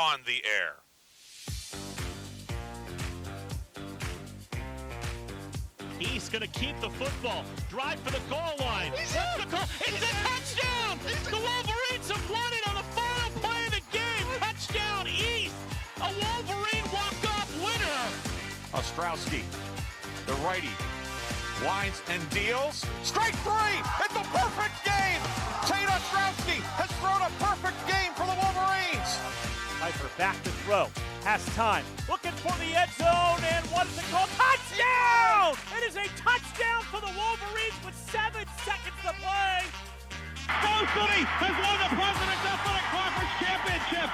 on the air. He's going to keep the football. Drive for the goal line. It's a touchdown! The Wolverines have won it on the final play of the game. Touchdown East. A Wolverine walk-off winner. Ostrowski, the righty, winds and deals. Strike three! It's a perfect game! Tate Ostrowski has thrown a perfect game for the Wolverines. Piper back to throw. Has time. Looking for the end zone, and what is it called? Touchdown! It is a touchdown for the Wolverines with 7 seconds to play. Bow City has won the President's Athletic Conference Championship.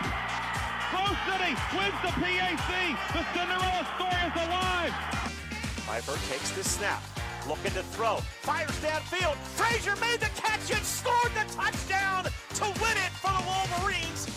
Bow City wins the PAC. The Cinderella story is alive. Piper takes the snap. Looking to throw. Fires downfield. Frazier made the catch and scored the touchdown to win it for the Wolverines.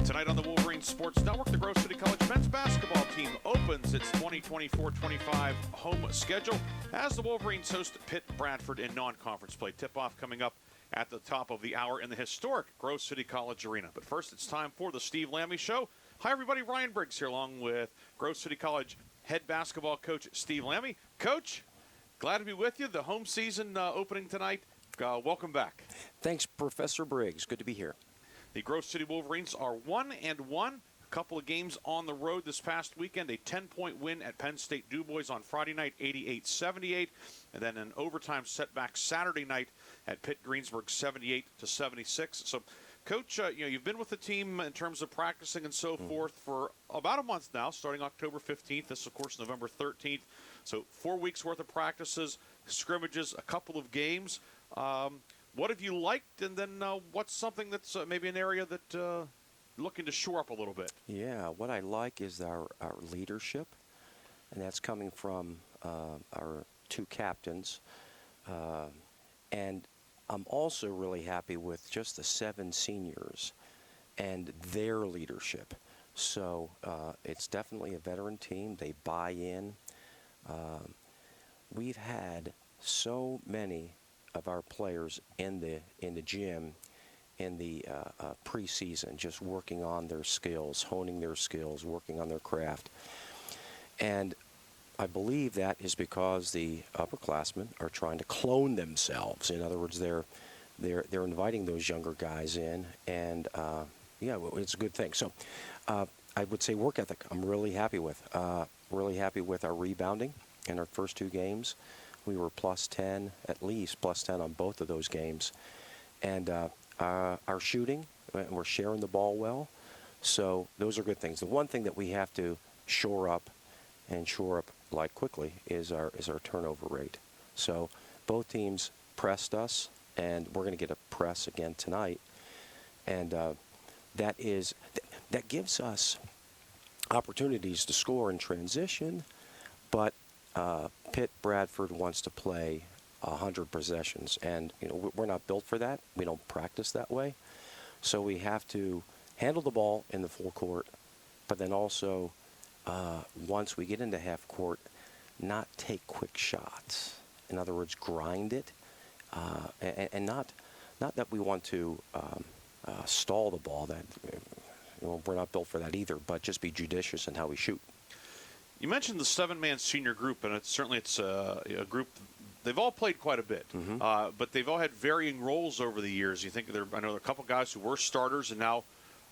Tonight on the Wolverine Sports Network, the Grove City College men's basketball team opens its 2024-25 home schedule as the Wolverines host Pitt-Bradford in non-conference play. Tip-off coming up at the top of the hour in the historic Grove City College Arena. But first, it's time for the Steve Lammy Show. Hi, everybody. Ryan Briggs here along with Grove City College head basketball coach Steve Lammy. Coach, glad to be with you. The home season opening tonight. Welcome back. Thanks, Professor Briggs. Good to be here. The Grove City Wolverines are 1-1. A couple of games on the road this past weekend. A 10-point win at Penn State Du Bois on Friday night, 88-78. And then an overtime setback Saturday night at Pitt Greensburg, 78-76. So, Coach, you've been with the team in terms of practicing and so forth for about a month now, starting October 15th. This, of course, November 13th. So 4 weeks worth of practices, scrimmages, a couple of games. What have you liked, and then what's something that's maybe an area that looking to shore up a little bit? Yeah, what I like is our leadership, and that's coming from our two captains. And I'm also really happy with just the 7 seniors and their leadership. So it's definitely a veteran team. They buy in. We've had so many of our players in the gym in the preseason, just working on their skills, honing their skills, working on their craft. And I believe that is because the upperclassmen are trying to clone themselves. In other words, they're inviting those younger guys in, and yeah, it's a good thing. So I would say work ethic. I'm really happy with. Really happy with our rebounding in our first 2 games. We were plus 10, at least plus 10 on both of those games. And our shooting, we're sharing the ball well. So those are good things. The one thing that we have to shore up like quickly is our turnover rate. So both teams pressed us, and we're going to get a press again tonight. And that gives us opportunities to score in transition, but Pitt-Bradford wants to play 100 possessions, and we're not built for that. We don't practice that way. So we have to handle the ball in the full court, but then also once we get into half court, not take quick shots. In other words, grind it, and not that we want to stall the ball. That we're not built for that either, but just be judicious in how we shoot. You mentioned the 7-man senior group, and it's a group. They've all played quite a bit, but they've all had varying roles over the years. I know there are a couple guys who were starters and now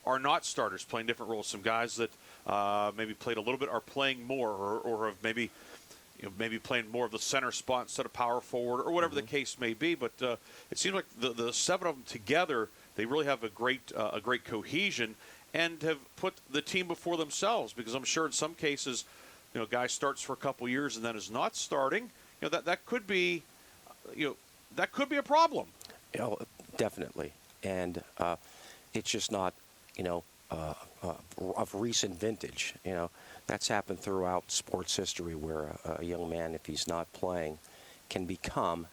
are not starters, playing different roles. Some guys that maybe played a little bit are playing more, or have maybe playing more of the center spot instead of power forward, or whatever the case may be. But it seems like the 7 of them together, they really have a great cohesion and have put the team before themselves. Because I'm sure in some cases, a guy starts for a couple years and then is not starting. That could be, that could be a problem. Definitely, and it's just not, of recent vintage. That's happened throughout sports history, where a young man, if he's not playing, can become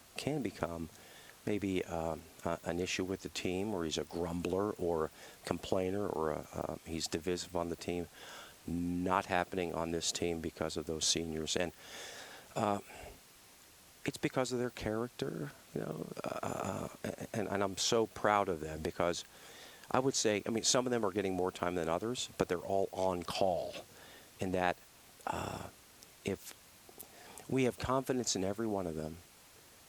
maybe an issue with the team, or he's a grumbler or complainer, or he's divisive on the team. Not happening on this team because of those seniors. And it's because of their character, and I'm so proud of them, because I would say, I mean, some of them are getting more time than others, but they're all on call. In that, if we have confidence in every one of them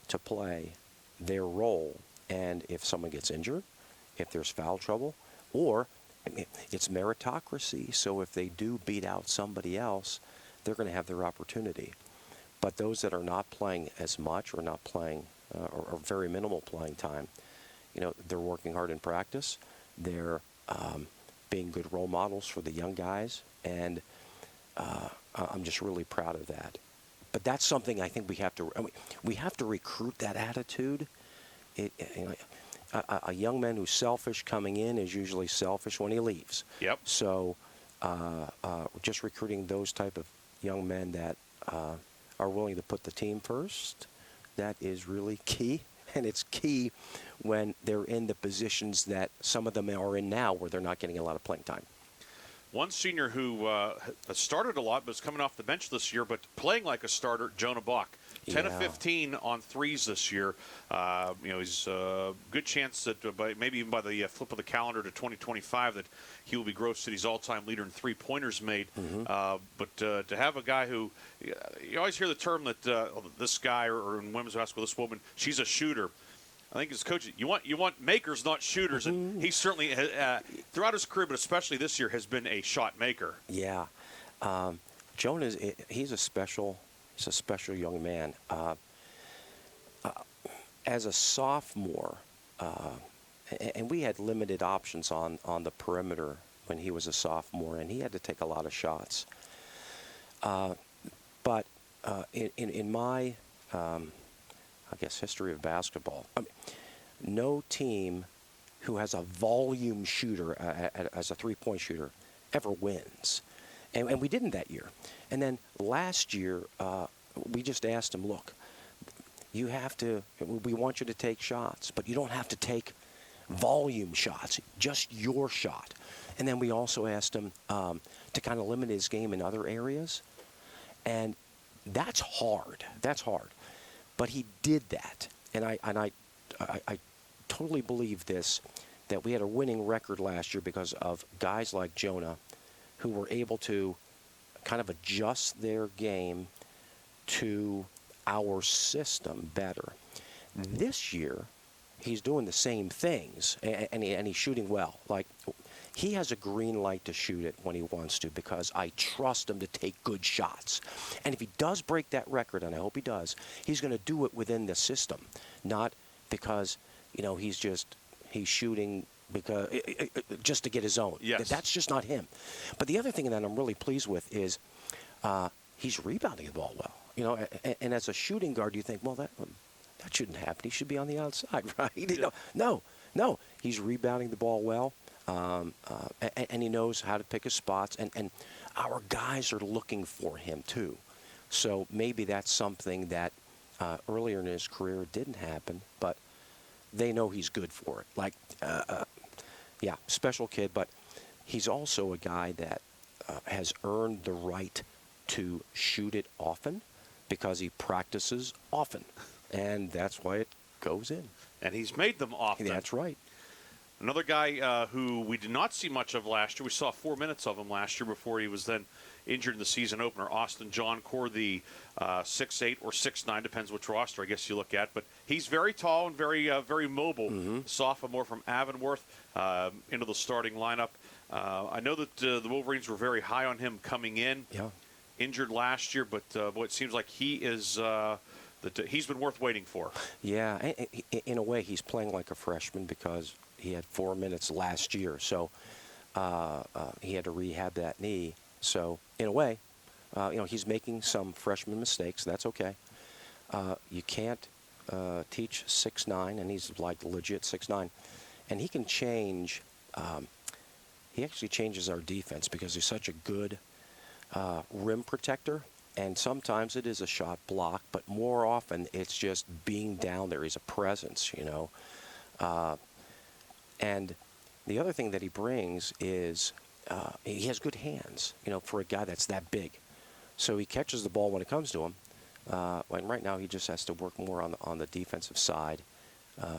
to play their role, and if someone gets injured, if there's foul trouble, or it's meritocracy, so if they do beat out somebody else, they're going to have their opportunity. But those that are not playing as much, or not playing, or very minimal playing time, they're working hard in practice. They're being good role models for the young guys, and I'm just really proud of that. But that's something I think we have to recruit that attitude. A young man who's selfish coming in is usually selfish when he leaves. Yep. So just recruiting those type of young men that are willing to put the team first, that is really key. And it's key when they're in the positions that some of them are in now, where they're not getting a lot of playing time. One senior who has started a lot but is coming off the bench this year, but playing like a starter, Jonah Bach. 10 of 15 on threes this year. He's a good chance that maybe even by the flip of the calendar to 2025 that he will be Grove City's all-time leader in three-pointers made. But to have a guy who, you always hear the term that this guy, or in women's basketball, this woman, she's a shooter. I think as coach, you want makers, not shooters, and he certainly throughout his career, but especially this year, has been a shot maker. Yeah, Jonah, he's a special young man. As a sophomore, and we had limited options on the perimeter when he was a sophomore, and he had to take a lot of shots. But in my I guess history of basketball, no team who has a volume shooter as a three-point shooter ever wins. And we didn't that year. And then last year, we just asked him, look, we want you to take shots, but you don't have to take volume shots, just your shot. And then we also asked him to kind of limit his game in other areas. And that's hard. But he did that. And I totally believe this, that we had a winning record last year because of guys like Jonah who were able to kind of adjust their game to our system better. This year, he's doing the same things, and he's shooting well. Like, he has a green light to shoot it when he wants to, because I trust him to take good shots. And if he does break that record, and I hope he does, he's going to do it within the system, not because, he's shooting because just to get his own. Yes. That's just not him. But the other thing that I'm really pleased with is he's rebounding the ball well. And as a shooting guard, you think, well, that shouldn't happen. He should be on the outside, right? Yeah. No. He's rebounding the ball well. And he knows how to pick his spots, and our guys are looking for him too. So maybe that's something that earlier in his career didn't happen, but they know he's good for it. Special kid, but he's also a guy that has earned the right to shoot it often because he practices often, and that's why it goes in. And he's made them often. That's right. Another guy who we did not see much of last year. We saw 4 minutes of him last year before he was then injured in the season opener. Austin John Core, the 6'8" or 6'9", depends which roster I guess you look at. But he's very tall and very mobile. Sophomore from Avonworth into the starting lineup. I know that the Wolverines were very high on him coming in. Yeah. Injured last year, but it seems like he is he's been worth waiting for. Yeah, in a way, he's playing like a freshman because he had 4 minutes last year, so he had to rehab that knee. So in a way, he's making some freshman mistakes. That's okay. You can't teach 6'9", and he's like legit 6'9", and he can change. He actually changes our defense because he's such a good rim protector, And sometimes it is a shot block, but more often it's just being down there. He's a presence, you know. And the other thing that he brings is he has good hands, you know, for a guy that's that big. So he catches the ball when it comes to him. And right now he just has to work more on the defensive side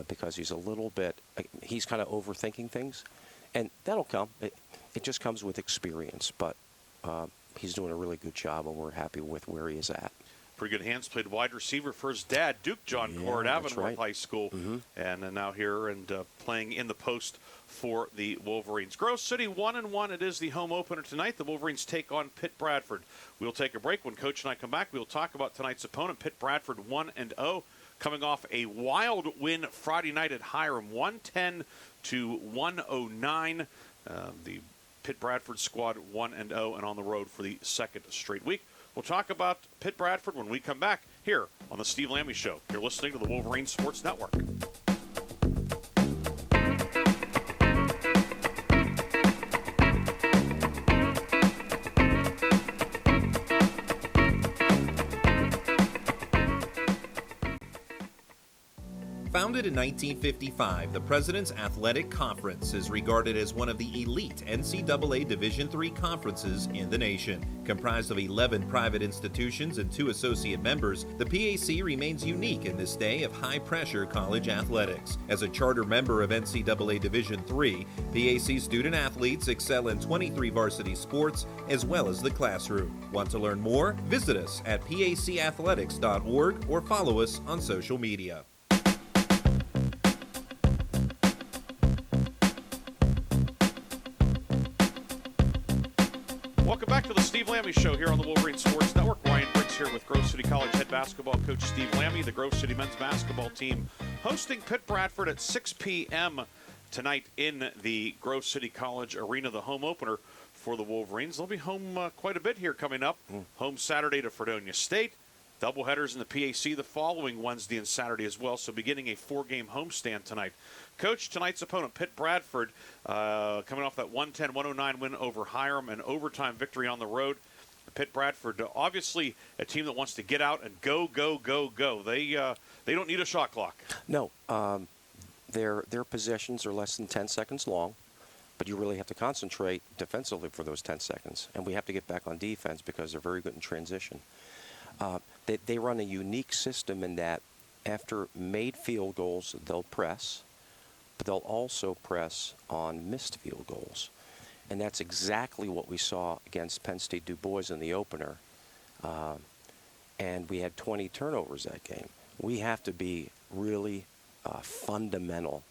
because he's a little bit, he's kind of overthinking things. And that'll come. It just comes with experience. But he's doing a really good job, and we're happy with where he is at. Pretty good hands. Played wide receiver for his dad, Duke John Core at Avonworth High School. And now here and playing in the post for the Wolverines. Grove City 1-1. It is the home opener tonight. The Wolverines take on Pitt-Bradford. We'll take a break. When Coach and I come back, we'll talk about tonight's opponent, Pitt-Bradford 1-0. Coming off a wild win Friday night at Hiram, 110-109. The Pitt-Bradford squad 1-0 and on the road for the second straight week. We'll talk about Pitt-Bradford when we come back here on the Steve Lammy Show. You're listening to the Wolverine Sports Network. Founded in 1955, the President's Athletic Conference is regarded as one of the elite NCAA Division III conferences in the nation. Comprised of 11 private institutions and 2 associate members, the PAC remains unique in this day of high-pressure college athletics. As a charter member of NCAA Division III, PAC student-athletes excel in 23 varsity sports as well as the classroom. Want to learn more? Visit us at pacathletics.org or follow us on social media. Welcome back to the Steve Lammy Show here on the Wolverine Sports Network. Ryan Briggs here with Grove City College head basketball coach Steve Lammy. The Grove City men's basketball team hosting Pitt-Bradford at 6 p.m. tonight in the Grove City College Arena, the home opener for the Wolverines. They'll be home quite a bit here coming up. Home Saturday to Fredonia State. Doubleheaders in the PAC the following Wednesday and Saturday as well, so beginning a 4-game homestand tonight. Coach, tonight's opponent, Pitt-Bradford, coming off that 110-109 win over Hiram, an overtime victory on the road. Pitt-Bradford, obviously a team that wants to get out and go, go, go, go. They don't need a shot clock. No, their possessions are less than 10 seconds long, but you really have to concentrate defensively for those 10 seconds. And we have to get back on defense because they're very good in transition. They run a unique system in that after made field goals, they'll press, but they'll also press on missed field goals. And that's exactly what we saw against Penn State Du Bois in the opener. And we had 20 turnovers that game. We have to be really fundamental.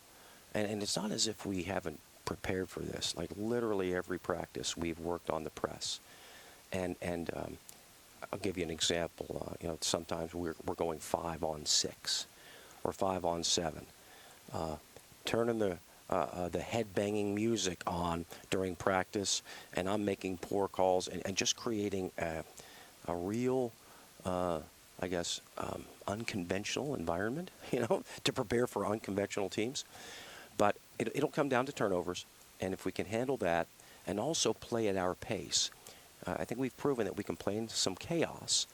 And it's not as if we haven't prepared for this. Like literally every practice we've worked on the press. And I'll give you an example. Sometimes we're going 5-on-6 or 5-on-7. Turning the head-banging music on during practice, and I'm making poor calls and just creating a real, unconventional environment, to prepare for unconventional teams. But it'll come down to turnovers, and if we can handle that and also play at our pace, I think we've proven that we can play into some chaos.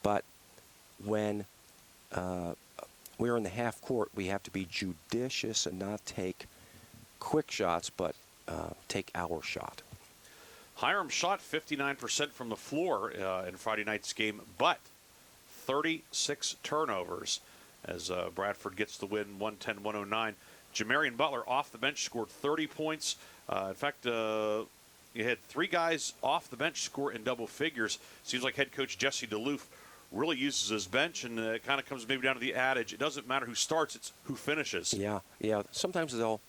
But when we're in the half court, we have to be judicious and not take quick shots, but take our shot. Hiram shot 59% from the floor in Friday night's game, but 36 turnovers as Bradford gets the win 110-109. Jamarian Butler off the bench scored 30 points. In fact, you had 3 guys off the bench score in double figures. Seems like head coach Jesse DeLoof really uses his bench, and it kind of comes maybe down to the adage, it doesn't matter who starts, it's who finishes. Yeah. Sometimes they'll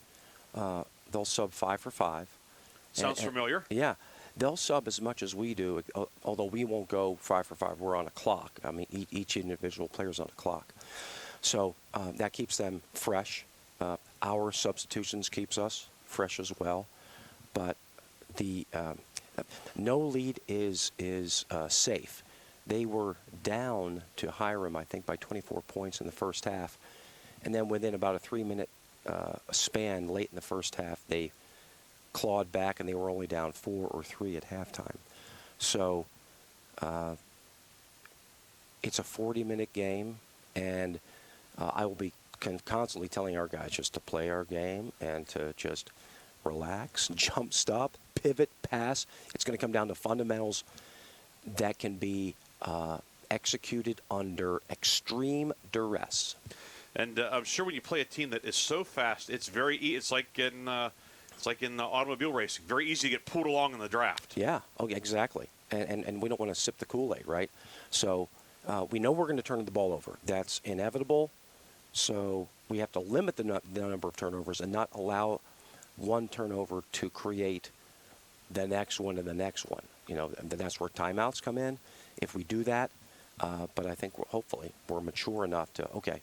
sub 5 for 5. Sounds familiar. Yeah. They'll sub as much as we do, although we won't go 5 for 5. We're on a clock. I mean, each individual player's on a clock. So that keeps them fresh. Our substitutions keeps us fresh as well. But the no lead is safe. They were down to Hiram, I think, by 24 points in the first half. And then within about a 3-minute span late in the first half, they clawed back, and they were only down 4 or 3 at halftime. So it's a 40-minute game, and I will be constantly telling our guys just to play our game and to just relax, jump stop, pivot, pass. It's going to come down to fundamentals that can be executed under extreme duress. And I'm sure when you play a team that is so fast, it's very it's like in automobile racing, very easy to get pulled along in the draft. Yeah, okay, exactly. And we don't want to sip the Kool-Aid, right? So we know we're going to turn the ball over. That's inevitable. So we have to limit the number of turnovers and not allow one turnover to create the next one and the next one. You know, that's where timeouts come in. If we do that, but I think hopefully we're mature enough to, okay,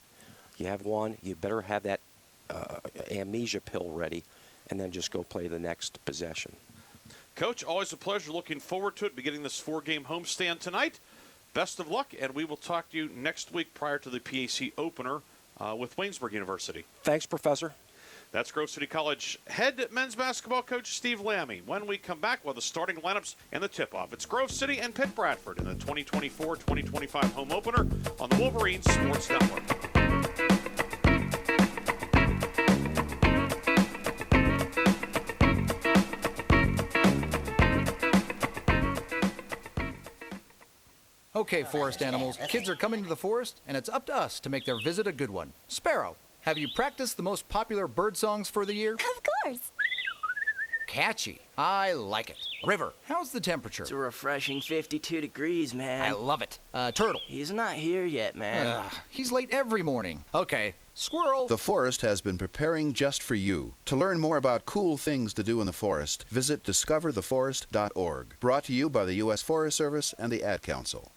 you have one, you better have that amnesia pill ready, and then just go play the next possession. Coach, always a pleasure. Looking forward to it, beginning this 4-game homestand tonight. Best of luck, and we will talk to you next week prior to the PAC opener with Waynesburg University. Thanks, Professor. That's Grove City College head men's basketball coach Steve Lammy. When we come back, the starting lineups and the tip-off. It's Grove City and Pitt-Bradford in the 2024-2025 home opener on the Wolverines Sports Network. Okay, forest animals, kids are coming to the forest, and it's up to us to make their visit a good one. Sparrow, have you practiced the most popular bird songs for the year? Of course. Catchy. I like it. River, how's the temperature? It's a refreshing 52 degrees, man. I love it. Turtle. He's not here yet, man. He's late every morning. Okay. Squirrel. The forest has been preparing just for you. To learn more about cool things to do in the forest, visit discovertheforest.org. Brought to you by the U.S. Forest Service and the Ad Council.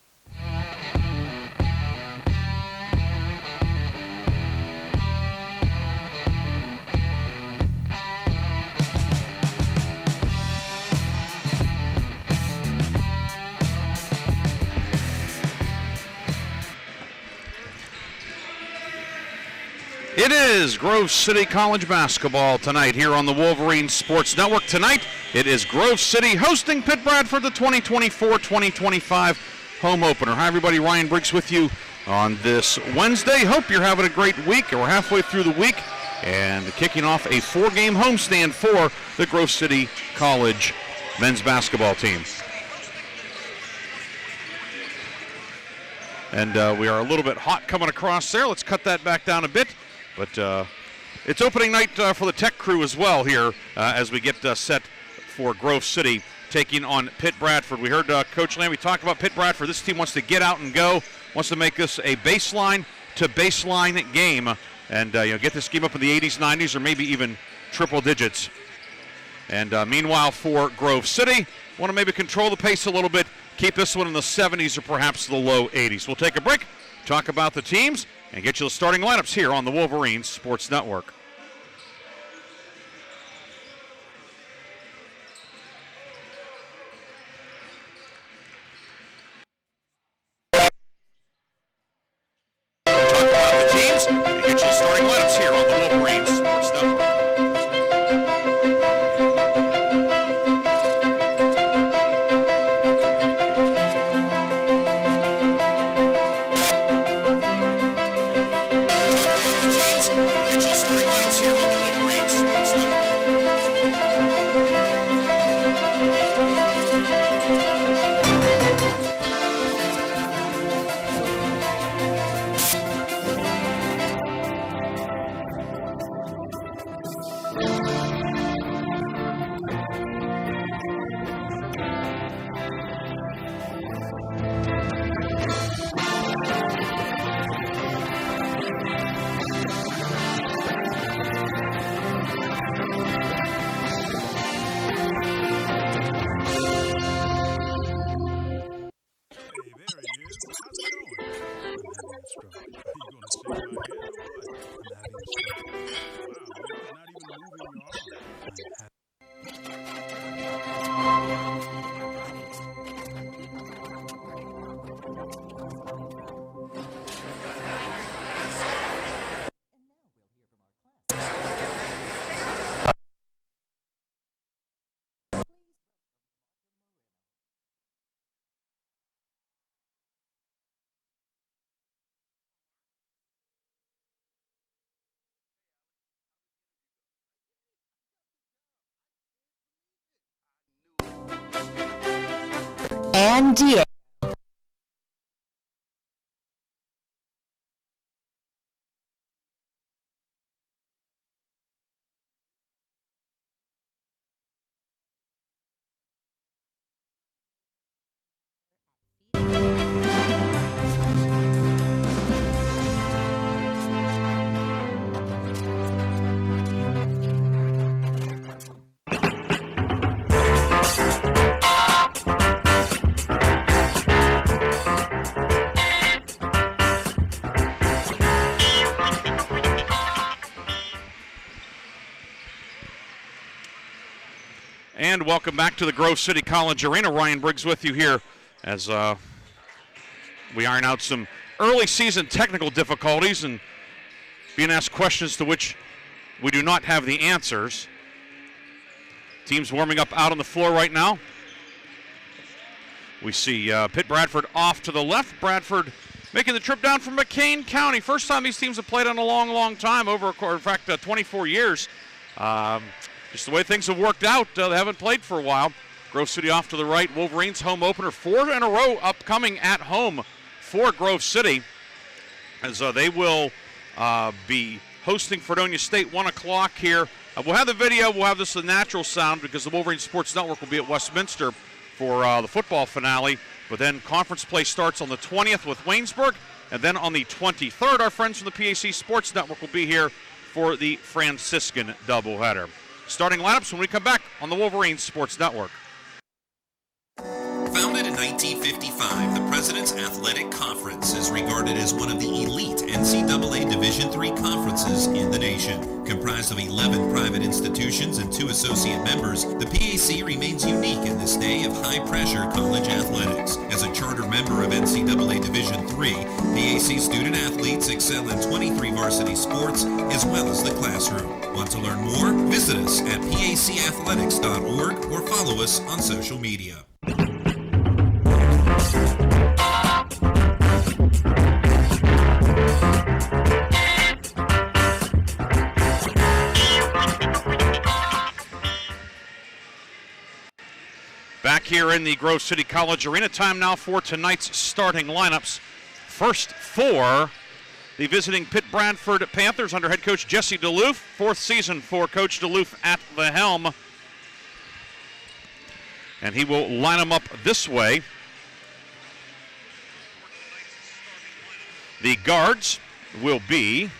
It is Grove City College basketball tonight here on the Wolverines Sports Network. Tonight, it is Grove City hosting Pitt-Bradford, the 2024-2025 home opener. Hi, everybody. Ryan Briggs with you on this Wednesday. Hope you're having a great week. We're halfway through the week and kicking off a 4-game homestand for the Grove City College men's basketball team. And we are a little bit hot coming across there. Let's cut that back down a bit. But it's opening night for the Tech crew as well here as we get set for Grove City taking on Pitt-Bradford. We heard Coach Lammy talk about Pitt-Bradford. This team wants to get out and go, wants to make this a baseline to baseline game and get this game up in the 80s, 90s, or maybe even triple digits. And meanwhile for Grove City, want to maybe control the pace a little bit, keep this one in the 70s or perhaps the low 80s. We'll take a break, talk about the teams, and get you the starting lineups here on the Wolverines Sports Network. Talk about the teams and get you the starting lineups here on the Wolverines Sports Network. Get you the starting lineups and Diego. And welcome back to the Grove City College Arena. Ryan Briggs with you here as we iron out some early season technical difficulties and being asked questions to which we do not have the answers. Teams warming up out on the floor right now. We see Pitt-Bradford off to the left. Bradford making the trip down from McCain County. First time these teams have played in a long, long time, in fact, 24 years. Just the way things have worked out, they haven't played for a while. Grove City off to the right. Wolverines home opener, 4 in a row upcoming at home for Grove City, as they will be hosting Fredonia State 1 o'clock here. We'll have the video. We'll have this the natural sound because the Wolverines Sports Network will be at Westminster for the football finale. But then conference play starts on the 20th with Waynesburg, and then on the 23rd, our friends from the PAC Sports Network will be here for the Franciscan doubleheader. Starting lineups when we come back on the Wolverines Sports Network. Founded in 1955, the President's Athletic Conference is regarded as one of the elite NCAA Division III conferences in the nation. Comprised of 11 private institutions and 2 associate members, the PAC remains unique in this day of high-pressure college athletics. As a charter member of NCAA Division III, PAC student athletes excel in 23 varsity sports as well as the classroom. Want to learn more? Visit us at pacathletics.org or follow us on social media. Back here in the Grove City College Arena, time now for tonight's starting lineups. First for the visiting Pitt-Bradford Panthers under head coach Jesse DeLoof. 4th season for Coach DeLoof at the helm. And he will line them up this way. The guards will be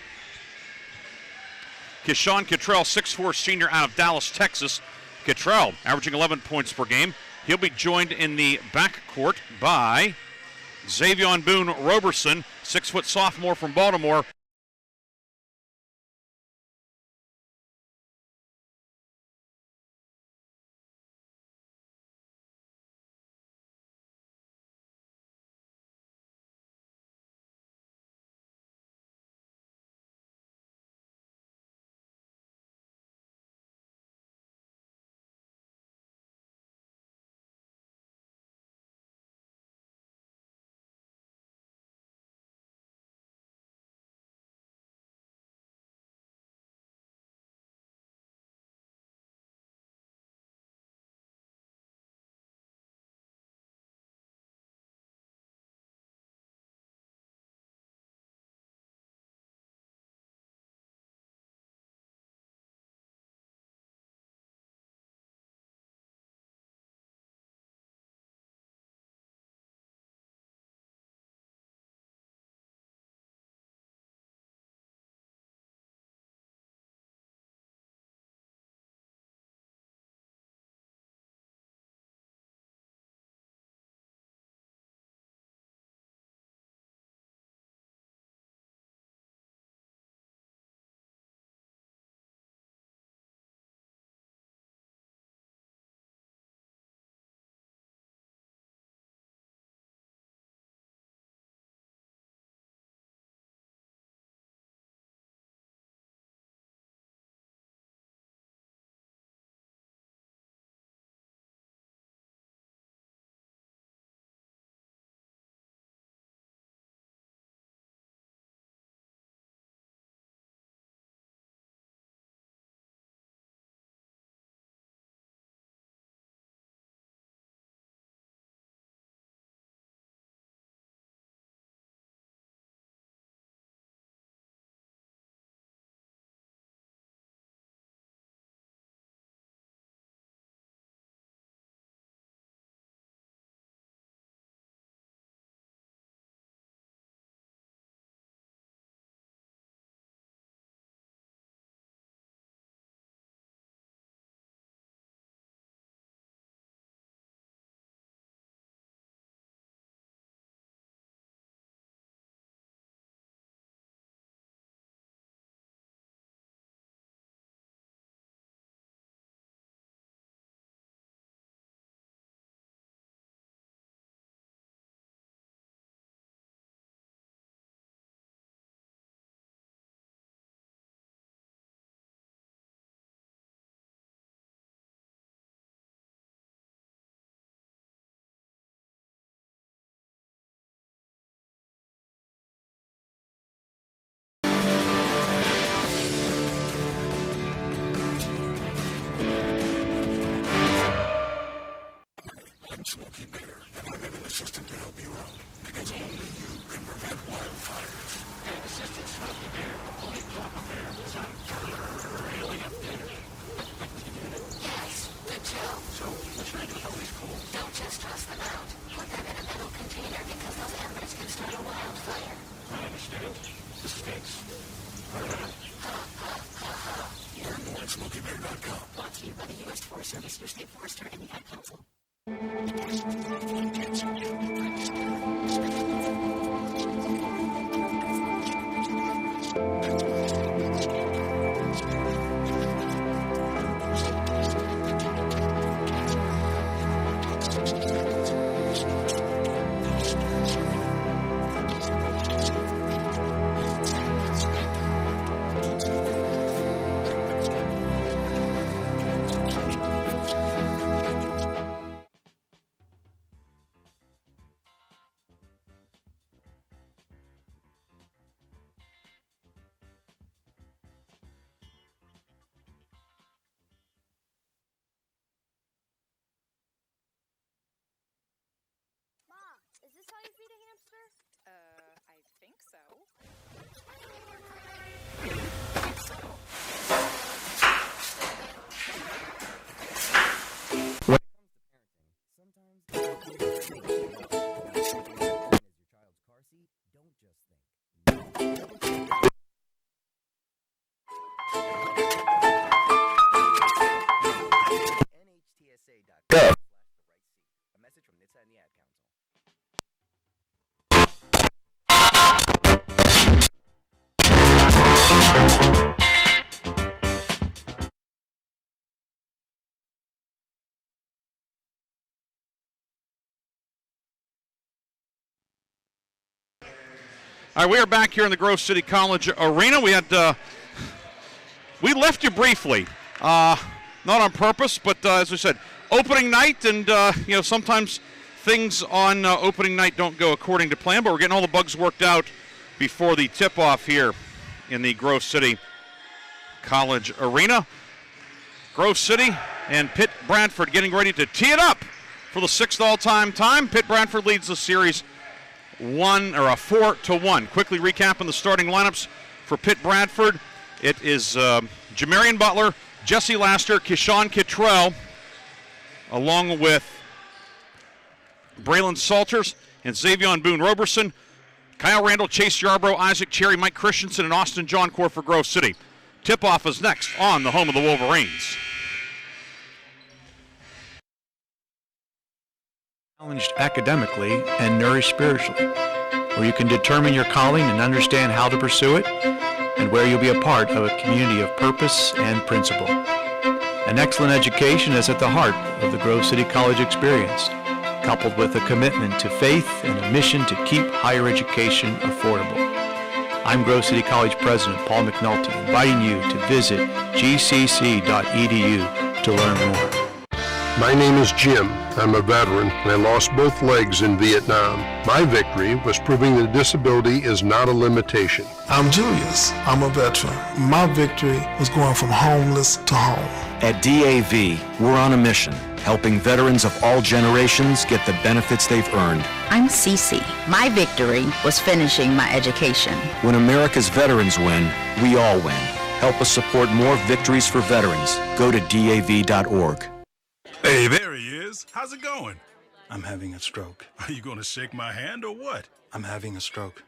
Keyshawn Cottrell, 6'4" senior out of Dallas, Texas. Cottrell averaging 11 points per game. He'll be joined in the backcourt by Xavion Boone Roberson, 6' sophomore from Baltimore. I'm Smokey Bear, and I'm an assistant to help you out, because only you can prevent wildfires. And Assistant Smokey Bear, only Papa Bear is on fire. Really up there. Yes, good job. So, what should I do about these coals? Don't just toss them out. Put them in a metal container, because those embers can start a wildfire. I understand. Suspense. All right. Learn more at SmokeyBear.com. Brought to you by the U.S. Forest Service, your state forester, and the Ad Council. Is this how you feed a hamster? I think so. When it comes to parenting, sometimes is your child's car seat, don't just think. NHTSA.gov/the right seat. A message from NHTSA and the Ad Council. All right, we are back here in the Grove City College Arena. We left you briefly, not on purpose, but as we said, opening night, and sometimes things on opening night don't go according to plan, but we're getting all the bugs worked out before the tip-off here in the Grove City College Arena. Grove City and Pitt-Bradford getting ready to tee it up for the 6th all-time time. Pitt-Bradford leads the series 4-1. Quickly recapping the starting lineups for Pitt-Bradford. It is Jamarian Butler, Jesse Laster, Keyshawn Kittrell, along with Braylon Salters and Xavion Boone-Roberson, Kyle Randall, Chase Yarbrough, Isaac Cherry, Mike Christensen, and Austin Johncourt for Grove City. Tip-off is next on the home of the Wolverines. Challenged academically and nourished spiritually, where you can determine your calling and understand how to pursue it, and where you'll be a part of a community of purpose and principle. An excellent education is at the heart of the Grove City College experience, coupled with a commitment to faith and a mission to keep higher education affordable. I'm Grove City College President Paul McNulty, inviting you to visit gcc.edu to learn more. My name is Jim. I'm a veteran, and I lost both legs in Vietnam. My victory was proving that disability is not a limitation. I'm Julius. I'm a veteran. My victory was going from homeless to home. At DAV, we're on a mission, helping veterans of all generations get the benefits they've earned. I'm Cece. My victory was finishing my education. When America's veterans win, we all win. Help us support more victories for veterans. Go to DAV.org. Hey, there he is. How's it going? I'm having a stroke. Are you going to shake my hand or what? I'm having a stroke.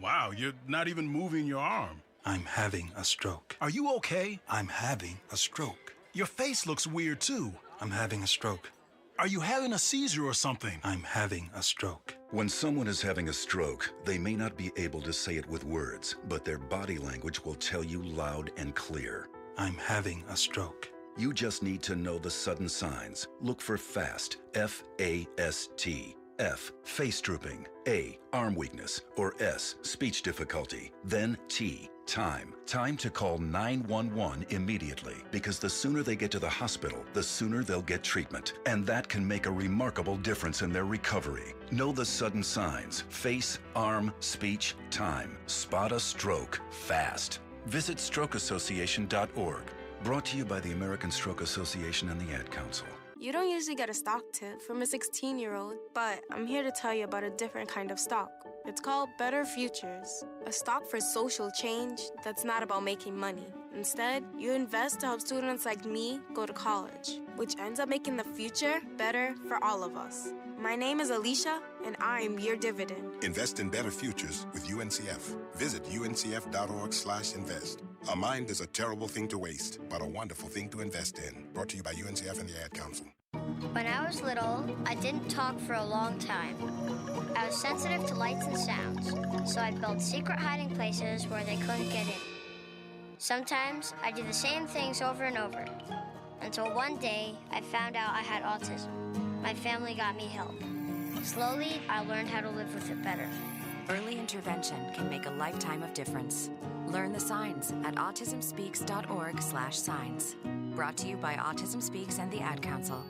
Wow, you're not even moving your arm. I'm having a stroke. Are you okay? I'm having a stroke. Your face looks weird, too. I'm having a stroke. Are you having a seizure or something? I'm having a stroke. When someone is having a stroke, they may not be able to say it with words, but their body language will tell you loud and clear. I'm having a stroke. You just need to know the sudden signs. Look for FAST, F-A-S-T. F, face drooping. A, arm weakness. Or S, speech difficulty. Then T, time. Time to call 911 immediately, because the sooner they get to the hospital, the sooner they'll get treatment. And that can make a remarkable difference in their recovery. Know the sudden signs. Face, arm, speech, time. Spot a stroke fast. Visit strokeassociation.org. Brought to you by the American Stroke Association and the Ad Council. You don't usually get a stock tip from a 16-year-old, but I'm here to tell you about a different kind of stock. It's called Better Futures, a stock for social change that's not about making money. Instead, you invest to help students like me go to college, which ends up making the future better for all of us. My name is Alicia, and I'm your dividend. Invest in better futures with UNCF. Visit uncf.org/invest. A mind is a terrible thing to waste, but a wonderful thing to invest in. Brought to you by UNCF and the Ad Council. When I was little, I didn't talk for a long time. I was sensitive to lights and sounds, so I built secret hiding places where they couldn't get in. Sometimes I did the same things over and over, until one day I found out I had autism. My family got me help. Slowly, I learned how to live with it better. Early intervention can make a lifetime of difference. Learn the signs at autismspeaks.org/signs. Brought to you by Autism Speaks and the Ad Council.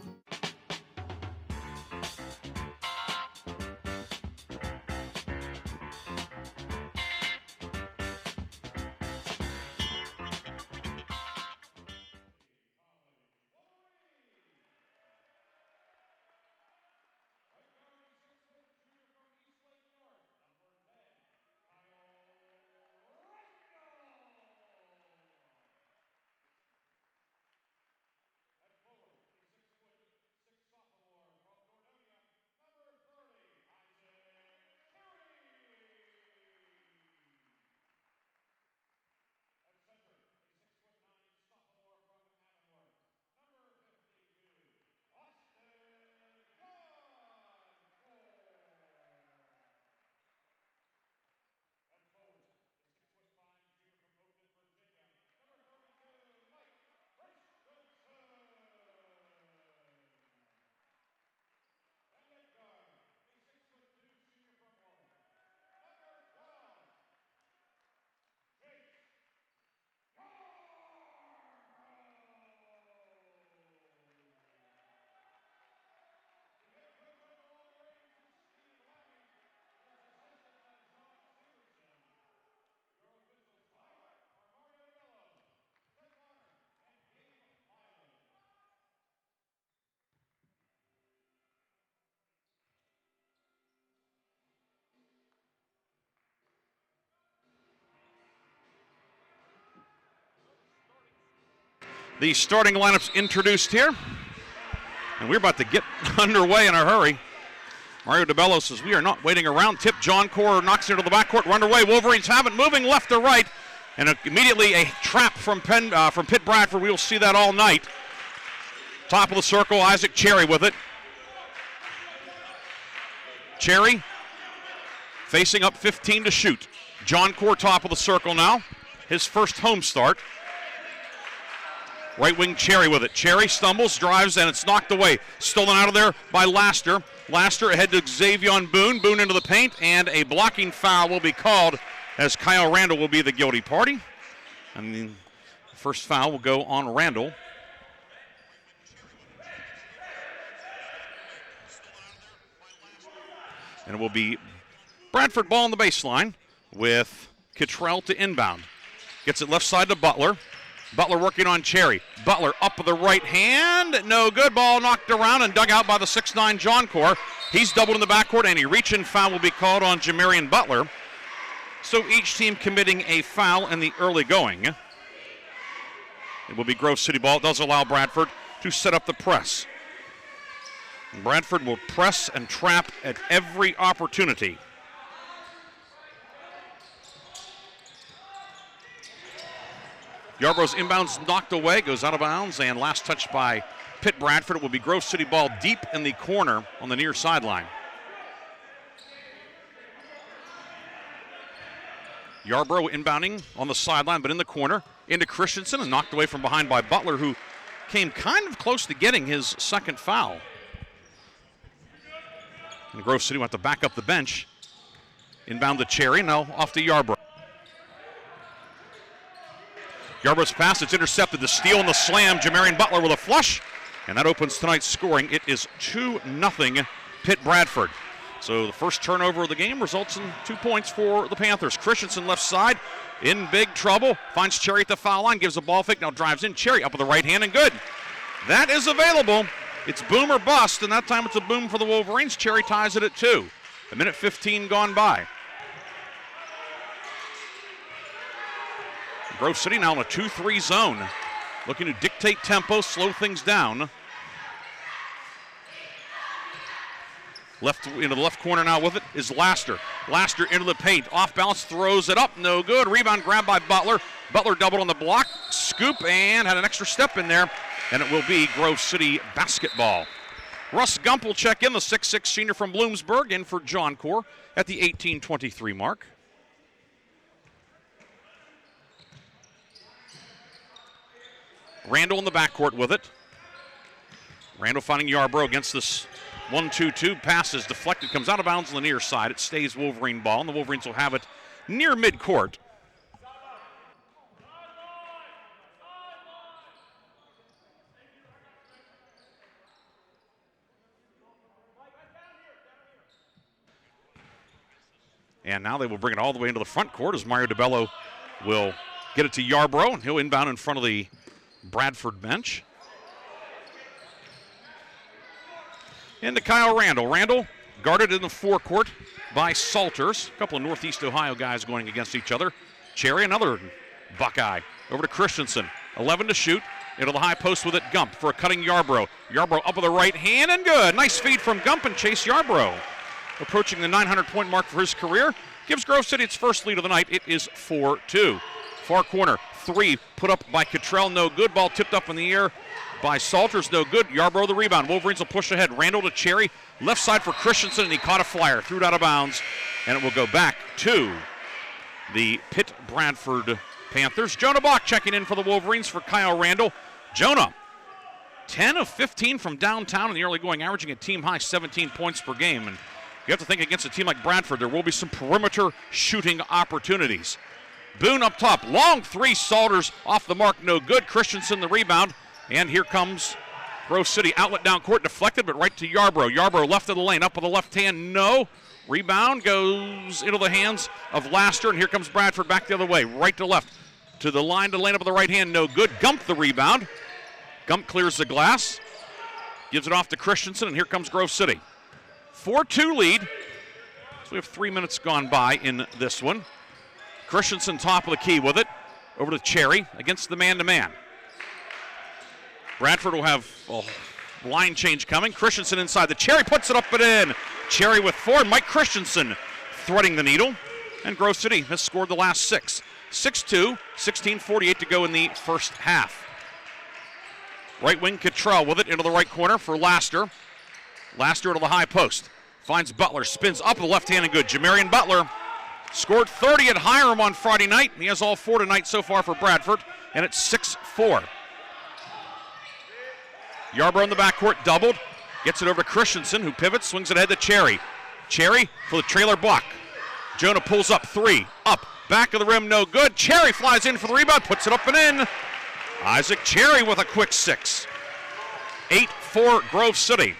The starting lineups introduced here, and we're about to get underway in a hurry. Mario DeBello says we are not waiting around. Tip John Core knocks it into the backcourt. We're underway. Wolverines have it, moving left to right, and immediately a trap from Pitt-Bradford. We will see that all night. Top of the circle, Isaac Cherry with it. Cherry facing up 15 to shoot. John Core top of the circle now. His first home start. Right wing Cherry with it. Cherry stumbles, drives, and it's knocked away. Stolen out of there by Laster. Laster ahead to Xavion Boone. Boone into the paint, and a blocking foul will be called as Kyle Randall will be the guilty party. And the first foul will go on Randall. And it will be Bradford ball on the baseline with Cottrell to inbound. Gets it left side to Butler. Butler working on Cherry. Butler up with the right hand. No good. Ball knocked around and dug out by the 6'9 John Core. He's doubled in the backcourt, and a reach-in foul will be called on Jamarian Butler. So each team committing a foul in the early going. It will be Grove City ball. It does allow Bradford to set up the press. And Bradford will press and trap at every opportunity. Yarbrough's inbounds knocked away, goes out of bounds, and last touch by Pitt-Bradford. It will be Grove City ball deep in the corner on the near sideline. Yarbrough inbounding on the sideline, but in the corner into Christensen and knocked away from behind by Butler, who came kind of close to getting his second foul. And Grove City will have to back up the bench. Inbound to Cherry, now off to Yarbrough. Yarbrough's pass, it's intercepted. The steal and the slam. Jamarian Butler with a flush, and that opens tonight's scoring. It is 2-0 Pitt-Bradford. So the first turnover of the game results in 2 points for the Panthers. Christensen left side in big trouble. Finds Cherry at the foul line, gives a ball fake, now drives in. Cherry up with the right hand and good. That is available It's boom or bust, and that time it's a boom for the Wolverines. Cherry ties it at 2. A minute 15 gone by. Grove City now in a 2-3 zone, looking to dictate tempo, slow things down. Left into the left corner now with it is Laster. Laster into the paint, off balance, throws it up, no good. Rebound grabbed by Butler. Butler doubled on the block, scoop, and had an extra step in there, and it will be Grove City basketball. Russ Gump will check in, the 6'6 senior from Bloomsburg, in for John Core at the 18:23 mark. Randall in the backcourt with it. Randall finding Yarbrough against this 1-2-2. Passes deflected, comes out of bounds on the near side. It stays Wolverine ball, and the Wolverines will have it near midcourt. And now they will bring it all the way into the front court as Mario DeBello will get it to Yarbrough, and he'll inbound in front of the Bradford bench. Into Kyle Randall. Randall guarded in the forecourt by Salters. A couple of Northeast Ohio guys going against each other. Cherry, another Buckeye. Over to Christensen. 11 to shoot. Into the high post with it, Gump for a cutting Yarbrough. Yarbrough up with the right hand and good. Nice feed from Gump and Chase Yarbrough. Approaching the 900-point mark for his career. Gives Grove City its first lead of the night. It is 4-2. Far corner, 3 put up by Cottrell, no good. Ball tipped up in the air by Salters, no good. Yarbrough the rebound. Wolverines will push ahead. Randall to Cherry. Left side for Christensen, and he caught a flyer. Threw it out of bounds, and it will go back to the Pitt-Bradford Panthers. Jonah Bach checking in for the Wolverines for Kyle Randall. Jonah, 10 of 15 from downtown in the early going, averaging a team-high 17 points per game. And you have to think against a team like Bradford, there will be some perimeter shooting opportunities. Boone up top, long 3, Salters off the mark, no good. Christensen the rebound, and here comes Grove City. Outlet down court, deflected, but right to Yarbrough. Yarbrough left of the lane, up with the left hand, no. Rebound goes into the hands of Laster, and here comes Bradford back the other way, right to left. To the line to lane up with the right hand, no good. Gump the rebound. Gump clears the glass, gives it off to Christensen, and here comes Grove City. 4-2 lead. So we have 3 minutes gone by in this one. Christensen top of the key with it. Over to Cherry against the man-to-man. Bradford will have a line change coming. Christensen inside the Cherry, puts it up and in. Cherry with 4. Mike Christensen threading the needle. And Grove City has scored the last 6. 6-2, 16:48 to go in the first half. Right wing Cottrell with it into the right corner for Laster. Laster to the high post. Finds Butler, spins up the left hand and good. Jamarian Butler scored 30 at Hiram on Friday night. He has all 4 tonight so far for Bradford, and it's 6-4. Yarbrough in the backcourt, doubled. Gets it over to Christensen, who pivots, swings it ahead to Cherry. Cherry for the trailer block. Jonah pulls up 3, up, back of the rim, no good. Cherry flies in for the rebound, puts it up and in. Isaac Cherry with a quick 6. 8-4 Grove City.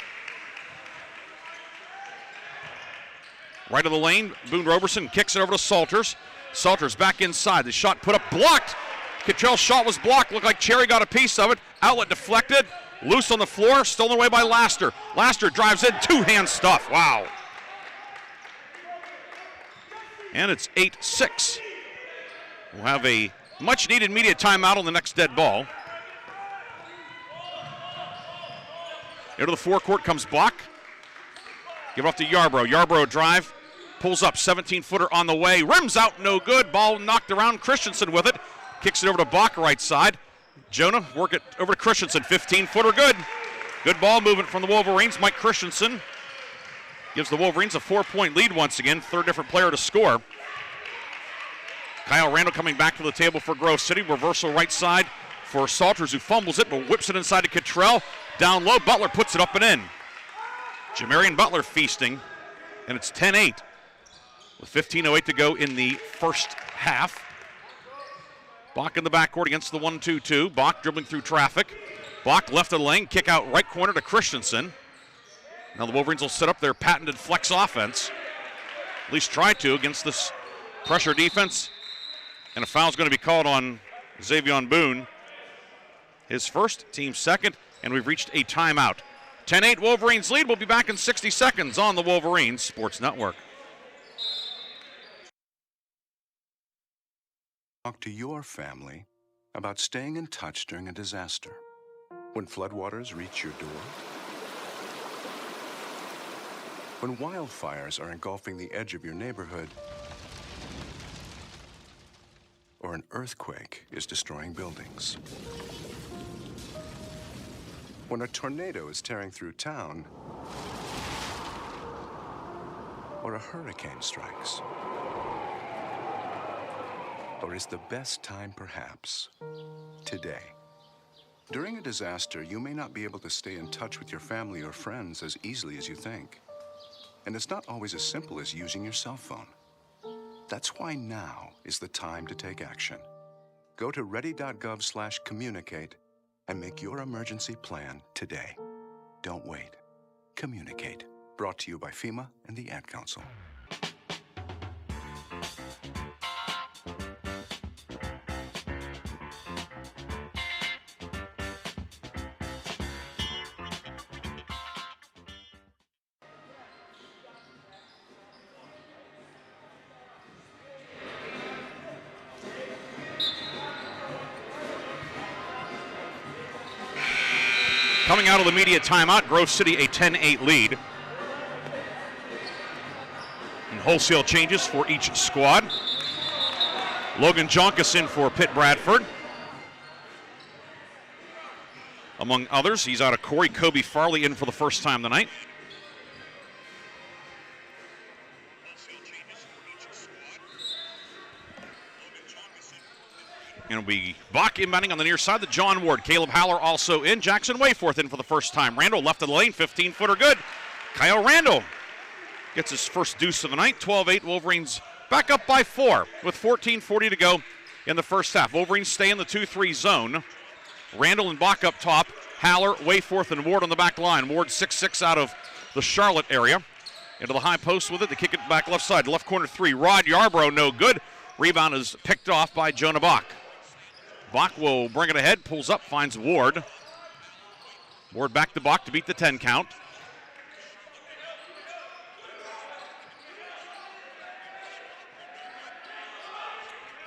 Right of the lane, Boone Roberson kicks it over to Salters. Salters back inside. The shot put up, blocked. Cottrell's shot was blocked. Looked like Cherry got a piece of it. Outlet deflected. Loose on the floor, stolen away by Laster. Laster drives in, 2-hand stuff. Wow. And it's 8-6. We'll have a much-needed media timeout on the next dead ball. Into the forecourt comes Bach. Give it off to Yarbrough. Yarbrough drive. Pulls up, 17-footer on the way. Rims out, no good. Ball knocked around. Christensen with it. Kicks it over to Bach, right side. Jonah, work it over to Christensen. 15-footer, good. Good ball movement from the Wolverines. Mike Christensen gives the Wolverines a 4-point lead once again. Third different player to score. Kyle Randall coming back to the table for Grove City. Reversal right side for Salters, who fumbles it, but whips it inside to Cottrell. Down low, Butler puts it up and in. Jamarian Butler feasting, and it's 10-8 with 15:08 to go in the first half. Bach in the backcourt against the 1-2-2. Bach dribbling through traffic. Bach left of the lane, kick out right corner to Christensen. Now the Wolverines will set up their patented flex offense. At least try to against this pressure defense. And a foul's going to be called on Xavier Boone. His first, team second, and we've reached a timeout. 10-8 Wolverines lead. We'll be back in 60 seconds on the Wolverines Sports Network. Talk to your family about staying in touch during a disaster. When floodwaters reach your door. When wildfires are engulfing the edge of your neighborhood. Or an earthquake is destroying buildings. When a tornado is tearing through town. Or a hurricane strikes. Or is the best time perhaps today? During a disaster, you may not be able to stay in touch with your family or friends as easily as you think. And it's not always as simple as using your cell phone. That's why now is the time to take action. Go to ready.gov/communicate and make your emergency plan today. Don't wait. Communicate. Brought to you by FEMA and the Ad Council. Coming out of the media timeout, Grove City a 10-8 lead. And wholesale changes for each squad. Logan Jonkus in for Pitt-Bradford. Among others, he's out of Corey. Kobe Farley in for the first time tonight. And it'll be Bach inbounding on the near side. The John Ward. Caleb Haller also in. Jackson Wayforth in for the first time. Randall left of the lane. 15-footer good. Kyle Randall gets his first deuce of the night. 12-8 Wolverines back up by 4 with 14:40 to go in the first half. Wolverines stay in the 2-3 zone. Randall and Bach up top. Haller, Wayforth, and Ward on the back line. Ward 6'6" out of the Charlotte area. Into the high post with it. They kick it back left side. Left corner 3. Rod Yarbrough no good. Rebound is picked off by Jonah Bach. Bach will bring it ahead, pulls up, finds Ward. Ward back to Bach to beat the 10 count.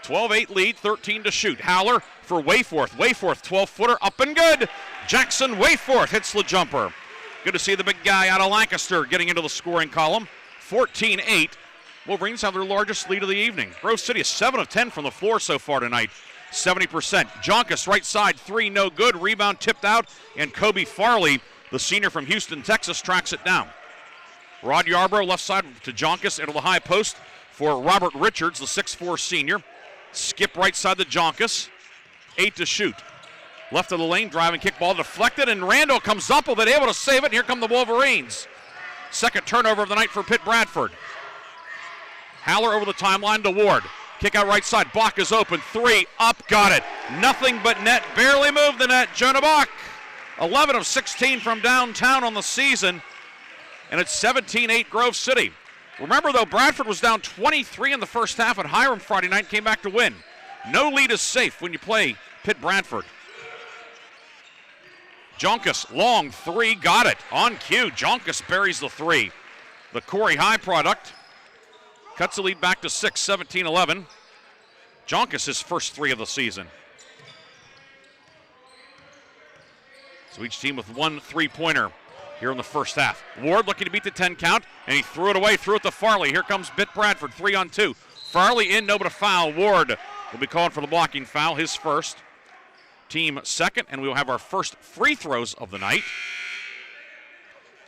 (12-8) lead, 13 to shoot. Howler for Wayforth. Wayforth, 12-footer, up and good. Jackson Wayforth hits the jumper. Good to see the big guy out of Lancaster getting into the scoring column. 14-8. Wolverines have their largest lead of the evening. Grove City is 7 of 10 from the floor so far tonight. 70%. Jonkus right side, 3 no good. Rebound tipped out, and Kobe Farley, the senior from Houston, Texas, tracks it down. Rod Yarbrough left side to Jonkus into the high post for Robert Richards, the 6'4 senior. Skip right side to Jonkus. 8 to shoot. Left of the lane, driving kick ball deflected, and Randall comes up with it, able to save it, and here come the Wolverines. Second turnover of the night for Pitt-Bradford. Haller over the timeline to Ward. Kick out right side. Bach is open. 3 up. Got it. Nothing but net. Barely moved the net. Jonah Bach. 11 of 16 from downtown on the season. And it's 17-8 Grove City. Remember, though, Bradford was down 23 in the first half at Hiram Friday night. Came back to win. No lead is safe when you play Pitt-Bradford. Jonkus, long 3. Got it. On cue. Jonkus buries the 3. The Corey High product. Cuts the lead back to 6, 17-11. Jonkus, his first 3 of the season. So each team with 1 3-pointer here in the first half. Ward looking to beat the 10 count, and he threw it away, threw it to Farley. Here comes Pitt-Bradford, 3 on 2. Farley in, no but a foul. Ward will be called for the blocking foul, his first. Team second, and we will have our first free throws of the night.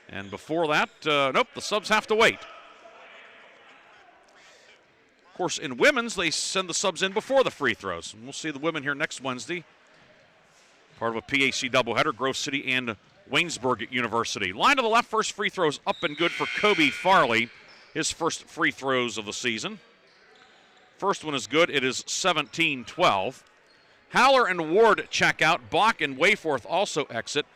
And before that, nope, the subs have to wait. Of course, in women's, they send the subs in before the free throws. And we'll see the women here next Wednesday. Part of a PAC doubleheader, Grove City and Waynesburg University. Line to the left, first free throws up and good for Kobe Farley. His first free throws of the season. First one is good. It is 17-12. Haller and Ward check out. Bach and Wayforth also exit.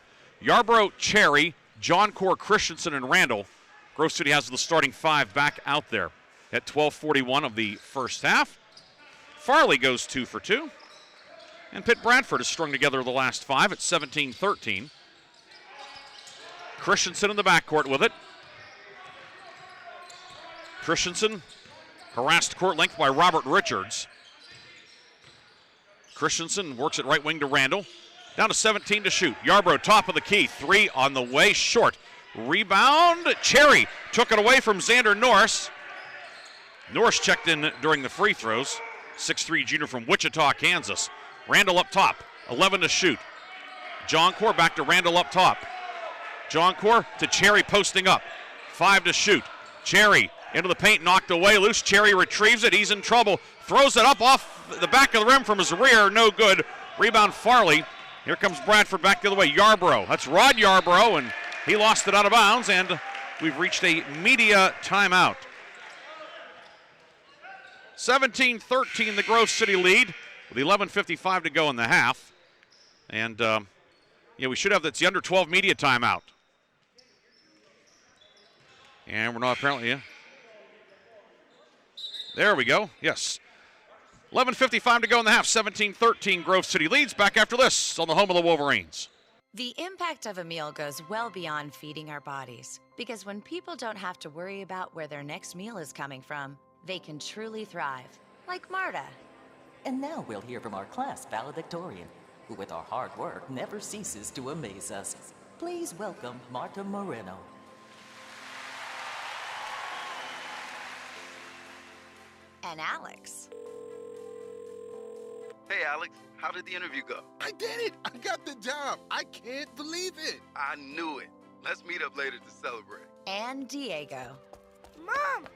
Yarbrough, Cherry, John Core, Christensen, and Randall. Grove City has the starting 5 back out there. At 12:41 of the first half. Farley goes 2 for 2. And Pitt-Bradford has strung together the last 5 at 17-13. Christensen in the backcourt with it. Christensen harassed court length by Robert Richards. Christensen works it right wing to Randall. Down to 17 to shoot. Yarbrough top of the key. 3 on the way, short. Rebound. Cherry took it away from Xander Norris. Norris checked in during the free throws. 6'3" junior from Wichita, Kansas. Randall up top. 11 to shoot. Joncourt back to Randall up top. Joncourt to Cherry posting up. 5 to shoot. Cherry into the paint, knocked away. Loose. Cherry retrieves it. He's in trouble. Throws it up off the back of the rim from his rear. No good. Rebound Farley. Here comes Bradford back the other way. Yarbrough. That's Rod Yarbrough, and he lost it out of bounds, and we've reached a media timeout. 17-13, the Grove City lead with 11:55 to go in the half. And, we should have, that's the under 12 media timeout. And we're not apparently, There we go, yes. 11:55 to go in the half, 17-13, Grove City leads. Back after this on the home of the Wolverines. The impact of a meal goes well beyond feeding our bodies, because when people don't have to worry about where their next meal is coming from, they can truly thrive, like Marta. And now we'll hear from our class valedictorian, who with our hard work never ceases to amaze us. Please welcome Marta Moreno. And Alex. Hey, Alex, how did the interview go? I did it! I got the job! I can't believe it! I knew it. Let's meet up later to celebrate. And Diego. Mom!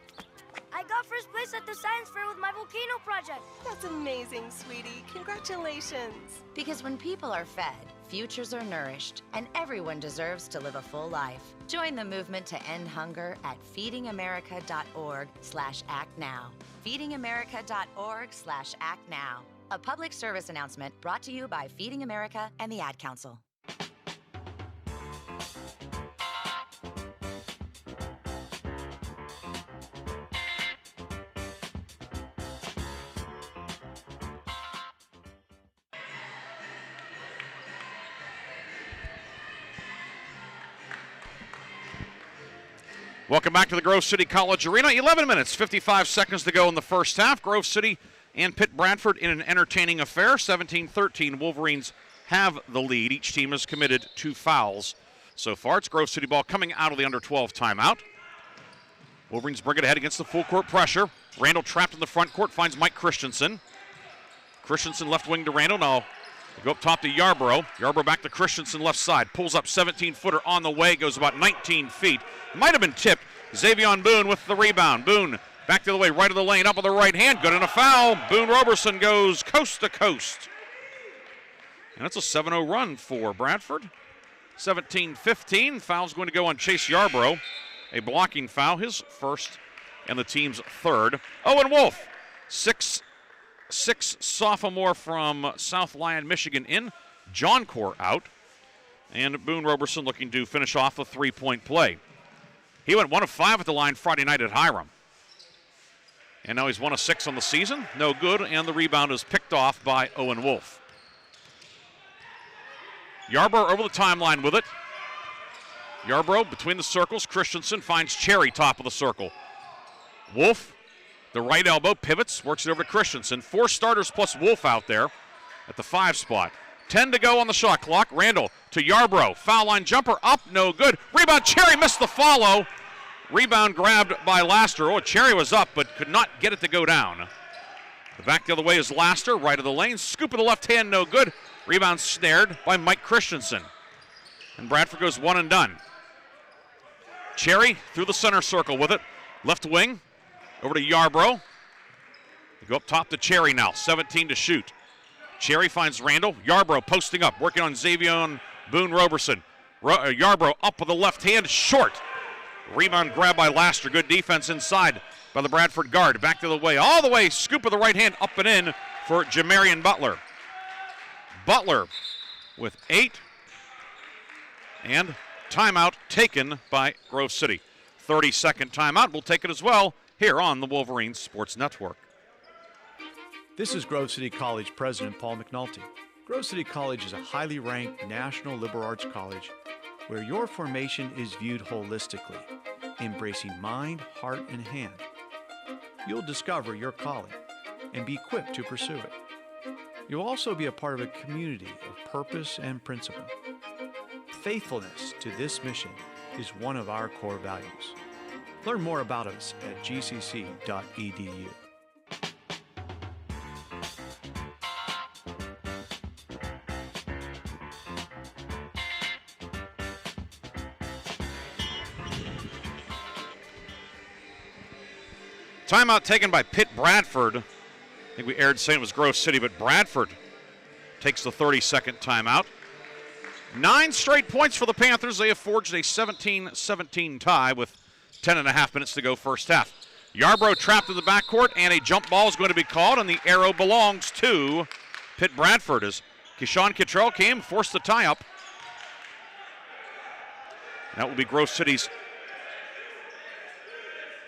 I got first place at the science fair with my volcano project. That's amazing, sweetie. Congratulations. Because when people are fed, futures are nourished, and everyone deserves to live a full life. Join the movement to end hunger at feedingamerica.org/actnow. feedingamerica.org/actnow. A public service announcement brought to you by Feeding America and the Ad Council. Welcome back to the Grove City College Arena. 11 minutes, 55 seconds to go in the first half. Grove City and Pitt-Bradford in an entertaining affair. 17-13, Wolverines have the lead. Each team has committed 2 fouls so far. It's Grove City ball coming out of the under 12 timeout. Wolverines bring it ahead against the full court pressure. Randall trapped in the front court, finds Mike Christensen. Christensen left wing to Randall. Now we'll go up top to Yarbrough. Yarbrough back to Christensen left side. Pulls up 17-footer on the way, goes about 19 feet. Might have been tipped. Xavion Boone with the rebound. Boone back the other way, right of the lane, up with the right hand. Good and a foul. Boone Roberson goes coast to coast. And that's a 7-0 run for Bradford. 17-15. Foul's going to go on Chase Yarbrough. A blocking foul, his first and the team's third. Owen Wolf, 6'6" sophomore from South Lyon, Michigan in. Joncourt out. And Boone Roberson looking to finish off a three-point play. He went 1 of 5 at the line Friday night at Hiram. And now he's 1 of 6 on the season. No good, and the rebound is picked off by Owen Wolf. Yarbrough over the timeline with it. Yarbrough between the circles. Christensen finds Cherry top of the circle. Wolf, the right elbow, pivots, works it over to Christensen. 4 starters plus Wolf out there at the 5 spot. 10 to go on the shot clock. Randall to Yarbrough. Foul line jumper up, no good. Rebound, Cherry missed the follow. Rebound grabbed by Laster. Oh, Cherry was up but could not get it to go down. The back the other way is Laster, right of the lane. Scoop of the left hand, no good. Rebound snared by Mike Christensen. And Bradford goes one and done. Cherry through the center circle with it. Left wing over to Yarbrough. They go up top to Cherry now, 17 to shoot. Cherry finds Randall. Yarbrough posting up, working on Xavion Boone Roberson. Yarbrough up with the left hand, short. Rebound grab by Laster. Good defense inside by the Bradford guard. Back the other way, all the way, scoop of the right hand, up and in for Jamarian Butler. Butler with 8. And timeout taken by Grove City. 30-second timeout. We'll take it as well here on the Wolverines Sports Network. This is Grove City College President Paul McNulty. Grove City College is a highly ranked national liberal arts college where your formation is viewed holistically, embracing mind, heart, and hand. You'll discover your calling and be equipped to pursue it. You'll also be a part of a community of purpose and principle. Faithfulness to this mission is one of our core values. Learn more about us at gcc.edu. Timeout taken by Pitt-Bradford. I think we aired saying it was Grove City, but Bradford takes the 32nd timeout. 9 straight points for the Panthers. They have forged a 17-17 tie with 10.5 minutes to go first half. Yarbrough trapped in the backcourt, and a jump ball is going to be called, and the arrow belongs to Pitt-Bradford as Keyshawn Kittrell came, forced the tie-up. That will be Grove City's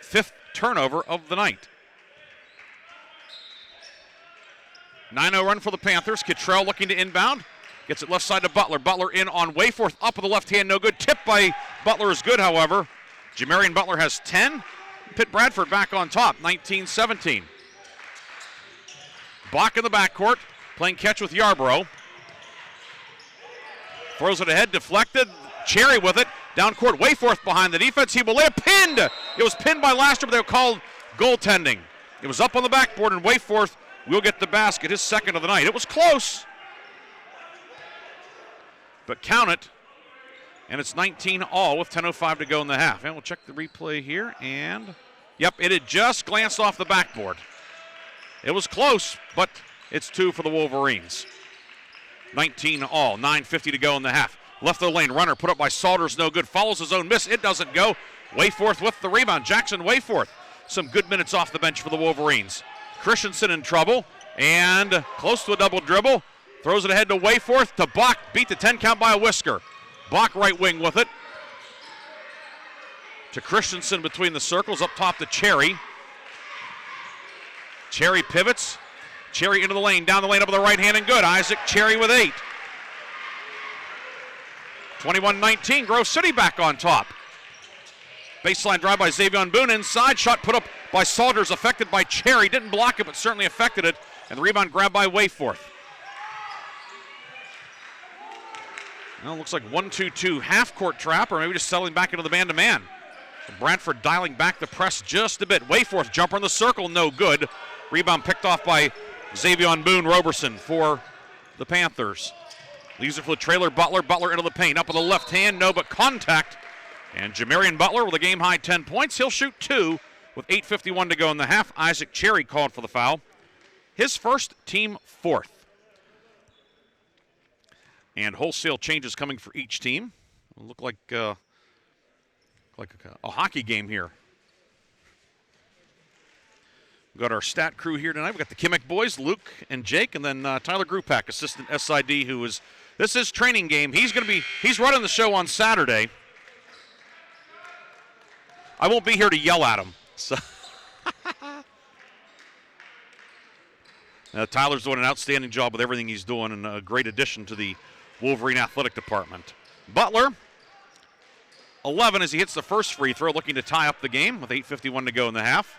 5th turnover of the night. 9-0 run for the Panthers. Kittrell looking to inbound. Gets it left side to Butler. Butler in on Wayforth. Up with the left hand, no good. Tip by Butler is good, however. Jamarian Butler has 10. Pitt-Bradford back on top, 19-17. Bach in the backcourt, playing catch with Yarbrough. Throws it ahead, deflected. Cherry with it. Down court, Wayforth behind the defense. He will lay it, pinned. It was pinned by Laster, but they were called goaltending. It was up on the backboard, and Wayforth will get the basket, his second of the night. It was close, but count it, and it's 19-all with 10:05 to go in the half. And we'll check the replay here, and yep, it had just glanced off the backboard. It was close, but it's 2 for the Wolverines. 19-all, 9:50 to go in the half. Left of the lane, runner put up by Salters, no good. Follows his own miss, it doesn't go. Wayforth with the rebound. Jackson Wayforth, some good minutes off the bench for the Wolverines. Christensen in trouble, and close to a double dribble. Throws it ahead to Wayforth, to Bach, beat the 10 count by a whisker. Bach right wing with it. To Christensen between the circles, up top to Cherry. Cherry pivots. Cherry into the lane, down the lane, up with the right hand, and good. Isaac Cherry with 8. 21-19, Grove City back on top. Baseline drive by Xavier Boone inside. Shot put up by Salters, affected by Cherry. Didn't block it, but certainly affected it. And the rebound grabbed by Wayforth. Well, looks like 1-2-2 half-court trap, or maybe just settling back into the man-to-man. Bradford dialing back the press just a bit. Wayforth, jumper in the circle, no good. Rebound picked off by Xavier Boone Roberson for the Panthers. Leaves it for the trailer, Butler. Butler into the paint. Up with the left hand, no, but contact. And Jamarian Butler with a game-high 10 points. He'll shoot 2 with 8:51 to go in the half. Isaac Cherry called for the foul. His first, team 4th. And wholesale changes coming for each team. It'll look like a hockey game here. We've got our stat crew here tonight. We've got the Kimmick boys, Luke and Jake, and then Tyler Grupak, assistant SID, who is, this is training game. He's running the show on Saturday. I won't be here to yell at him. So Tyler's doing an outstanding job with everything he's doing, and a great addition to the Wolverine athletic department. Butler, 11 as he hits the first free throw, looking to tie up the game with 8:51 to go in the half.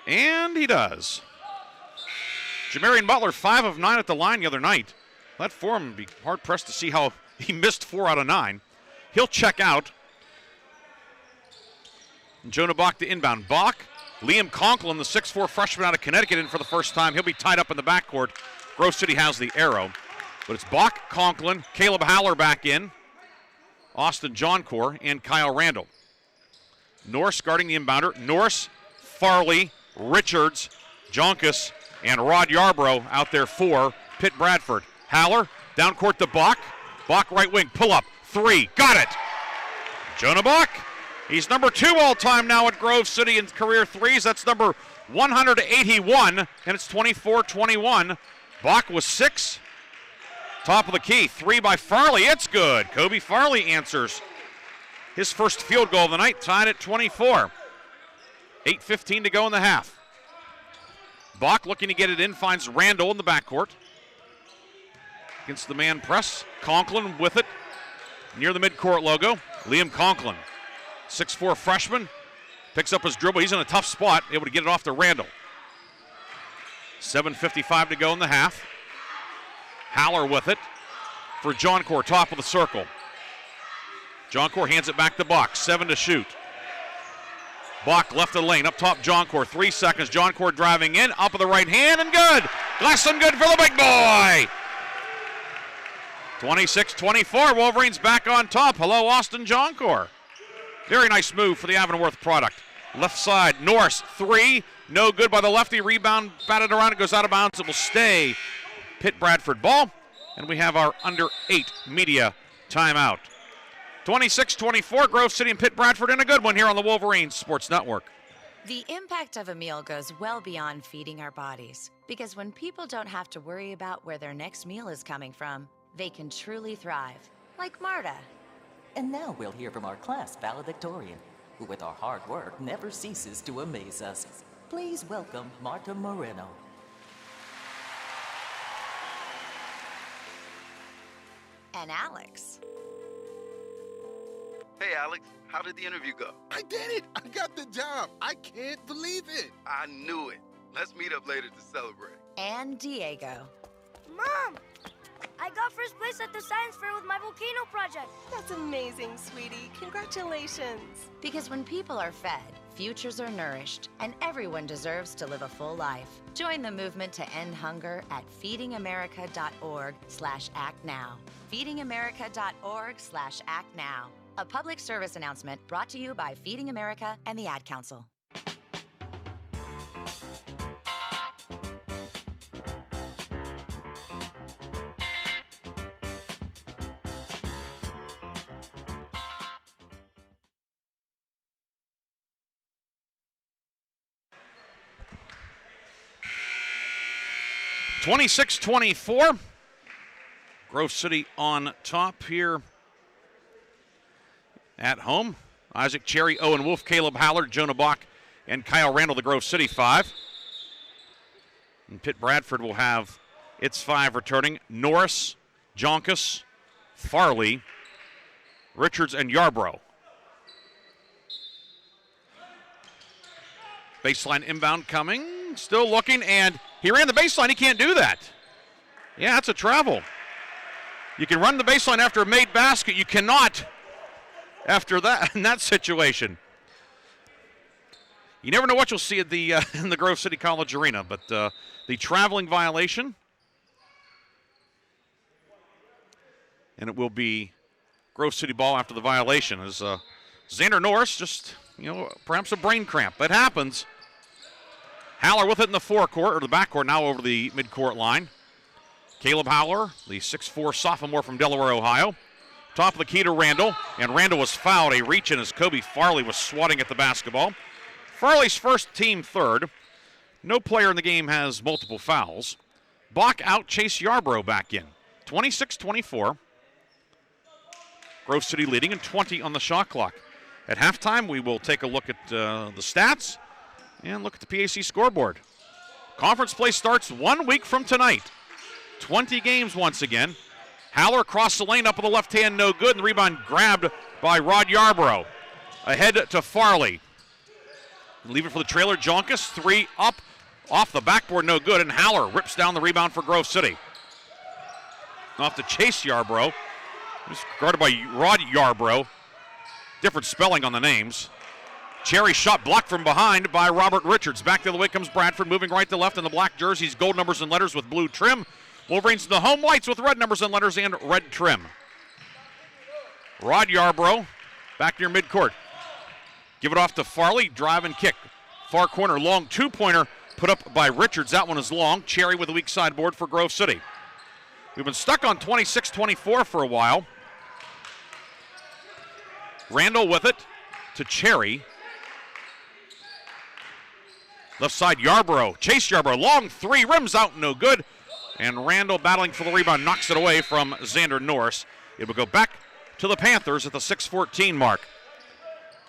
And he does. Jamarian Butler, 5 of 9 at the line the other night. That form would be hard-pressed to see how he missed 4 out of 9. He'll check out. And Jonah Bach to inbound. Bach, Liam Conklin, the 6'4 freshman out of Connecticut, in for the first time. He'll be tied up in the backcourt. Grove City has the arrow. But it's Bach, Conklin, Caleb Haller back in, Austin Johncore, and Kyle Randall. Norris guarding the inbounder. Norris, Farley, Richards, Jonkus, and Rod Yarbrough out there for Pitt-Bradford. Haller, down court to Bach. Bach right wing, pull up, 3, got it! Jonah Bach, he's number 2 all-time now at Grove City in career threes. That's number 181, and it's 24-21. Bach was 6. Top of the key, 3 by Farley, it's good. Kobe Farley answers his first field goal of the night, tied at 24. 8:15 to go in the half. Bach looking to get it in, finds Randall in the backcourt. Against the man press, Conklin with it. near the midcourt logo. Liam Conklin, 6'4" freshman, picks up his dribble. He's in a tough spot, able to get it off to Randall. 7:55 to go in the half. Haller with it for Joncourt, top of the circle. Joncourt hands it back to Bach, 7 to shoot. Bach left the lane, up top Joncourt, 3 seconds. Joncourt driving in, up with the right hand, and good. Glasson good for the big boy. 26-24, Wolverines back on top. Hello, Austin Joncourt. Very nice move for the Avonworth product. Left side, Norris, 3, no good by the lefty. Rebound batted around, it goes out of bounds. It will stay Pitt-Bradford ball, and we have our under 8 media timeout. 26-24, Grove City and Pitt-Bradford, and a good one here on the Wolverines Sports Network. The impact of a meal goes well beyond feeding our bodies, because when people don't have to worry about where their next meal is coming from, they can truly thrive, like Marta. And now we'll hear from our class valedictorian, who with our hard work never ceases to amaze us. Please welcome Marta Moreno. And Alex. Hey, Alex, how did the interview go? I did it! I got the job! I can't believe it! I knew it. Let's meet up later to celebrate. And Diego. Mom! I got first place at the science fair with my volcano project. That's amazing, sweetie. Congratulations. Because when people are fed, futures are nourished, and everyone deserves to live a full life. Join the movement to end hunger at feedingamerica.org/actnow. feedingamerica.org/actnow. A public service announcement brought to you by Feeding America and the Ad Council. (26-24). Grove City on top here at home. Isaac Cherry, Owen Wolf, Caleb Haller, Jonah Bach, and Kyle Randall, the Grove City 5. And Pitt-Bradford will have its 5 returning. Norris, Jonkus, Farley, Richards, and Yarbrough. Baseline inbound coming, still looking, and he ran the baseline. He can't do that. Yeah, that's a travel. You can run the baseline after a made basket. You cannot after that in that situation. You never know what you'll see at the in the Grove City College Arena, but the traveling violation, and it will be Grove City ball after the violation as Xander Norris just, perhaps a brain cramp. That happens. Haller with it in the forecourt, or the backcourt, now over the midcourt line. Caleb Haller, the 6'4" sophomore from Delaware, Ohio. Top of the key to Randall, and Randall was fouled. A reach in as Kobe Farley was swatting at the basketball. Farley's first, team third. No player in the game has multiple fouls. Bach out, Chase Yarbrough back in. 26-24. Grove City leading and 20 on the shot clock. At halftime, we will take a look at the stats and look at the PAC scoreboard. Conference play starts 1 week from tonight. 20 games once again. Haller across the lane, up with the left hand, no good, and the rebound grabbed by Rod Yarbrough. Ahead to Farley. Leave it for the trailer. Jonkus, 3 up, off the backboard, no good, and Haller rips down the rebound for Grove City. Off to Chase Yarbrough. He's guarded by Rod Yarbrough. Different spelling on the names. Cherry shot blocked from behind by Robert Richards. Back the other way comes Bradford, moving right to left in the black jerseys, gold numbers and letters with blue trim. Wolverines in the home whites with red numbers and letters and red trim. Rod Yarbrough back near midcourt. Give it off to Farley, drive and kick. Far corner, long two-pointer put up by Richards. That one is long. Cherry with a weak sideboard for Grove City. We've been stuck on 26-24 for a while. Randall with it to Cherry. Left side, Yarbrough. Chase Yarbrough, long 3, rims out, no good. And Randall battling for the rebound, knocks it away from Xander Norris. It will go back to the Panthers at the 6:14 mark.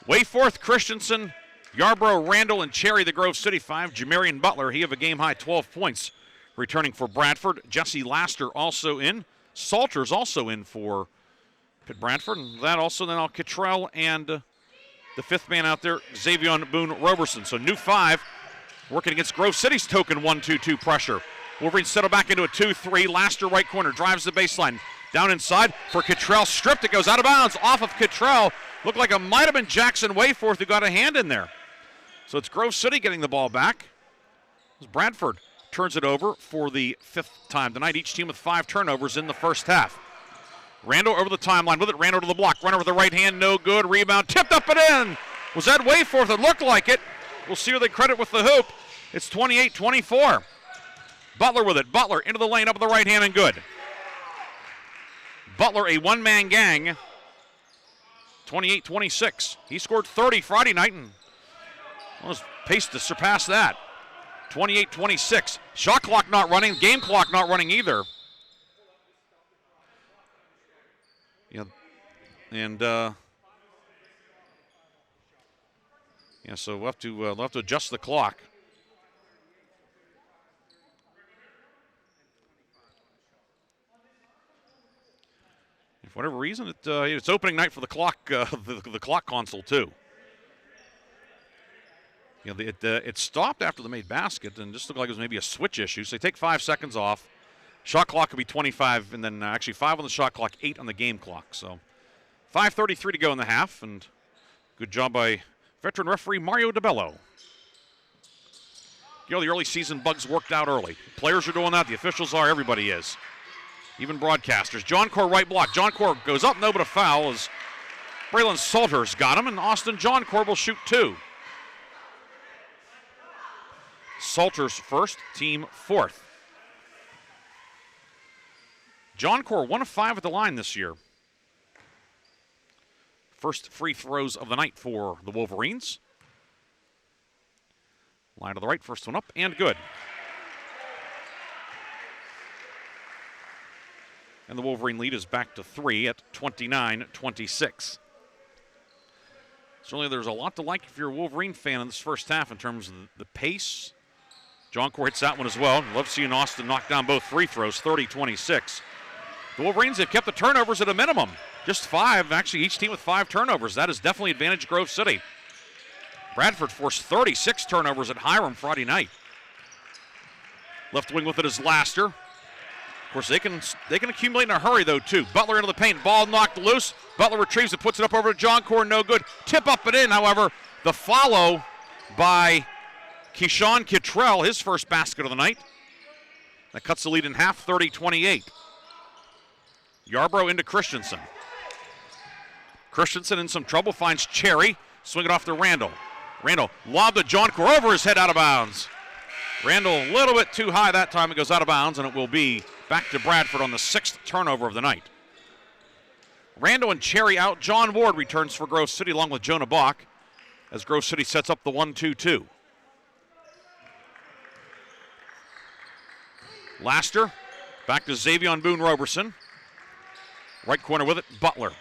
Wayforth, Christensen, Yarbrough, Randall, and Cherry, the Grove City 5. Jamarian Butler, he have a game-high 12 points returning for Bradford. Jesse Laster also in. Salters also in for Pitt-Bradford, and that also then Cottrell and the fifth man out there, Xavier Boone-Roberson. So new 5 working against Grove City's token 1-2-2 pressure. Wolverines settle back into a 2-3. Laster right corner drives the baseline. Down inside for Cottrell. Stripped. It goes out of bounds off of Cottrell. Looked like it might have been Jackson Wayforth who got a hand in there. So it's Grove City getting the ball back. As Bradford turns it over for the 5th time tonight. Each team with 5 turnovers in the first half. Randall over the timeline with it. Randall to the block. Runner with the right hand. No good. Rebound. Tipped up and in. Was that Wayforth? It looked like it. We'll see who they credit with the hoop. It's 28-24. Butler with it. Butler into the lane up with the right hand and good. Butler, a one-man gang. 28-26. He scored 30 Friday night and was paced to surpass that. 28-26. Shot clock not running. Game clock not running either. Yeah, and so we'll have to adjust the clock. For whatever reason, it's opening night for the clock, the clock console too. It stopped after the made basket and just looked like it was maybe a switch issue. So they take 5 seconds off. Shot clock could be 25, and then actually 5 on the shot clock, 8 on the game clock. So 5:33 to go in the half, and good job by veteran referee Mario DeBello. The early season bugs worked out early. Players are doing that. The officials are. Everybody is. Even broadcasters. John Core right block. John Core goes up, no, but a foul as Braylon Salters got him, and Austin John Core will shoot 2. Salters first, team 4th. John Core 1 of 5 at the line this year. First free throws of the night for the Wolverines. Line to the right, first one up, and good. And the Wolverine lead is back to 3 at 29-26. Certainly there's a lot to like if you're a Wolverine fan in this first half in terms of the pace. John Core hits that one as well. Love seeing Austin knock down both free throws, 30-26. The Wolverines have kept the turnovers at a minimum. Just 5, actually each team with 5 turnovers. That is definitely advantage Grove City. Bradford forced 36 turnovers at Hiram Friday night. Left wing with it is Laster. Of course, they can accumulate in a hurry, though, too. Butler into the paint. Ball knocked loose. Butler retrieves it, puts it up over to John Core. No good. Tip up and in, however. The follow by Keyshawn Cottrell, his first basket of the night. That cuts the lead in half, 30-28. Yarbrough into Christensen. Christensen in some trouble, finds Cherry. Swing it off to Randall. Randall lobbed to John Core over his head, out of bounds. Randall a little bit too high that time. It goes out of bounds, and it will be back to Bradford on the 6th turnover of the night. Randall and Cherry out. John Ward returns for Grove City along with Jonah Bach as Grove City sets up the 1-2-2. Laster back to Xavier Boone-Roberson. Right corner with it, Butler.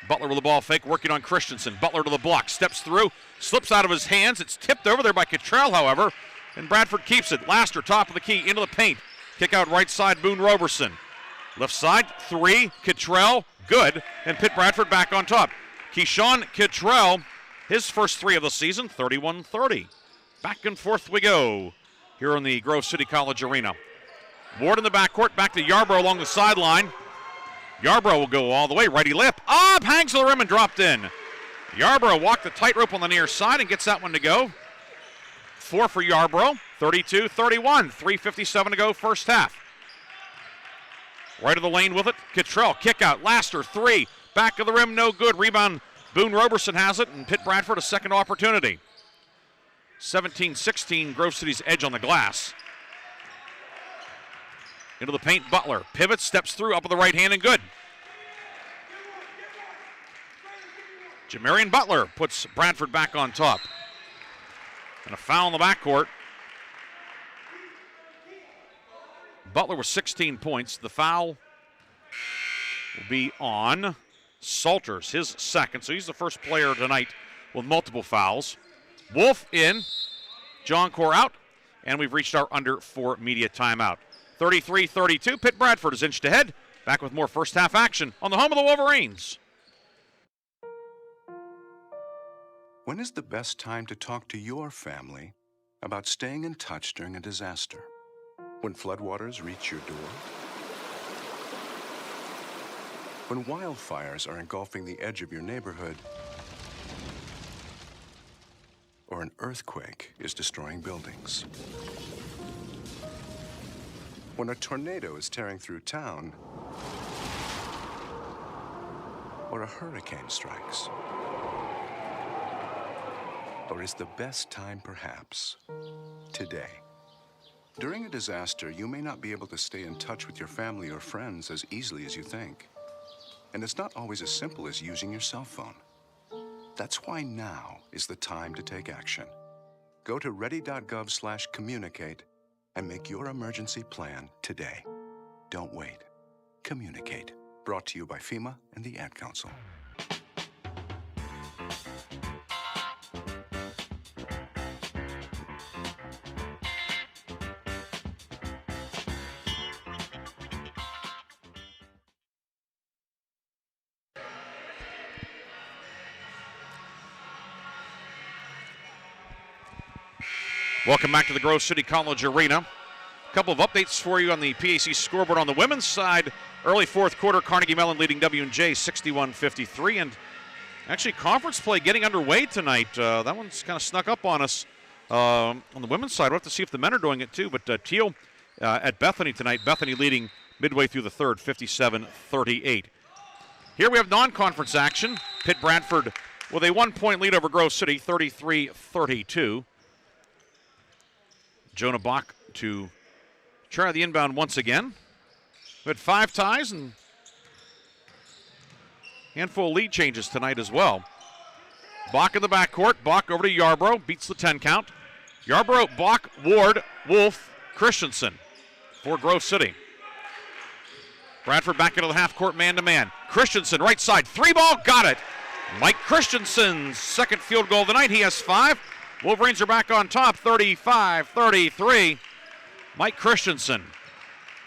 Butler with the ball fake, working on Christensen. Butler to the block, steps through, slips out of his hands. It's tipped over there by Cottrell, however, and Bradford keeps it. Laster, top of the key, into the paint. Kick out right side, Boone-Roberson. Left side, 3, Cottrell, good, and Pitt-Bradford back on top. Keyshawn Cottrell, his first 3 of the season, 31-30. Back and forth we go here in the Grove City College Arena. Ward in the backcourt, back to Yarbrough along the sideline. Yarbrough will go all the way, righty lip, up, hangs to the rim and dropped in. Yarbrough walked the tightrope on the near side and gets that one to go. 4 for Yarbrough, 32-31, 3:57 to go first half. Right of the lane with it, Cottrell, kick out, Laster, 3, back of the rim, no good. Rebound, Boone-Roberson has it, and Pitt-Bradford a second opportunity. 17-16, Grove City's edge on the glass. Into the paint, Butler. Pivots, steps through, up with the right hand, and good. Jamarian Butler puts Bradford back on top. And a foul in the backcourt. Butler with 16 points. The foul will be on Salters, his second. So he's the first player tonight with multiple fouls. Wolf in, John Core out, and we've reached our under 4 media timeout. 33-32, Pitt-Bradford is inched ahead. Back with more first half action on the home of the Wolverines. When is the best time to talk to your family about staying in touch during a disaster? When floodwaters reach your door? When wildfires are engulfing the edge of your neighborhood? Or an earthquake is destroying buildings? When a tornado is tearing through town? Or a hurricane strikes? Or is the best time perhaps today? During a disaster, you may not be able to stay in touch with your family or friends as easily as you think. And it's not always as simple as using your cell phone. That's why now is the time to take action. Go to ready.gov/communicate and make your emergency plan today. Don't wait. Communicate. Brought to you by FEMA and the Ad Council. Welcome back to the Grove City College Arena. A couple of updates for you on the PAC scoreboard. On the women's side, early fourth quarter, Carnegie Mellon leading W&J 61-53. And actually, conference play getting underway tonight. That one's kind of snuck up on us. On the women's side, we'll have to see if the men are doing it too. But Teal at Bethany tonight. Bethany leading midway through the third, 57-38. Here we have non-conference action. Pitt-Bradford with a 1-point lead over Grove City, 33-32. Jonah Bach to try the inbound once again. We had 5 ties and handful of lead changes tonight as well. Bach in the backcourt. Bach over to Yarbrough. Beats the 10 count. Yarbrough, Bach, Ward, Wolf, Christensen for Grove City. Bradford back into the half-court man-to-man. Christensen, right side. 3-ball, got it. Mike Christensen's second field goal of the night. He has 5. Wolverines are back on top, 35-33. Mike Christensen,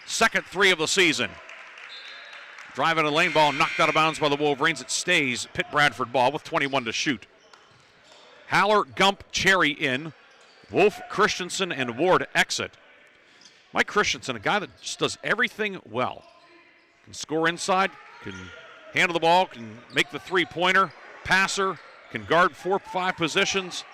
second 3 of the season. Driving a lane ball, knocked out of bounds by the Wolverines. It stays Pitt-Bradford ball with 21 to shoot. Haller, Gump, Cherry in. Wolf, Christensen, and Ward exit. Mike Christensen, a guy that just does everything well. Can score inside, can handle the ball, can make the three-pointer, passer, can guard 4-5 positions.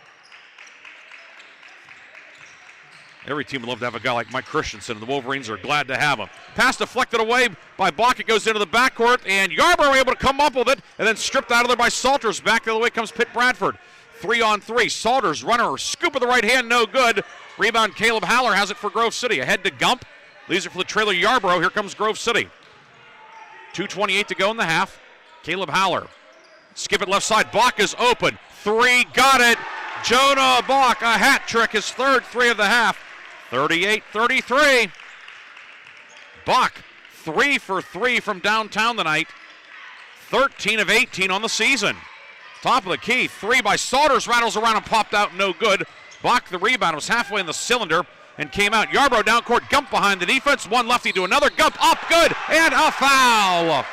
Every team would love to have a guy like Mike Christensen, and the Wolverines are glad to have him. Pass deflected away by Bach. It goes into the backcourt, and Yarbrough able to come up with it, and then stripped out of there by Salters. Back the other way comes Pitt-Bradford. 3-on-3. Salters, runner, scoop of the right hand, no good. Rebound, Caleb Haller has it for Grove City. Ahead to Gump. Leaves it for the trailer Yarbrough. Here comes Grove City. 2:28 to go in the half. Caleb Haller. Skip it left side. Bach is open. 3, got it. Jonah Bach, a hat trick, his third 3 of the half. 38-33. Bach, 3 for 3 from downtown tonight. 13 of 18 on the season. Top of the key, 3 by Salters, rattles around and popped out, no good. Bach, the rebound, was halfway in the cylinder and came out. Yarbrough down court, Gump behind the defense. One lefty to another, Gump up, good, and a foul.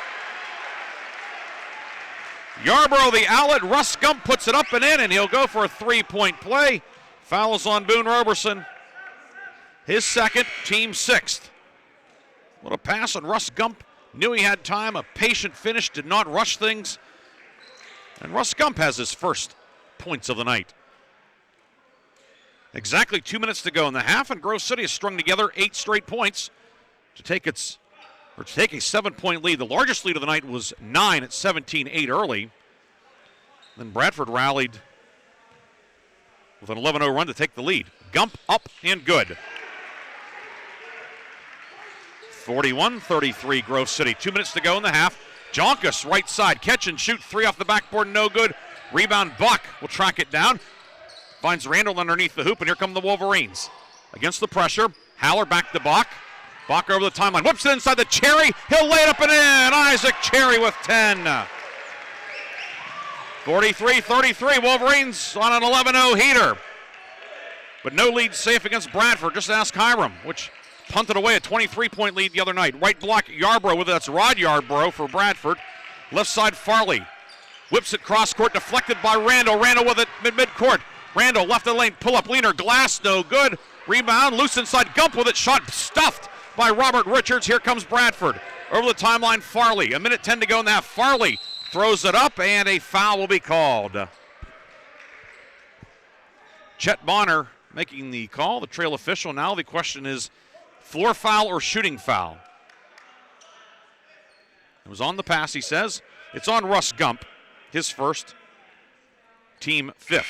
Yarbrough, the outlet, Russ Gump puts it up and in, and he'll go for a 3-point play. Fouls on Boone Roberson. His second, team 6th. What a pass on Russ Gump. Knew he had time, a patient finish, did not rush things. And Russ Gump has his first points of the night. Exactly 2 minutes to go in the half, and Grove City has strung together 8 straight points to take a 7-point lead. The largest lead of the night was 9 at 17-8 early. Then Bradford rallied with an 11-0 run to take the lead. Gump up and good. 41-33 Grove City. 2 minutes to go in the half. Jonkus, right side, catch and shoot. 3 off the backboard, no good. Rebound, Buck will track it down. Finds Randall underneath the hoop, and here come the Wolverines. Against the pressure, Haller back to Bach. Bach over the timeline, whips it inside the Cherry. He'll lay it up and in. Isaac Cherry with 10. 43-33, Wolverines on an 11-0 heater. But no lead safe against Bradford. Just ask Hiram, which punted away a 23-point lead the other night. Right block, Yarbrough with it. That's Rod Yarbrough for Bradford. Left side, Farley. Whips it cross court, deflected by Randall. Randall with it mid-court. Randall left of the lane, pull up leaner, Glass, no good. Rebound, loose inside, Gump with it, shot stuffed by Robert Richards. Here comes Bradford. Over the timeline, Farley. 1:10 to go in the half. Farley throws it up, and a foul will be called. Chet Bonner making the call, the trail official. Now the question is floor foul or shooting foul. It was on the pass, he says. It's on Russ Gump, his first, team 5th.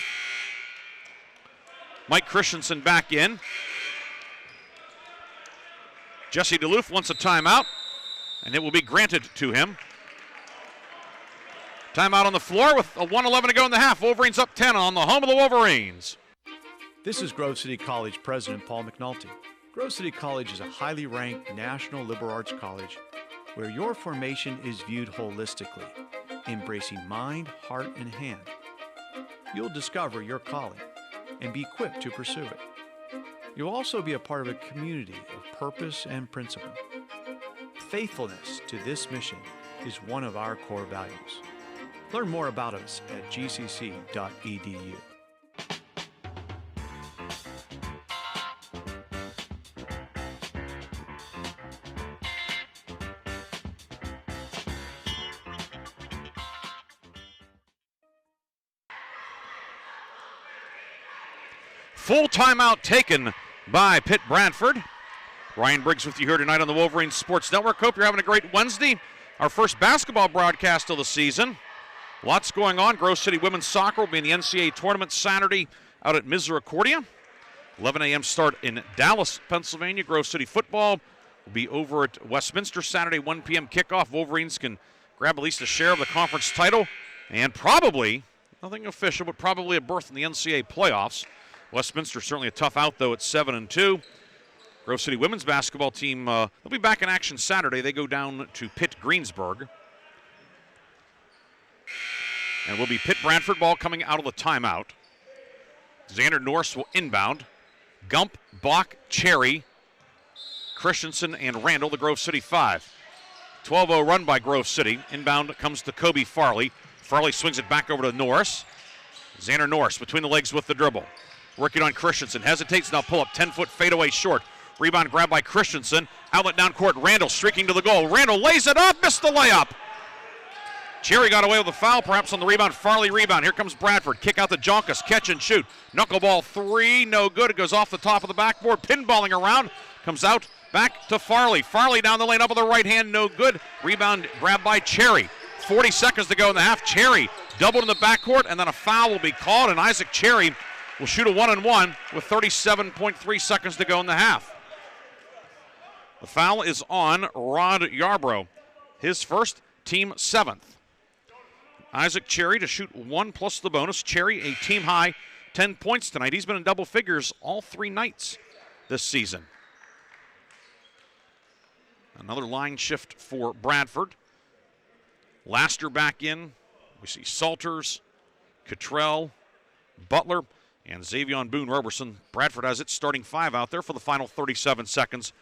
Mike Christensen back in. Jesse DeLuth wants a timeout, and it will be granted to him. Timeout on the floor with a 1:11 to go in the half. Wolverines up 10 on the home of the Wolverines. This is Grove City College President Paul McNulty. Grove City College is a highly ranked national liberal arts college where your formation is viewed holistically, embracing mind, heart, and hand. You'll discover your calling and be equipped to pursue it. You'll also be a part of a community of purpose and principle. Faithfulness to this mission is one of our core values. Learn more about us at gcc.edu. Full timeout taken by Pitt-Bradford. Ryan Briggs with you here tonight on the Wolverines Sports Network. Hope you're having a great Wednesday. Our first basketball broadcast of the season. Lots going on. Grove City women's soccer will be in the NCAA tournament Saturday out at Misericordia. 11 a.m. start in Dallas, Pennsylvania. Grove City football will be over at Westminster Saturday, 1 p.m. kickoff. Wolverines can grab at least a share of the conference title and probably, nothing official, but probably a berth in the NCAA playoffs. Westminster certainly a tough out, though, at 7-2. Grove City women's basketball team, they'll be back in action Saturday. They go down to Pitt-Greensburg. And will be Pitt-Bradford ball coming out of the timeout. Xander Norse will inbound. Gump, Bach, Cherry, Christensen, and Randall, the Grove City 5. 12-0 run by Grove City. Inbound comes to Kobe Farley. Farley swings it back over to Norris. Xander Norse between the legs with the dribble. Working on Christensen. Hesitates, now pull up. 10-foot fadeaway short. Rebound grabbed by Christensen. Outlet down court. Randall streaking to the goal. Randall lays it up. Missed the layup. Cherry got away with a foul, perhaps on the rebound. Farley rebound. Here comes Bradford. Kick out to Jonkus. Catch and shoot. Knuckleball 3. No good. It goes off the top of the backboard. Pinballing around. Comes out. Back to Farley. Farley down the lane up with the right hand. No good. Rebound grabbed by Cherry. 40 seconds to go in the half. Cherry doubled in the backcourt, and then a foul will be called, and Isaac Cherry will shoot a 1-and-1 with 37.3 seconds to go in the half. The foul is on Rod Yarbrough, his first, team 7th. Isaac Cherry to shoot 1 plus the bonus. Cherry a team high 10 points tonight. He's been in double figures all 3 nights this season. Another line shift for Bradford. Laster back in. We see Salters, Cottrell, Butler, and Xavion Boone-Roberson. Bradford has its starting 5 out there for the final 37 seconds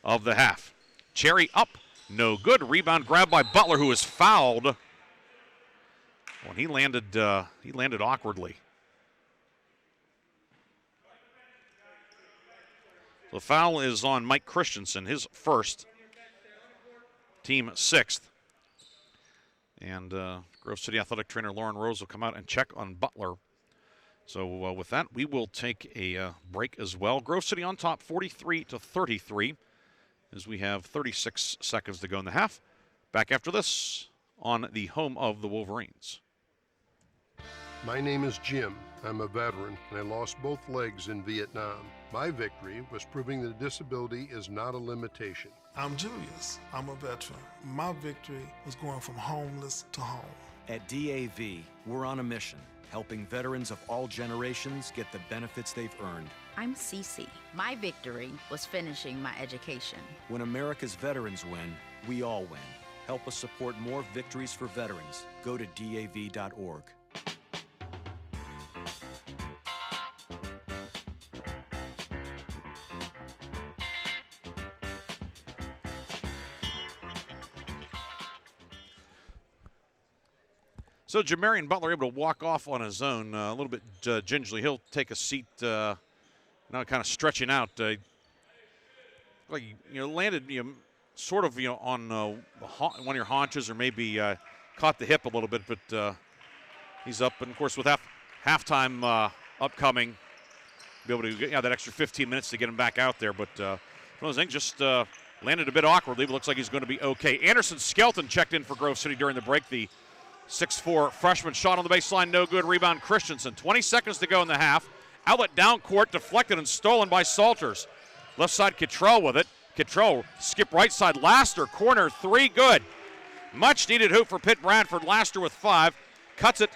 of the half. Cherry up, no good. Rebound grab by Butler, who is fouled. When he landed awkwardly. The foul is on Mike Christensen, his first, team 6th. And Grove City Athletic Trainer Lauren Rose will come out and check on Butler. So with that, we will take a break as well. Grove City on top 43-33 as we have 36 seconds to go in the half. Back after this on the home of the Wolverines. My name is Jim. I'm a veteran, and I lost both legs in Vietnam. My victory was proving that disability is not a limitation. I'm Julius. I'm a veteran. My victory was going from homeless to home. At DAV, we're on a mission, helping veterans of all generations get the benefits they've earned. I'm Cece. My victory was finishing my education. When America's veterans win, we all win. Help us support more victories for veterans. Go to DAV.org. So Jamarian Butler able to walk off on his own a little bit gingerly. He'll take a seat now, kind of stretching out. Like landed sort of on one of your haunches, or maybe caught the hip a little bit, but he's up. And of course, with halftime upcoming, be able to get that extra 15 minutes to get him back out there. But one of those things just landed a bit awkwardly, but looks like he's going to be okay. Anderson Skelton checked in for Grove City during the break. The 6'4" freshman shot on the baseline, no good. Rebound Christensen. 20 seconds to go in the half. Outlet down court, deflected and stolen by Salters. Left side, Cottrell with it. Cottrell skip right side. Laster, corner three, good. Much needed hoop for Pitt-Bradford. Laster with 5. Cuts it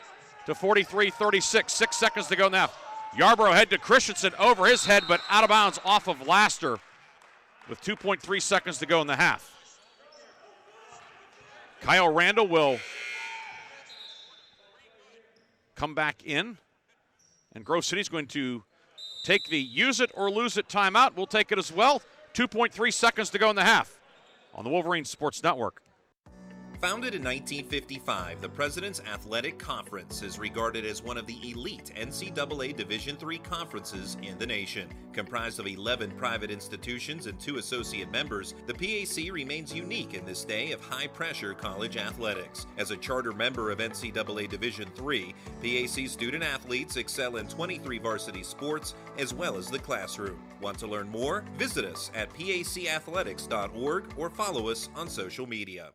to 43-36. 6 seconds to go in the half. Yarbrough head to Christensen, over his head, but out of bounds off of Laster with 2.3 seconds to go in the half. Kyle Randall will come back in, and Grove City's going to take the use it or lose it timeout. We'll take it as well. 2.3 seconds to go in the half on the Wolverine Sports Network. Founded in 1955, the President's Athletic Conference is regarded as one of the elite NCAA Division III conferences in the nation. Comprised of 11 private institutions and 2 associate members, the PAC remains unique in this day of high-pressure college athletics. As a charter member of NCAA Division III, PAC student-athletes excel in 23 varsity sports as well as the classroom. Want to learn more? Visit us at pacathletics.org or follow us on social media.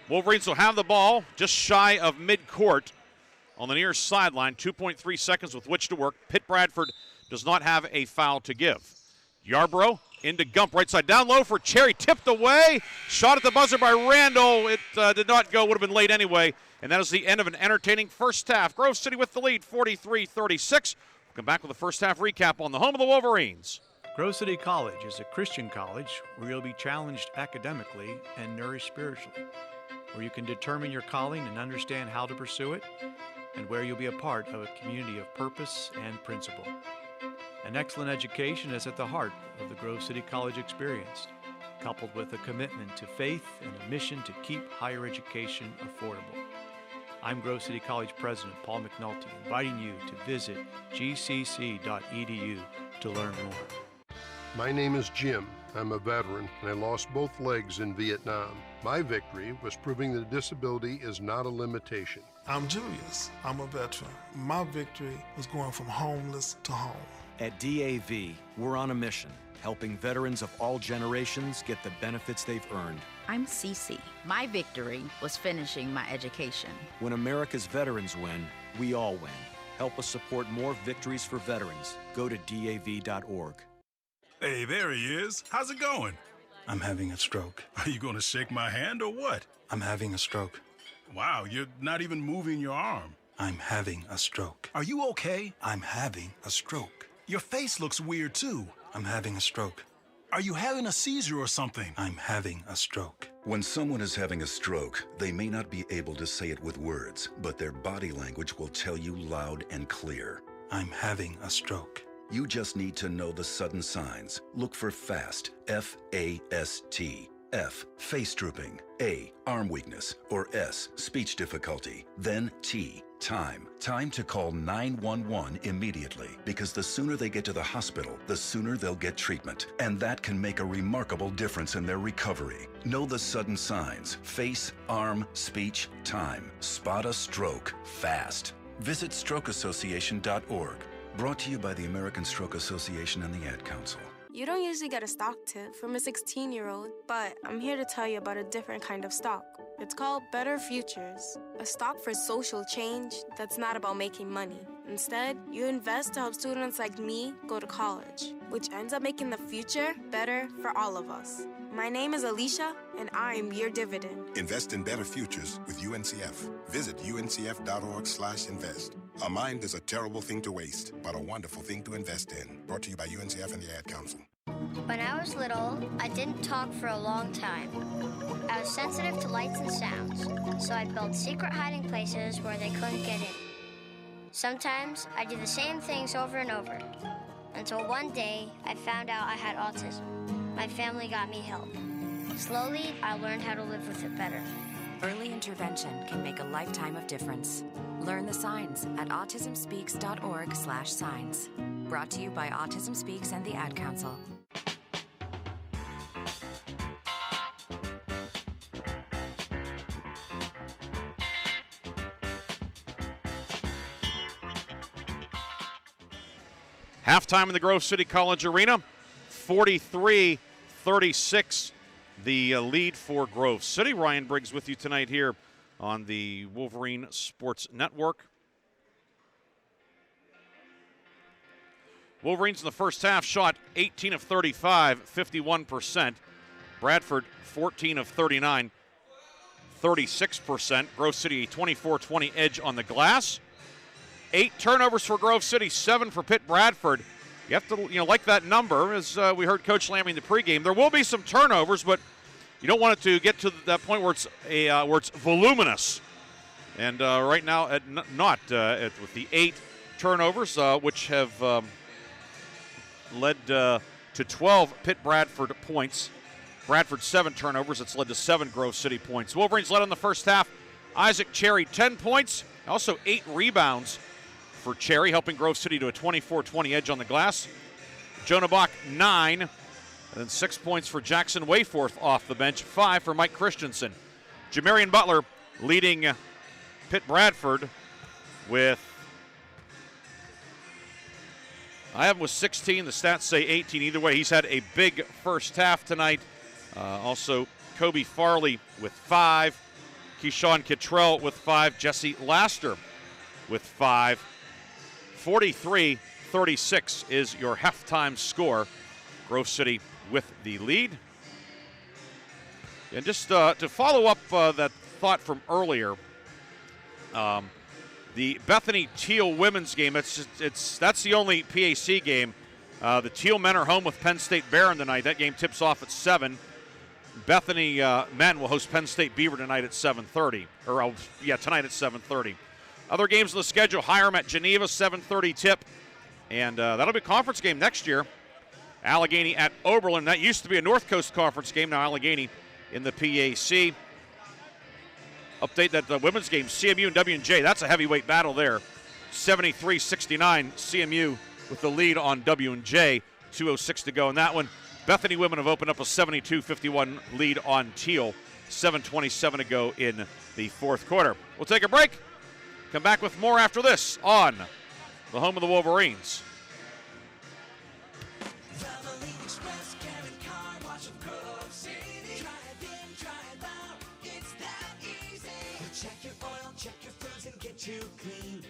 Wolverines will have the ball just shy of midcourt on the near sideline. 2.3 seconds with which to work. Pitt-Bradford does not have a foul to give. Yarbrough into Gump, right side. Down low for Cherry, tipped away. Shot at the buzzer by Randall. It did not go, would have been late anyway. And that is the end of an entertaining first half. Grove City with the lead, 43-36. We'll come back with a first half recap on the home of the Wolverines. Grove City College is a Christian college where you'll be challenged academically and nourished spiritually, where you can determine your calling and understand how to pursue it, and where you'll be a part of a community of purpose and principle. An excellent education is at the heart of the Grove City College experience, coupled with a commitment to faith and a mission to keep higher education affordable. I'm Grove City College President Paul McNulty, inviting you to visit gcc.edu to learn more. My name is Jim. I'm a veteran, and I lost both legs in Vietnam. My victory was proving that disability is not a limitation. I'm Julius. I'm a veteran. My victory was going from homeless to home. At DAV, we're on a mission, helping veterans of all generations get the benefits they've earned. I'm Cece. My victory was finishing my education. When America's veterans win, we all win. Help us support more victories for veterans. Go to DAV.org. Hey, there he is. How's it going? I'm having a stroke. Are you going to shake my hand or what? I'm having a stroke. Wow, you're not even moving your arm. I'm having a stroke. Are you okay? I'm having a stroke. Your face looks weird, too. I'm having a stroke. Are you having a seizure or something? I'm having a stroke. When someone is having a stroke, they may not be able to say it with words, but their body language will tell you loud and clear. I'm having a stroke. You just need to know the sudden signs. Look for FAST, F-A-S-T. F, face drooping. A, arm weakness. Or S, speech difficulty. Then T, time. Time to call 911 immediately, because the sooner they get to the hospital, the sooner they'll get treatment. And that can make a remarkable difference in their recovery. Know the sudden signs. Face, arm, speech, time. Spot a stroke fast. Visit strokeassociation.org. Brought to you by the American Stroke Association and the Ad Council. You don't usually get a stock tip from a 16-year-old, but I'm here to tell you about a different kind of stock. It's called Better Futures, a stock for social change that's not about making money. Instead, you invest to help students like me go to college, which ends up making the future better for all of us. My name is Alicia, and I'm your dividend. Invest in better futures with UNCF. Visit uncf.org/invest. A mind is a terrible thing to waste, but a wonderful thing to invest in. Brought to you by UNCF and the Ad Council. When I was little, I didn't talk for a long time. I was sensitive to lights and sounds, so I built secret hiding places where they couldn't get in. Sometimes I do the same things over and over, until one day I found out I had autism. My family got me help. Slowly, I learned how to live with it better. Early intervention can make a lifetime of difference. Learn the signs at autismspeaks.org/signs. Brought to you by Autism Speaks and the Ad Council. Halftime in the Grove City College Arena, 43-36, the lead for Grove City. Ryan Briggs with you tonight here on the Wolverine Sports Network. Wolverines in the first half shot 18 of 35, 51%. Bradford 14 of 39, 36%. Grove City a 24-20 edge on the glass. 8 turnovers for Grove City, 7 for Pitt-Bradford. You have to, like that number, as we heard Coach Lammy in the pregame. There will be some turnovers, but you don't want it to get to that point where it's voluminous. And right now, with the 8 turnovers, which have led to 12 Pitt-Bradford points. Bradford 7 turnovers. It's led to 7 Grove City points. Wolverines led in the first half. Isaac Cherry 10 points, also 8 rebounds for Cherry, helping Grove City to a 24-20 edge on the glass. Jonah Bach 9, and then 6 points for Jackson Wayforth off the bench, 5 for Mike Christensen. Jamarian Butler leading Pitt-Bradford with, I have him with 16, the stats say 18. Either way, he's had a big first half tonight. Also, Kobe Farley with 5, Keyshawn Kittrell with 5, Jesse Laster with 5. 43-36 is your halftime score. Grove City with the lead. And just to follow up that thought from earlier, the Bethany Teal women's game, that's the only PAC game. The Teal men are home with Penn State Barron tonight. That game tips off at 7. Bethany men will host Penn State Beaver tonight at 7:30. Tonight at 7:30. Other games on the schedule: Hiram at Geneva, 7:30 tip, and that'll be a conference game next year. Allegheny at Oberlin. That used to be a North Coast Conference game. Now Allegheny in the PAC. Update that the women's game: CMU and W&J. That's a heavyweight battle there. 73-69. CMU with the lead on W&J. 2:06 to go in that one. Bethany women have opened up a 72-51 lead on Teal. 7:27 to go in the fourth quarter. We'll take a break. Come back with more after this on the home of the Wolverines. Check your oil, check your fluids, and get you clean.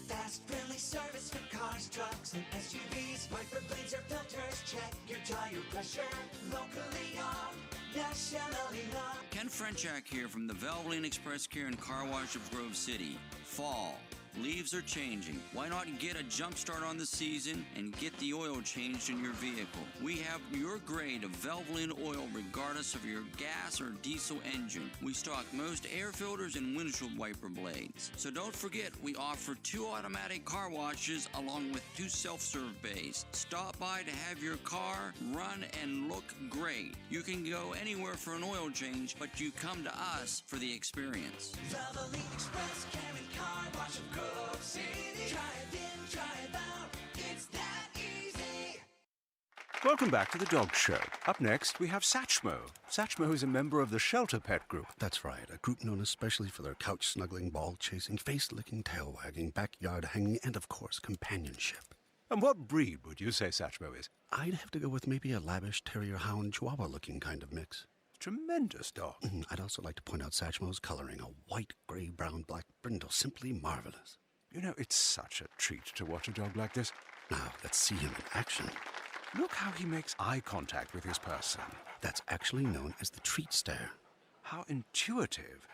Fast, friendly service for cars, trucks, and SUVs. Microblades or filters, check your tire pressure. Locally owned, nationally known. Ken Frenchak here from the Valvoline Express Care and Car Wash of Grove City. Fall. Leaves are changing. Why not get a jump start on the season and get the oil changed in your vehicle? We have your grade of Valvoline oil regardless of your gas or diesel engine. We stock most air filters and windshield wiper blades. So don't forget, we offer 2 automatic car washes along with 2 self-serve bays. Stop by to have your car run and look great. You can go anywhere for an oil change, but you come to us for the experience. Valvoline Express Care and Car Wash of Grove City. Drive in, drive out, it's that easy. Welcome back to the Dog Show. Up next, we have Satchmo. Satchmo is a member of the Shelter Pet Group. That's right, a group known especially for their couch-snuggling, ball-chasing, face-licking, tail-wagging, backyard-hanging, and, of course, companionship. And what breed would you say Satchmo is? I'd have to go with maybe a lavish terrier-hound, chihuahua-looking kind of mix. Tremendous dog. I'd also like to point out Satchmo's coloring, a white, gray, brown, black brindle, simply marvelous. You know, it's such a treat to watch a dog like this. Now, let's see him in action. Look how he makes eye contact with his person. That's actually known as the treat stare. How intuitive.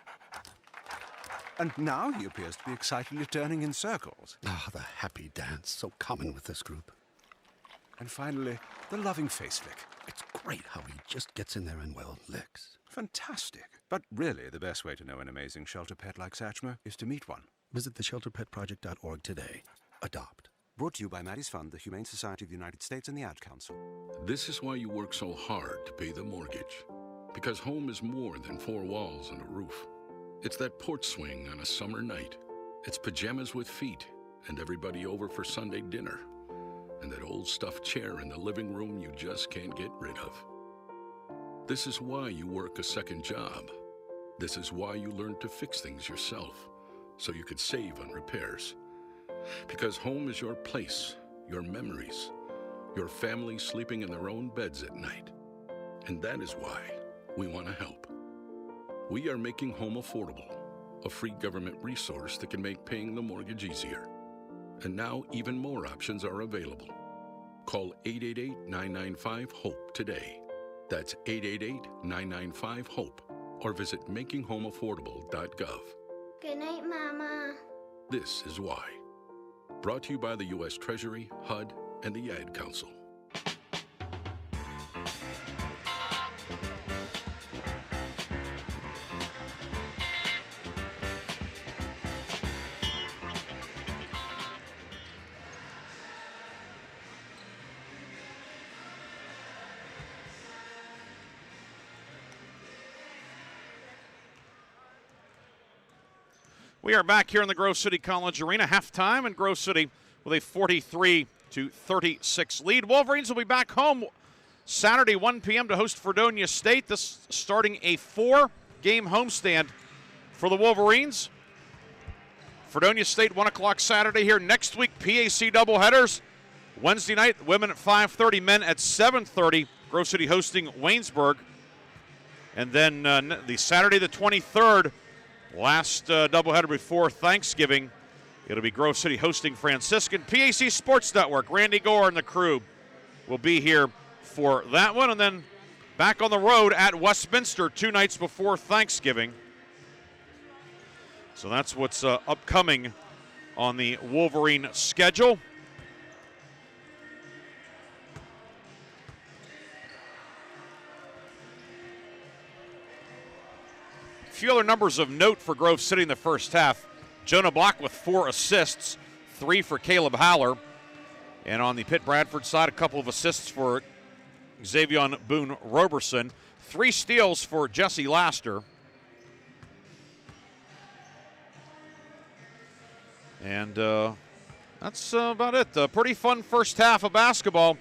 And now he appears to be excitedly turning in circles. Ah, the happy dance, so common with this group. And finally, the loving face lick. It's great how he just gets in there and, well, licks. Fantastic. But really, the best way to know an amazing shelter pet like Satchmo is to meet one. Visit theshelterpetproject.org today. Adopt. Brought to you by Maddie's Fund, the Humane Society of the United States, and the Ad Council. This is why you work so hard to pay the mortgage. Because home is more than 4 walls and a roof. It's that porch swing on a summer night. It's pajamas with feet and everybody over for Sunday dinner. And that old stuffed chair in the living room you just can't get rid of. This is why you work a second job. This is why you learn to fix things yourself, so you could save on repairs. Because home is your place, your memories, your family sleeping in their own beds at night. And that is why we want to help. We are making home affordable, a free government resource that can make paying the mortgage easier. And now even more options are available. Call 888-995-HOPE today. That's 888-995-HOPE. Or visit makinghomeaffordable.gov. Good night, Mama. This is why. Brought to you by the U.S. Treasury, HUD, and the Ad Council. We are back here in the Grove City College Arena, halftime, and Grove City with a 43-36 lead. Wolverines will be back home Saturday, 1 p.m. to host Fredonia State. This starting a 4-game homestand for the Wolverines. Fredonia State, 1 o'clock Saturday here. Next week, PAC doubleheaders. Wednesday night, women at 5:30, men at 7:30. Grove City hosting Waynesburg. And then the Saturday the 23rd, last doubleheader before Thanksgiving, it'll be Grove City hosting Franciscan. PAC Sports Network, Randy Gore and the crew will be here for that one. And then back on the road at Westminster 2 nights before Thanksgiving. So that's what's upcoming on the Wolverine schedule. A few other numbers of note for Grove City in the first half. Jonah Block with 4 assists, 3 for Caleb Haller. And on the Pitt-Bradford side, a couple of assists for Xavion Boone-Roberson. 3 steals for Jesse Laster. And that's about it. A pretty fun first half of basketball.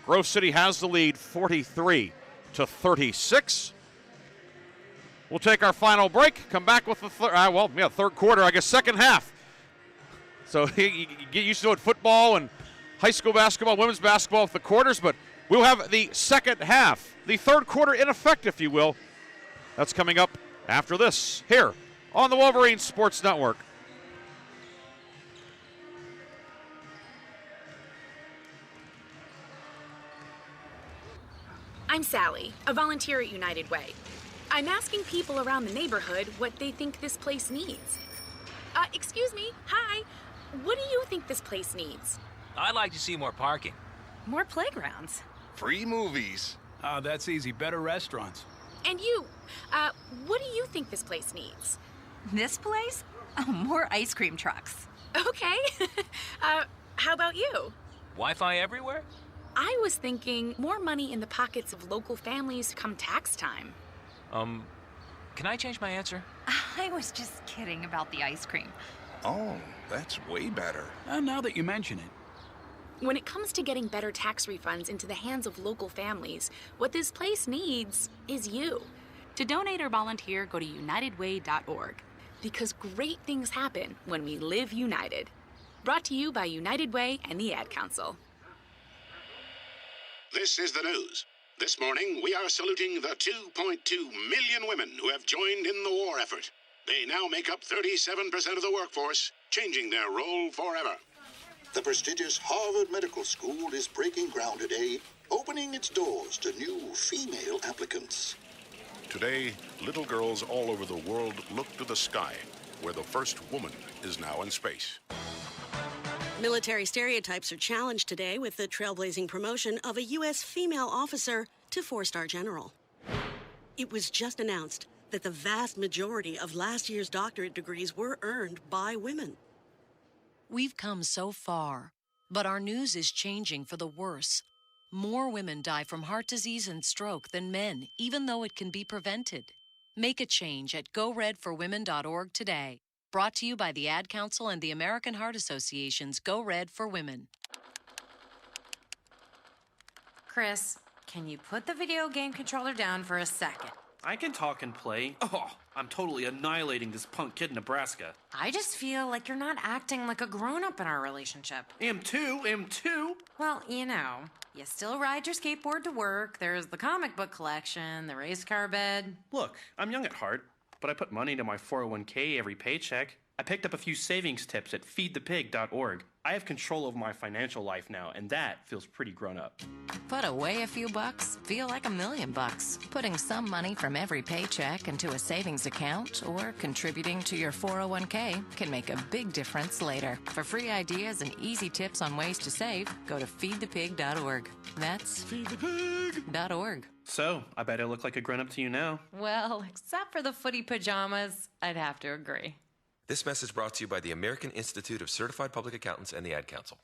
Grove City has the lead 43-36. We'll take our final break, come back with the third quarter, I guess second half. So you get used to it, football and high school basketball, women's basketball with the quarters, but we'll have the second half, the third quarter in effect, if you will. That's coming up after this here on the Wolverine Sports Network. I'm Sally, a volunteer at United Way. I'm asking people around the neighborhood what they think this place needs. Excuse me, hi. What do you think this place needs? I'd like to see more parking. More playgrounds. Free movies. Oh, that's easy. Better restaurants. And you, what do you think this place needs? This place? Oh, more ice cream trucks. Okay. How about you? Wi-Fi everywhere? I was thinking more money in the pockets of local families come tax time. Can I change my answer? I was just kidding about the ice cream. Oh, that's way better. Now that you mention it. When it comes to getting better tax refunds into the hands of local families, what this place needs is you. To donate or volunteer, go to unitedway.org. Because great things happen when we live united. Brought to you by United Way and the Ad Council. This is the news. This morning, we are saluting the 2.2 million women who have joined in the war effort. They now make up 37% of the workforce, changing their role forever. The prestigious Harvard Medical School is breaking ground today, opening its doors to new female applicants. Today, little girls all over the world look to the sky, where the first woman is now in space. Military stereotypes are challenged today with the trailblazing promotion of a U.S. female officer to 4-star general. It was just announced that the vast majority of last year's doctorate degrees were earned by women. We've come so far, but our news is changing for the worse. More women die from heart disease and stroke than men, even though it can be prevented. Make a change at GoRedForWomen.org today. Brought to you by the Ad Council and the American Heart Association's Go Red for Women. Chris, can you put the video game controller down for a second? I can talk and play. Oh, I'm totally annihilating this punk kid in Nebraska. I just feel like you're not acting like a grown-up in our relationship. Am too. Well, you know, you still ride your skateboard to work, there's the comic book collection, the race car bed. Look, I'm young at heart, but I put money into my 401k every paycheck. I picked up a few savings tips at feedthepig.org. I have control over my financial life now, and that feels pretty grown up. Put away a few bucks, feel like $1 million. Putting some money from every paycheck into a savings account or contributing to your 401k can make a big difference later. For free ideas and easy tips on ways to save, go to feedthepig.org. That's feedthepig.org. So, I bet I look like a grown-up to you now. Well, except for the footy pajamas, I'd have to agree. This message brought to you by the American Institute of Certified Public Accountants and the Ad Council.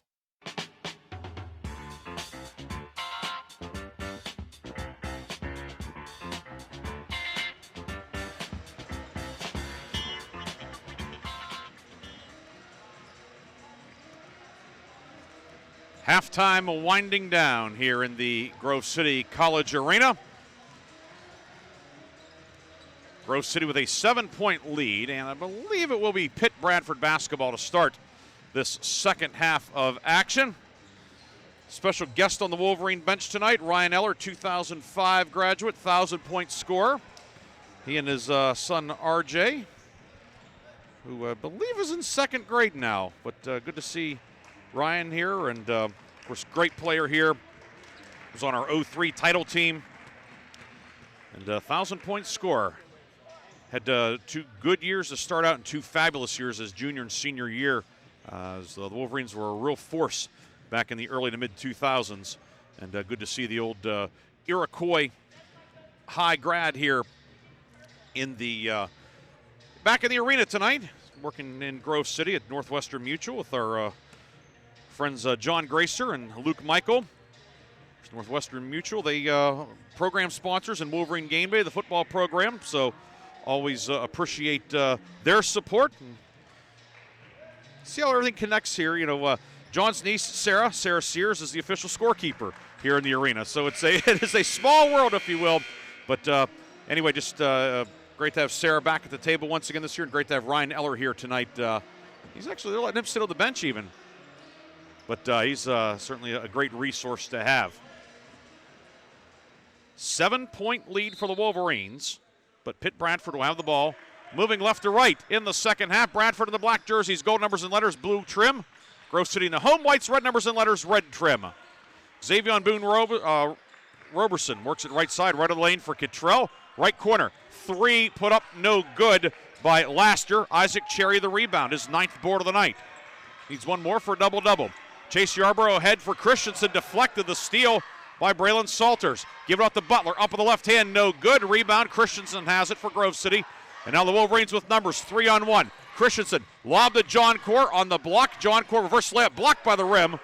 Halftime winding down here in the Grove City College Arena. Grove City with a 7-point lead, and I believe it will be Pitt-Bradford basketball to start this second half of action. Special guest on the Wolverine bench tonight, Ryan Eller, 2005 graduate, 1,000-point scorer. He and his son RJ, who I believe is in second grade now, but good to see Ryan here, and of course, great player here. Was on our 03 title team, and a 1,000-point scorer. Had 2 good years to start out and 2 fabulous years as junior and senior year. As the Wolverines were a real force back in the early to mid-2000s. And good to see the old Iroquois High grad here in the back in the arena tonight. Working in Grove City at Northwestern Mutual with our friends John Gracer and Luke Michael. Northwestern Mutual, they program sponsors in Wolverine Game Day, the football program. So always appreciate their support. And see how everything connects here. You know, John's niece, Sarah Sears, is the official scorekeeper here in the arena. So it is a small world, if you will. But anyway, just great to have Sarah back at the table once again this year, and great to have Ryan Eller here tonight. He's actually, they're letting him sit on the bench even. But he's certainly a great resource to have. 7-point lead for the Wolverines. But Pitt-Bradford will have the ball. Moving left to right in the second half. Bradford in the black jerseys, gold numbers and letters, blue trim. Grove City in the home whites, red numbers and letters, red trim. Xavier Boone Roberson works it right side, right of the lane for Kittrell. Right corner, 3 put up, no good by Laster. Isaac Cherry the rebound, his 9th board of the night. Needs one more for a double-double. Chase Yarborough ahead for Christensen, deflected the steal by Braylon Salters. Give it off to Butler, up on the left hand, no good. Rebound, Christensen has it for Grove City. And now the Wolverines with numbers, 3-on-1. Christensen, lob to John Core on the block. John Core reverse layup, blocked by the rim.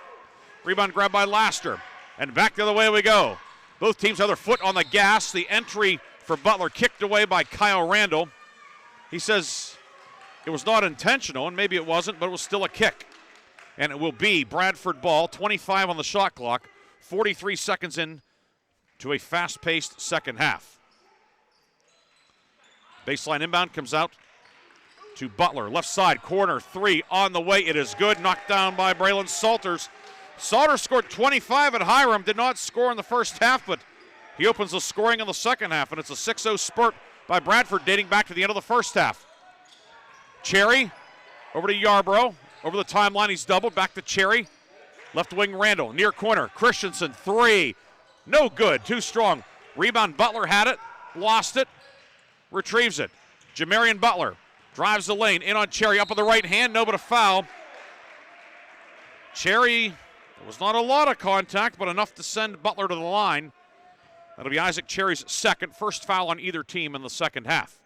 Rebound grabbed by Laster. And back the other way we go. Both teams have their foot on the gas. The entry for Butler kicked away by Kyle Randall. He says it was not intentional, and maybe it wasn't, but it was still a kick. And it will be Bradford ball, 25 on the shot clock. 43 seconds in to a fast-paced second half. Baseline inbound comes out to Butler. Left side, corner 3 on the way. It is good. Knocked down by Braylon Salters. Salters scored 25 at Hiram. Did not score in the first half, but he opens the scoring in the second half, and it's a 6-0 spurt by Bradford dating back to the end of the first half. Cherry over to Yarborough. Over the timeline, he's doubled. Back to Cherry. Left wing Randall, near corner. Christensen, 3. No good, too strong. Rebound, Butler had it, lost it, retrieves it. Jamarian Butler drives the lane, in on Cherry, up on the right hand, no but a foul. Cherry, there was not a lot of contact, but enough to send Butler to the line. That'll be Isaac Cherry's second, first foul on either team in the second half.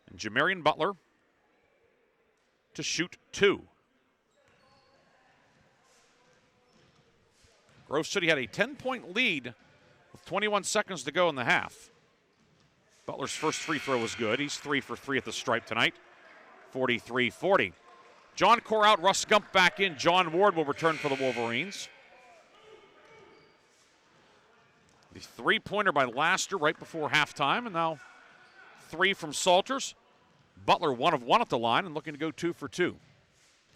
And Jamarian Butler to shoot 2. Grove City had a 10-point lead with 21 seconds to go in the half. Butler's first free throw was good. He's 3 for 3 at the stripe tonight. 43-40. John Core out, Russ Gump back in. John Ward will return for the Wolverines. The three-pointer by Laster right before halftime, and now 3 from Salters. Butler 1 of 1 at the line and looking to go 2 for 2.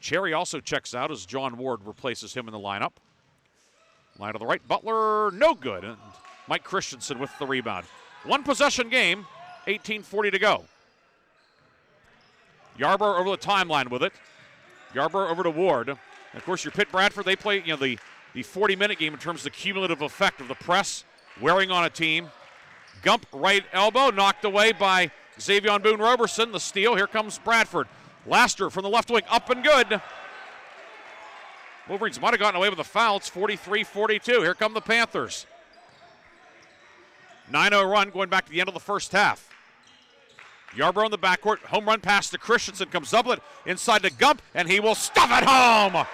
Cherry also checks out as John Ward replaces him in the lineup. Line to the right, Butler no good, and Mike Christensen with the rebound. One possession game, 18:40 to go. Yarborough over the timeline with it. Yarborough over to Ward. And of course, your Pitt-Bradford, they play the 40-minute game in terms of the cumulative effect of the press wearing on a team. Gump right elbow, knocked away by Xavier Boone-Roberson. The steal, here comes Bradford. Laster from the left wing, up and good. Wolverines might have gotten away with a foul. It's 43-42. Here come the Panthers. 9-0 run going back to the end of the first half. Yarborough in the backcourt. Home run pass to Christensen. Comes up it inside to Gump, and he will stuff it home.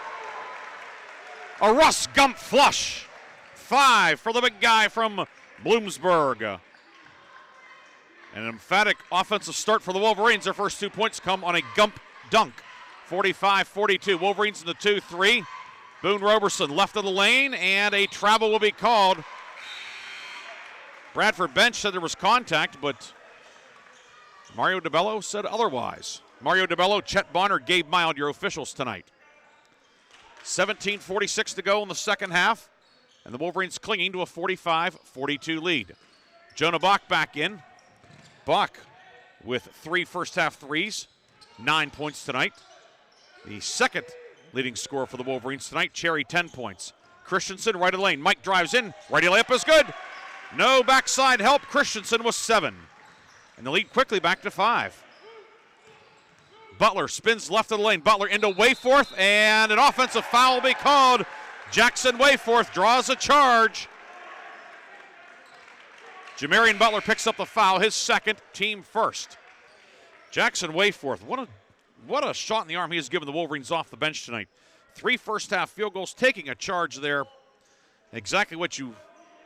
A Russ Gump flush. 5 for the big guy from Bloomsburg. An emphatic offensive start for the Wolverines. Their first 2 points come on a Gump dunk. 45-42. Wolverines in the 2-3. Boone-Roberson left of the lane, and a travel will be called. Bradford bench said there was contact, but Mario DeBello said otherwise. Mario DeBello, Chet Bonner, Gabe Mild, your officials tonight. 17:46 to go in the second half, and the Wolverines clinging to a 45-42 lead. Jonah Bach back in. Bach with 3 first-half threes, 9 points tonight. The second leading scorer for the Wolverines tonight. Cherry, 10 points. Christensen, right of the lane. Mike drives in. Righty layup is good. No backside help. Christensen was 7. And the lead quickly back to 5. Butler spins left of the lane. Butler into Wayforth, and an offensive foul will be called. Jackson Wayforth draws a charge. Jamarian Butler picks up the foul, his second, team first. Jackson Wayforth, what a shot in the arm he has given the Wolverines off the bench tonight. 3 first-half field goals, taking a charge there. Exactly what you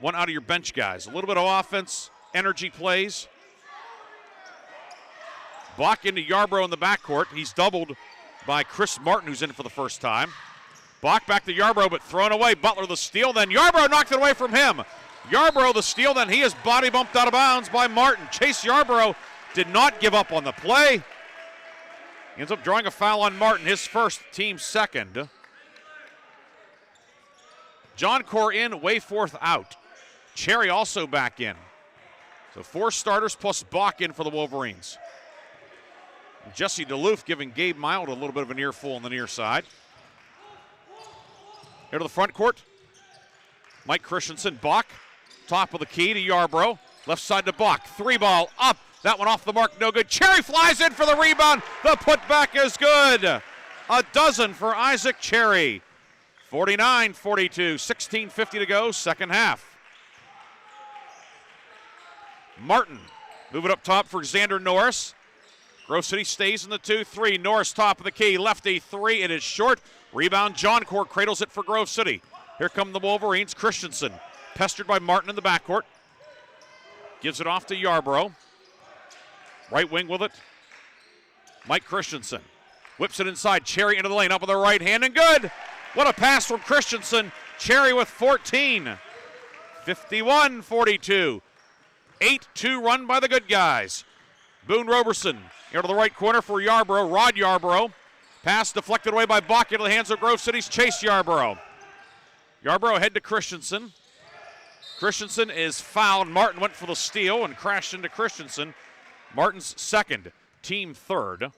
want out of your bench guys. A little bit of offense, energy plays. Bach into Yarborough in the backcourt. He's doubled by Chris Martin, who's in for the first time. Bach back to Yarborough, but thrown away. Butler the steal, then Yarborough knocked it away from him. Yarborough the steal, then he is body bumped out of bounds by Martin. Chase Yarborough did not give up on the play. He ends up drawing a foul on Martin, his first, team second. John Core in, Wayforth out. Cherry also back in. So 4 starters plus Bach in for the Wolverines. Jesse DeLoof giving Gabe Mild a little bit of an earful on the near side. Here to the front court. Mike Christensen, Bach, top of the key to Yarborough. Left side to Bach. 3-ball up. That one off the mark, no good. Cherry flies in for the rebound. The putback is good. A dozen for Isaac Cherry. 49-42, 16:50 to go, second half. Martin moving up top for Xander Norris. Grove City stays in the 2-3. Norris top of the key, lefty 3. It is short. Rebound, John Core cradles it for Grove City. Here come the Wolverines. Christensen pestered by Martin in the backcourt. Gives it off to Yarborough. Right wing with it. Mike Christensen whips it inside. Cherry into the lane, up with the right hand, and good. What a pass from Christensen. Cherry with 14. 51-42. 8-2 run by the good guys. Boone-Roberson into the right corner for Yarborough. Rod Yarborough. Pass deflected away by Bach into the hands of Grove City's Chase Yarborough. Yarborough head to Christensen. Christensen is fouled. Martin went for the steal and crashed into Christensen. Martin's second, team third.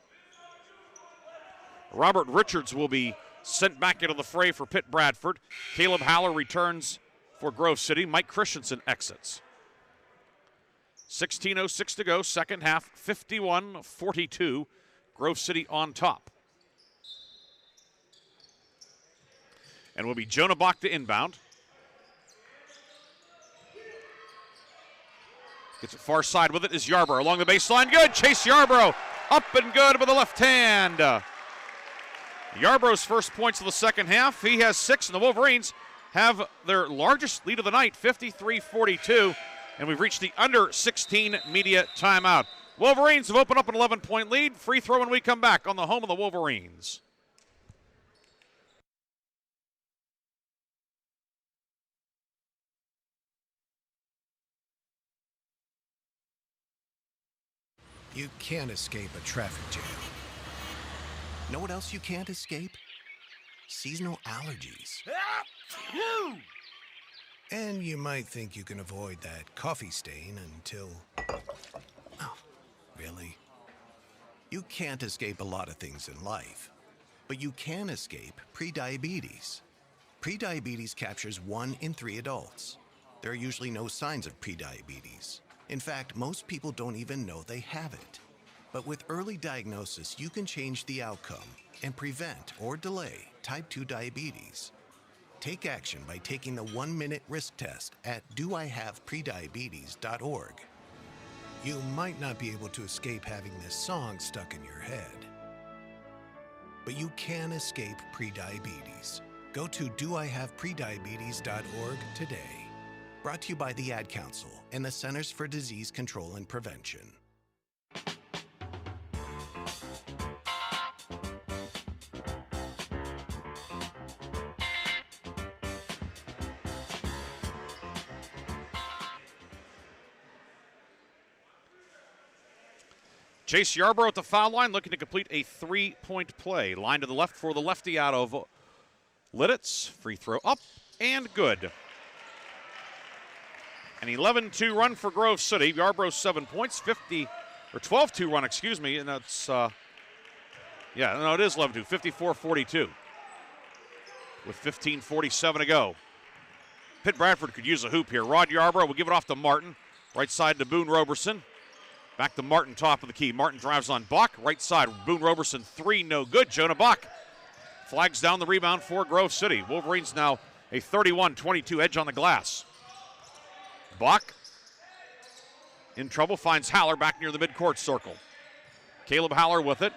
Robert Richards will be sent back into the fray for Pitt-Bradford. Caleb Haller returns for Grove City. Mike Christensen exits. 16:06 to go, second half, 51-42. Grove City on top. And will be Jonah Bach to inbound. Gets it far side with it is Yarbrough. Along the baseline, good. Chase Yarbrough up and good with the left hand. Yarbrough's first points of the second half. He has 6, and the Wolverines have their largest lead of the night, 53-42. And we've reached the under 16 media timeout. Wolverines have opened up an 11-point lead. Free throw when we come back on the home of the Wolverines. You can't escape a traffic jam. Know what else you can't escape? Seasonal allergies. And you might think you can avoid that coffee stain until... Oh, really? You can't escape a lot of things in life, but you can escape prediabetes. Prediabetes captures 1 in 3 adults. There are usually no signs of prediabetes. In fact, most people don't even know they have it. But with early diagnosis, you can change the outcome and prevent or delay type 2 diabetes. Take action by taking the 1-minute risk test at doihaveprediabetes.org. You might not be able to escape having this song stuck in your head, but you can escape prediabetes. Go to doihaveprediabetes.org today. Brought to you by the Ad Council and the Centers for Disease Control and Prevention. Chase Yarbrough at the foul line, looking to complete a 3-point play. Line to the left for the lefty out of Lidditz. Free throw up and good. An 11-2 run for Grove City. Yarbrough 7 points, 12-2 run, excuse me, and that's, it is 11-2, 54-42. With 15:47 to go. Pitt-Bradford could use a hoop here. Rod Yarbrough will give it off to Martin. Right side to Boone Roberson. Back to Martin, top of the key. Martin drives on Bach. Right side, Boone Roberson, 3, no good. Jonah Bach flags down the rebound for Grove City. Wolverines now a 31-22 edge on the glass. Bach in trouble, finds Haller back near the midcourt circle. Caleb Haller with it.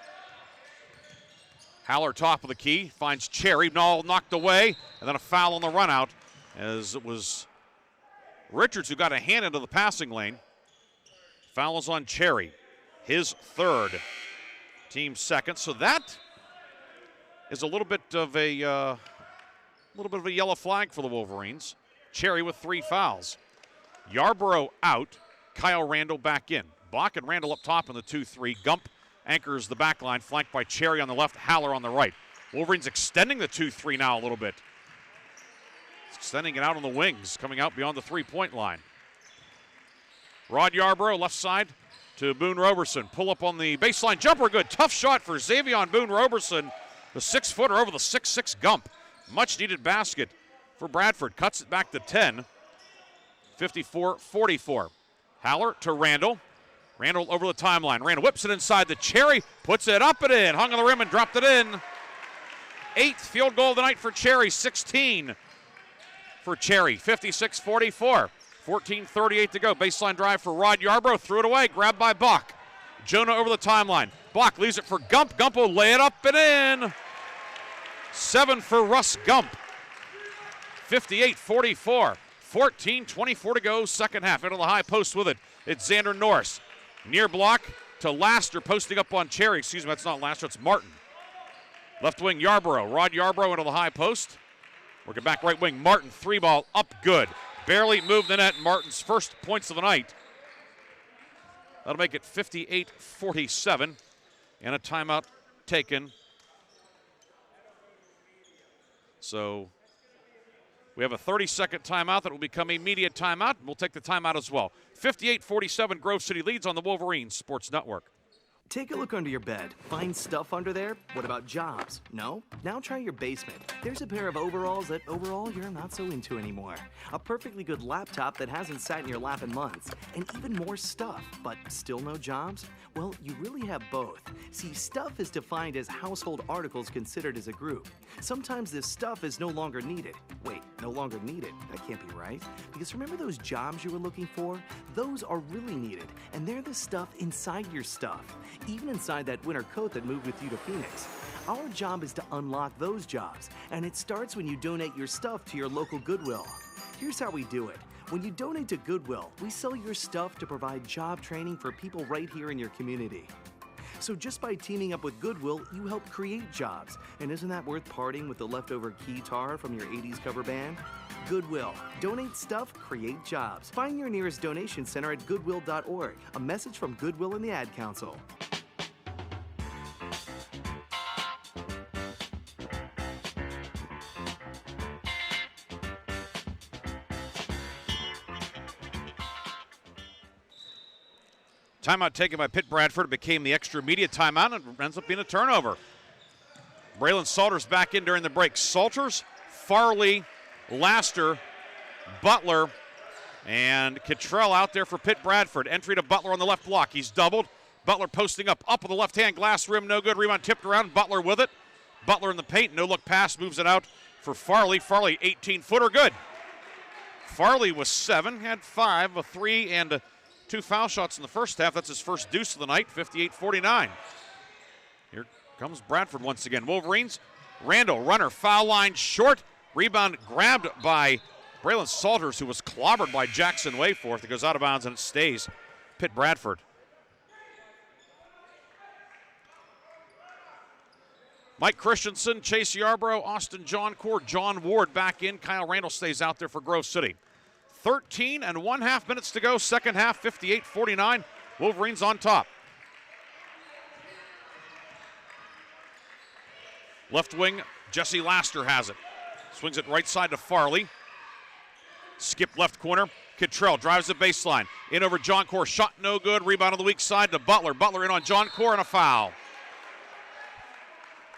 Haller top of the key, finds Cherry, all knocked away, and then a foul on the run out as it was Richards who got a hand into the passing lane. Foul is on Cherry, his third, team second. So that is a little bit of a yellow flag for the Wolverines. Cherry with 3 fouls. Yarbrough out, Kyle Randall back in. Bach and Randall up top in the 2-3. Gump anchors the back line, flanked by Cherry on the left, Haller on the right. Wolverines extending the 2-3 now a little bit. Extending it out on the wings, coming out beyond the 3-point line. Rod Yarbrough, left side to Boone Roberson. Pull up on the baseline, jumper good. Tough shot for Xavion Boone Roberson. The 6-footer over the 6'6 Gump. Much needed basket for Bradford. Cuts it back to 10. 54-44. Haller to Randall. Randall over the timeline. Randall whips it inside the Cherry. Puts it up and in. Hung on the rim and dropped it in. 8th field goal of the night for Cherry. 16 for Cherry. 56-44. 14:38 to go. Baseline drive for Rod Yarbrough. Threw it away. Grabbed by Bach. Jonah over the timeline. Bach leaves it for Gump. Gump will lay it up and in. 7 for Russ Gump. 58-44. 14:24 to go. Second half. Into the high post with it. It's Xander Norris. Near block to Laster. Posting up on Cherry. Excuse me, that's not Laster. It's Martin. Left wing Yarbrough. Rod Yarbrough into the high post. Working back right wing. Martin. 3-ball up good. Barely moved the net. Martin's first points of the night. That'll make it 58-47. And a timeout taken. So we have a 30-second timeout that will become a media timeout. We'll take the timeout as well. 58-47, Grove City leads on the Wolverines Sports Network. Take a look under your bed. Find stuff under there? What about jobs? No? Now try your basement. There's a pair of overalls that overall you're not so into anymore. A perfectly good laptop that hasn't sat in your lap in months. And even more stuff, but still no jobs? Well, you really have both. See, stuff is defined as household articles considered as a group. Sometimes this stuff is no longer needed. Wait, no longer needed? That can't be right. Because remember those jobs you were looking for? Those are really needed, and they're the stuff inside your stuff. Even inside that winter coat that moved with you to Phoenix. Our job is to unlock those jobs, and it starts when you donate your stuff to your local Goodwill. Here's how we do it. When you donate to Goodwill, we sell your stuff to provide job training for people right here in your community. So just by teaming up with Goodwill, you help create jobs. And isn't that worth parting with the leftover guitar from your 80s cover band? Goodwill. Donate stuff, create jobs. Find your nearest donation center at goodwill.org. A message from Goodwill and the Ad Council. Timeout taken by Pitt-Bradford became the extra immediate timeout and ends up being a turnover. Braylon Salters back in during the break. Salters, Farley, Laster, Butler, and Cottrell out there for Pitt-Bradford. Entry to Butler on the left block. He's doubled. Butler posting up with the left-hand glass rim. No good. Rebound tipped around. Butler with it. Butler in the paint. No-look pass. Moves it out for Farley. Farley, 18-footer. Good. Farley was 7. Had 5, a 3, and 2 foul shots in the first half. That's his first deuce of the night, 58-49. Here comes Bradford once again. Wolverines, Randall, runner, foul line short. Rebound grabbed by Braylon Salters, who was clobbered by Jackson Wayforth. It goes out of bounds and it stays Pitt-Bradford. Mike Christensen, Chase Yarbrough, Austin Johncourt, John Ward back in. Kyle Randall stays out there for Grove City. 13 and 1/2 minutes to go. Second half, 58-49. Wolverines on top. Left wing, Jesse Laster has it. Swings it right side to Farley. Skip left corner. Cottrell drives the baseline. In over Johncourt. Shot no good. Rebound on the weak side to Butler. Butler in on Johncourt and a foul.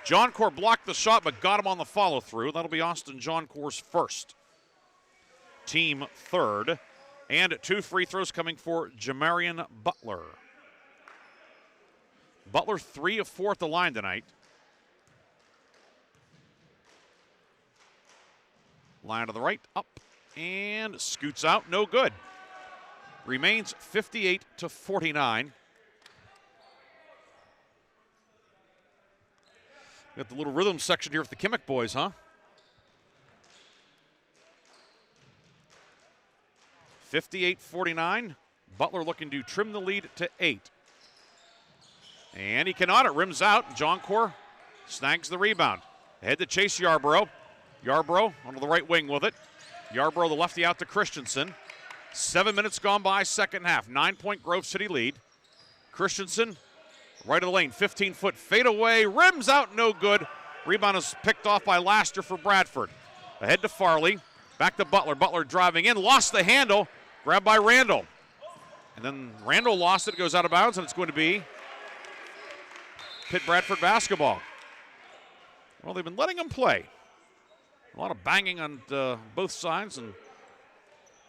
Johncourt blocked the shot but got him on the follow through. That'll be Austin Johncourt's first. Team third. And 2 free throws coming for Jamarian Butler. Butler 3 of 4 at the line tonight. Line to the right, up, and scoots out, no good. Remains 58-49. Got the little rhythm section here with the Kimmick boys, huh? 58-49. Butler looking to trim the lead to 8. And he cannot. It rims out. Johncourt snags the rebound. Ahead to Chase Yarbrough. Yarbrough onto the right wing with it. Yarbrough, the lefty, out to Christensen. 7 minutes gone by, second half. 9-point Grove City lead. Christensen, right of the lane, 15-foot fadeaway. Rims out, no good. Rebound is picked off by Laster for Bradford. Ahead to Farley. Back to Butler. Butler driving in, lost the handle. Grabbed by Randall. And then Randall lost it, goes out of bounds, and it's going to be Pitt-Bradford basketball. Well, they've been letting them play. A lot of banging on both sides, and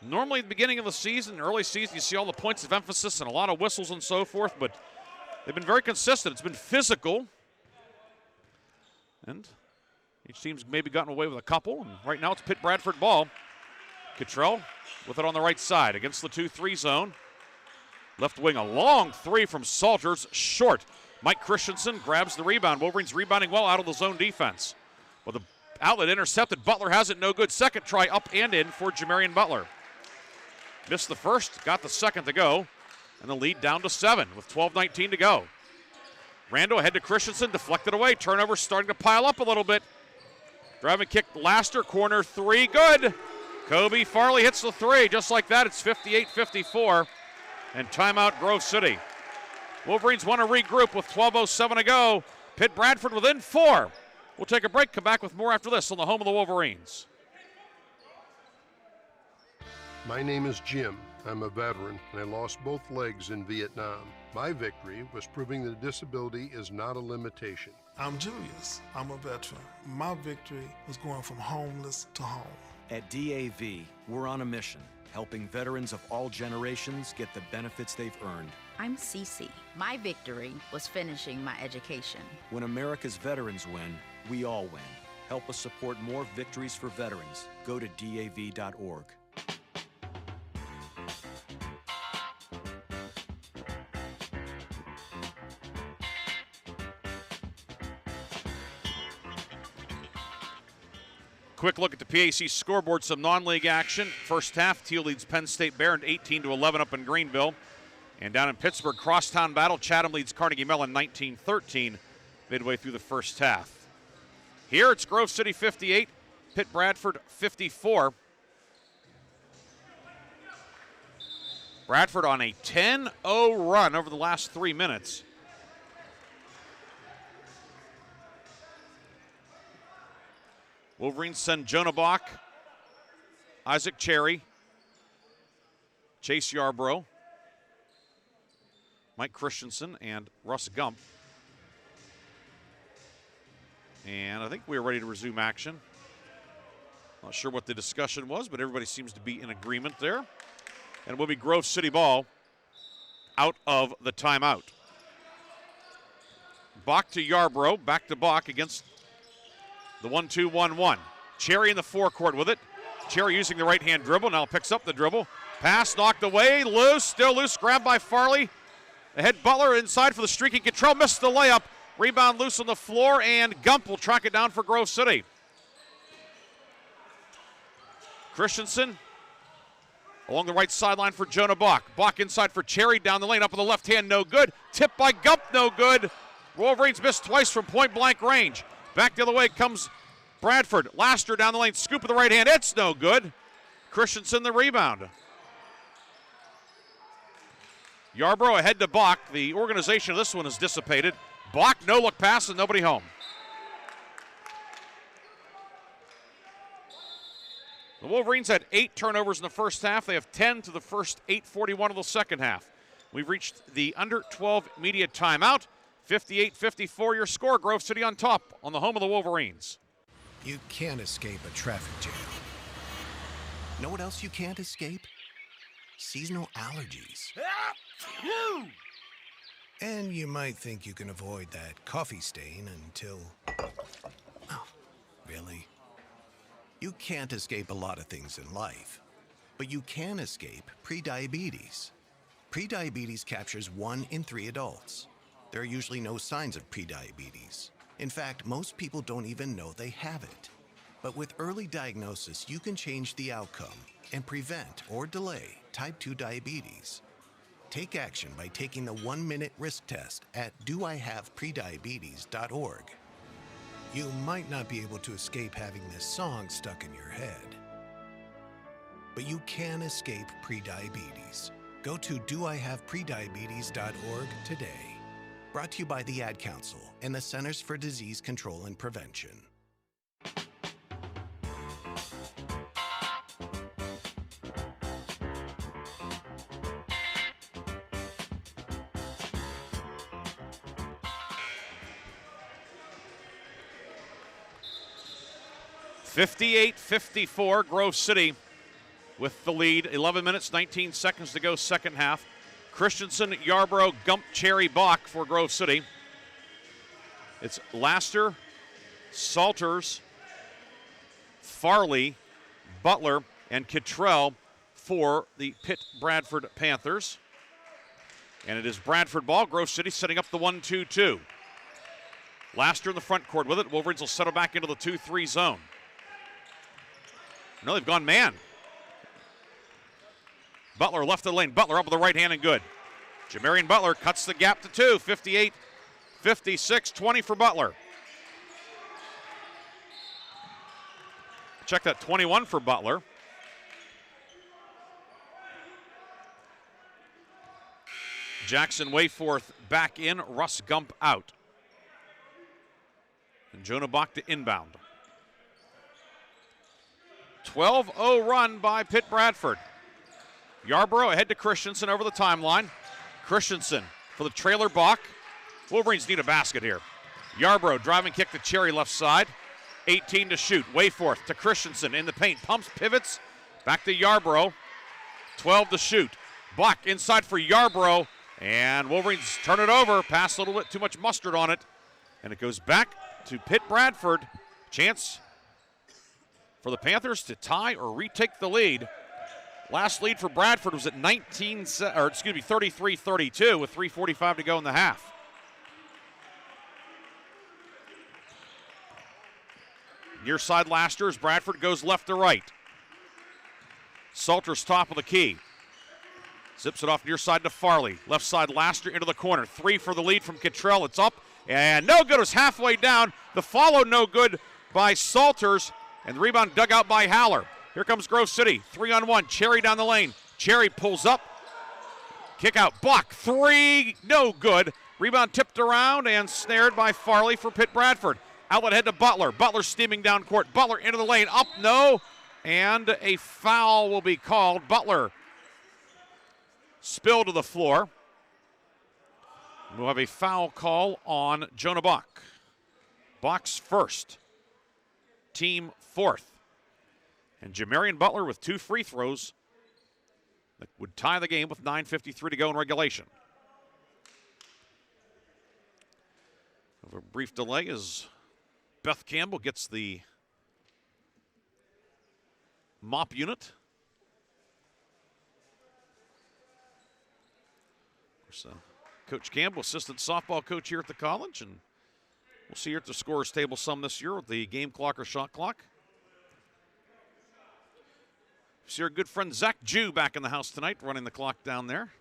normally at the beginning of the season, early season, you see all the points of emphasis and a lot of whistles and so forth, but they've been very consistent. It's been physical, and each team's maybe gotten away with a couple, and right now it's Pitt-Bradford ball. Cottrell with it on the right side against the 2-3 zone. Left wing, a long 3 from Salters, short. Mike Christensen grabs the rebound. Wolverines rebounding well out of the zone defense. With the outlet intercepted, Butler has it, no good. Second try up and in for Jamarian Butler. Missed the first, got the second to go, and the lead down to 7 with 12:19 to go. Randall ahead to Christensen, deflected away. Turnover starting to pile up a little bit. Driving kick, Laster, corner 3, good. Kobe Farley hits the 3. Just like that, it's 58-54, and timeout Grove City. Wolverines want to regroup with 12:07 to go. Pitt-Bradford within 4. We'll take a break, come back with more after this on the home of the Wolverines. My name is Jim. I'm a veteran, and I lost both legs in Vietnam. My victory was proving that disability is not a limitation. I'm Julius. I'm a veteran. My victory was going from homeless to home. At DAV, we're on a mission, helping veterans of all generations get the benefits they've earned. I'm Cece. My victory was finishing my education. When America's veterans win, we all win. Help us support more victories for veterans. Go to DAV.org. Quick look at the PAC scoreboard, some non-league action. First half, Teal leads Penn State Barron 18-11 up in Greenville. And down in Pittsburgh, crosstown battle, Chatham leads Carnegie Mellon 19-13 midway through the first half. Here it's Grove City 58, Pitt-Bradford 54. Bradford on a 10-0 run over the last 3 minutes. Wolverines send Jonah Bach, Isaac Cherry, Chase Yarbrough, Mike Christensen, and Russ Gump. And I think we are ready to resume action. Not sure what the discussion was, but everybody seems to be in agreement there. And it will be Grove City ball out of the timeout. Bach to Yarbrough, back to Bach against the 1-2-1-1. Cherry in the forecourt with it. Cherry using the right-hand dribble, now picks up the dribble. Pass knocked away, loose, still loose, grabbed by Farley. Ahead Butler inside for the streaking Cottrell, missed the layup. Rebound loose on the floor, and Gump will track it down for Grove City. Christensen along the right sideline for Jonah Bach. Bach inside for Cherry, down the lane, up on the left hand, no good. Tipped by Gump, no good. Wolverines missed twice from point-blank range. Back the other way comes Bradford. Laster down the lane, scoop with the right hand, it's no good. Christensen the rebound. Yarbrough ahead to Bach. The organization of this one is dissipated. Bach, no-look pass, and nobody home. The Wolverines had 8 turnovers in the first half. They have 10 to the first 8:41 of the second half. We've reached the under-12 media timeout. 58-54 your score. Grove City on top on the home of the Wolverines. You can't escape a traffic jam. Know what else you can't escape? Seasonal allergies. And you might think you can avoid that coffee stain until... Oh, really? You can't escape a lot of things in life, but you can escape prediabetes. Prediabetes captures 1 in 3 adults. There are usually no signs of prediabetes. In fact, most people don't even know they have it. But with early diagnosis, you can change the outcome and prevent or delay type 2 diabetes. Take action by taking the 1-minute risk test at doihaveprediabetes.org. You might not be able to escape having this song stuck in your head, but you can escape prediabetes. Go to doihaveprediabetes.org today. Brought to you by the Ad Council and the Centers for Disease Control and Prevention. (58-54) Grove City with the lead. 11 minutes, 19 seconds to go, second half. Christensen, Yarbrough, Gump, Cherry, Bach for Grove City. It's Laster, Salters, Farley, Butler, and Cottrell for the Pitt-Bradford Panthers. And it is Bradford ball. Grove City setting up the 1-2-2. Laster in the front court with it. Wolverines will settle back into the 2-3 zone. No, they've gone man. Butler left of the lane. Butler up with the right hand and good. Jamarian Butler cuts the gap to 2. 58-56, 20 for Butler. Check that, 21 for Butler. Jackson Wayforth back in. Russ Gump out. And Jonah Bach to inbound. 12-0 run by Pitt-Bradford. Yarbrough ahead to Christensen over the timeline. Christensen for the trailer Bach. Wolverines need a basket here. Yarbrough driving kick to Cherry left side. 18 to shoot. Wayforth to Christensen in the paint. Pumps, pivots. Back to Yarbrough. 12 to shoot. Bach inside for Yarbrough. And Wolverines turn it over. Pass a little bit too much mustard on it. And it goes back to Pitt-Bradford. Chance for the Panthers to tie or retake the lead. Last lead for Bradford was at 33-32 with 3:45 to go in the half. Near side Laster as Bradford goes left to right. Salter's top of the key. Zips it off near side to Farley. Left side Laster into the corner. 3 for the lead from Cottrell. It's up and no good. It was halfway down. The follow no good by Salters and the rebound dug out by Haller. Here comes Grove City. 3-on-1. Cherry down the lane. Cherry pulls up. Kick out. Bach. 3. No good. Rebound tipped around and snared by Farley for Pitt-Bradford. Outlet head to Butler. Butler steaming down court. Butler into the lane. Up. No. And a foul will be called. Butler spilled to the floor. We'll have a foul call on Jonah Bach. Bach's first. Team fourth. And Jamarian Butler with 2 free throws that would tie the game with 9:53 to go in regulation. Over a brief delay as Beth Campbell gets the mop unit. Of course, Coach Campbell, assistant softball coach here at the college, and we'll see her at the scorer's table some this year with the game clock or shot clock. See our good friend Zach Jew back in the house tonight, running the clock down there.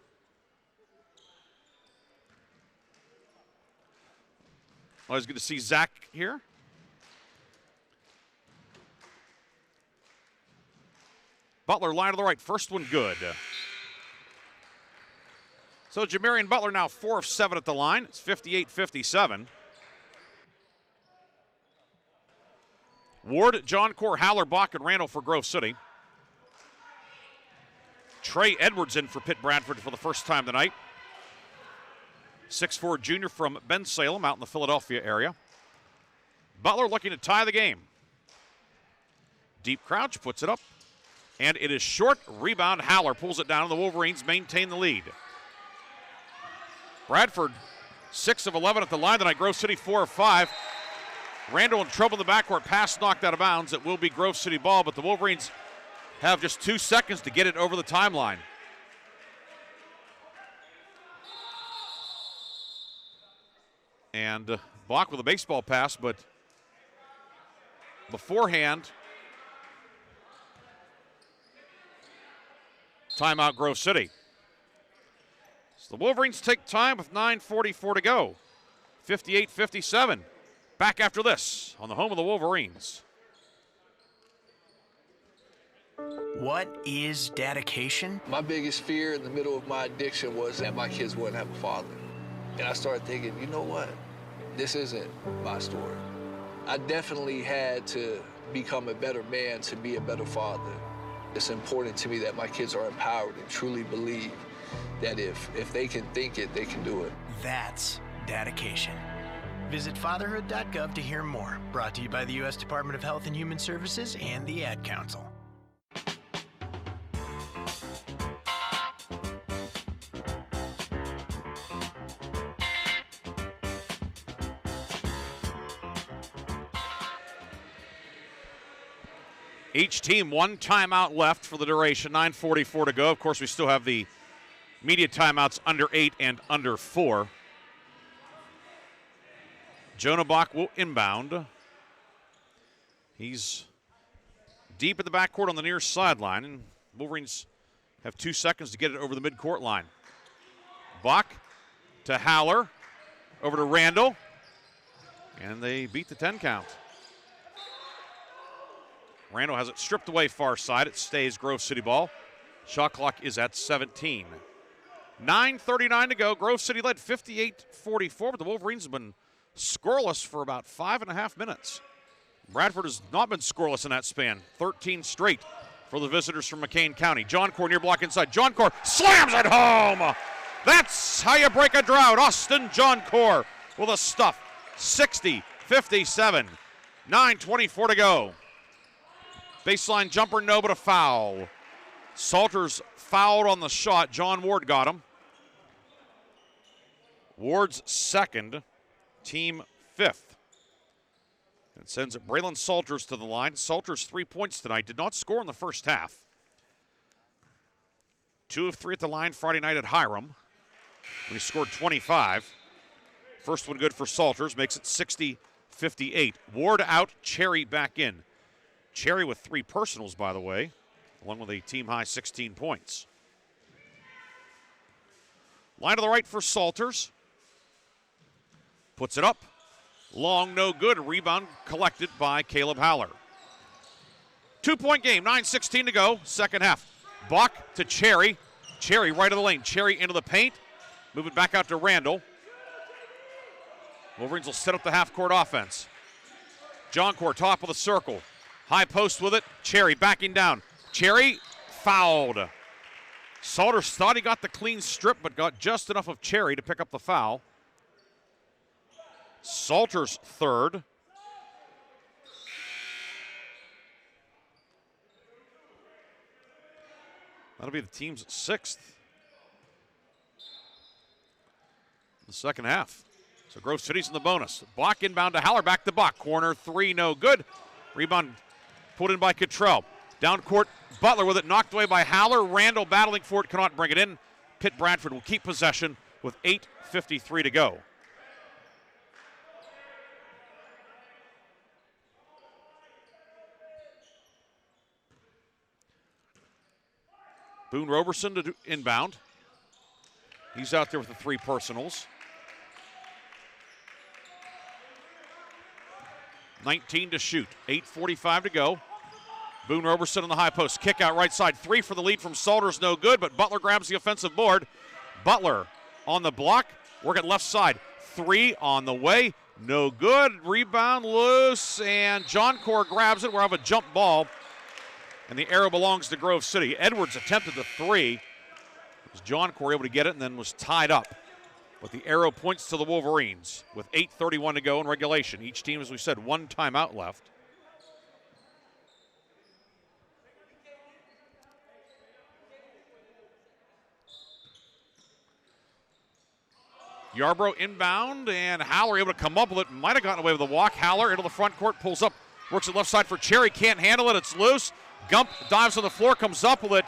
Always good to see Zach here. Butler line to the right, first one good. So Jamarian Butler now 4 of 7 at the line. It's 58-57. Ward, John Core, Haller, Bach, and Randall for Grove City. Trey Edwards in for Pitt-Bradford for the first time tonight. 6'4" junior from Bensalem out in the Philadelphia area. Butler looking to tie the game. Deep crouch, puts it up, and it is short. Rebound, Haller pulls it down, and the Wolverines maintain the lead. Bradford, 6 of 11 at the line tonight. Grove City, 4 of 5. Randall in trouble in the backcourt. Pass knocked out of bounds. It will be Grove City ball, but the Wolverines have just 2 seconds to get it over the timeline. And Bach with a baseball pass, but beforehand, timeout Grove City. So the Wolverines take time with 9:44 to go. 58-57. Back after this on the home of the Wolverines. What is dedication? My biggest fear in the middle of my addiction was that my kids wouldn't have a father. And I started thinking, you know what? This isn't my story. I definitely had to become a better man to be a better father. It's important to me that my kids are empowered and truly believe that if they can think it, they can do it. That's dedication. Visit fatherhood.gov to hear more. Brought to you by the U.S. Department of Health and Human Services and the Ad Council. Each team 1 timeout left for the duration, 9:44 to go. Of course, we still have the media timeouts under 8 and under 4. Jonah Bach will inbound. He's deep in the backcourt on the near sideline, and Wolverines have 2 seconds to get it over the midcourt line. Bach to Haller, over to Randall, and they beat the 10 count. Randall has it stripped away far side. It stays Grove City ball. Shot clock is at 17. 9:39 to go. Grove City led 58-44, but the Wolverines have been scoreless for about 5.5 minutes. Bradford has not been scoreless in that span. 13 straight for the visitors from McCain County. John Core near block inside. John Core slams it home. That's how you break a drought. Austin Johncore with a stuff. 60-57. 9:24 to go. Baseline jumper, no, but a foul. Salters fouled on the shot. John Ward got him. Ward's second, team fifth. And sends Braylon Salters to the line. Salters 3 points tonight. Did not score in the first half. 2 of 3 at the line Friday night at Hiram, when he scored 25. First one good for Salters, makes it 60-58. Ward out, Cherry back in. Cherry with 3 personals, by the way, along with a team-high 16 points. Line to the right for Salters. Puts it up. Long, no good. Rebound collected by Caleb Haller. 2-point game, 9:16 to go, second half. Buck to Cherry. Cherry right of the lane. Cherry into the paint. Move it back out to Randall. Wolverines will set up the half-court offense. Johncore, top of the circle. High post with it. Cherry backing down. Cherry fouled. Salters thought he got the clean strip, but got just enough of Cherry to pick up the foul. Salters third. That'll be the team's 6th. The second half. So Grove City's in the bonus. Bach inbound to Haller, back to Bach. Corner 3, no good. Rebound put in by Cottrell. Down court, Butler with it, knocked away by Haller. Randall battling for it, cannot bring it in. Pitt-Bradford will keep possession with 8:53 to go. Boone Roberson to inbound. He's out there with the 3 personals. 19 to shoot. 8:45 to go. Boone Roberson on the high post. Kick out right side. 3 for the lead from Salters. No good, but Butler grabs the offensive board. Butler on the block. Work at left side. 3 on the way. No good. Rebound loose, and Johncore grabs it. We'll have a jump ball, and the arrow belongs to Grove City. Edwards attempted the 3. Johncore able to get it and then was tied up. But the arrow points to the Wolverines with 8:31 to go in regulation. Each team, as we said, 1 timeout left. Yarbrough inbound, and Haller able to come up with it. Might have gotten away with a walk. Haller into the front court, pulls up, works it left side for Cherry. Can't handle it, it's loose. Gump dives on the floor, comes up with it.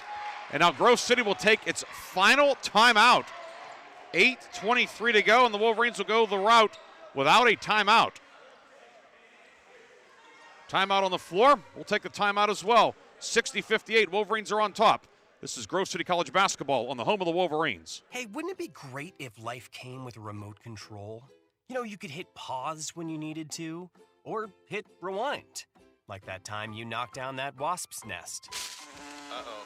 And now Grove City will take its final timeout. 8:23 to go, and the Wolverines will go the route without a timeout. Timeout on the floor. We'll take the timeout as well. 60-58. Wolverines are on top. This is Grove City College basketball on the home of the Wolverines. Hey, wouldn't it be great if life came with a remote control? You know, you could hit pause when you needed to, or hit rewind. Like that time you knocked down that wasp's nest. Uh-oh.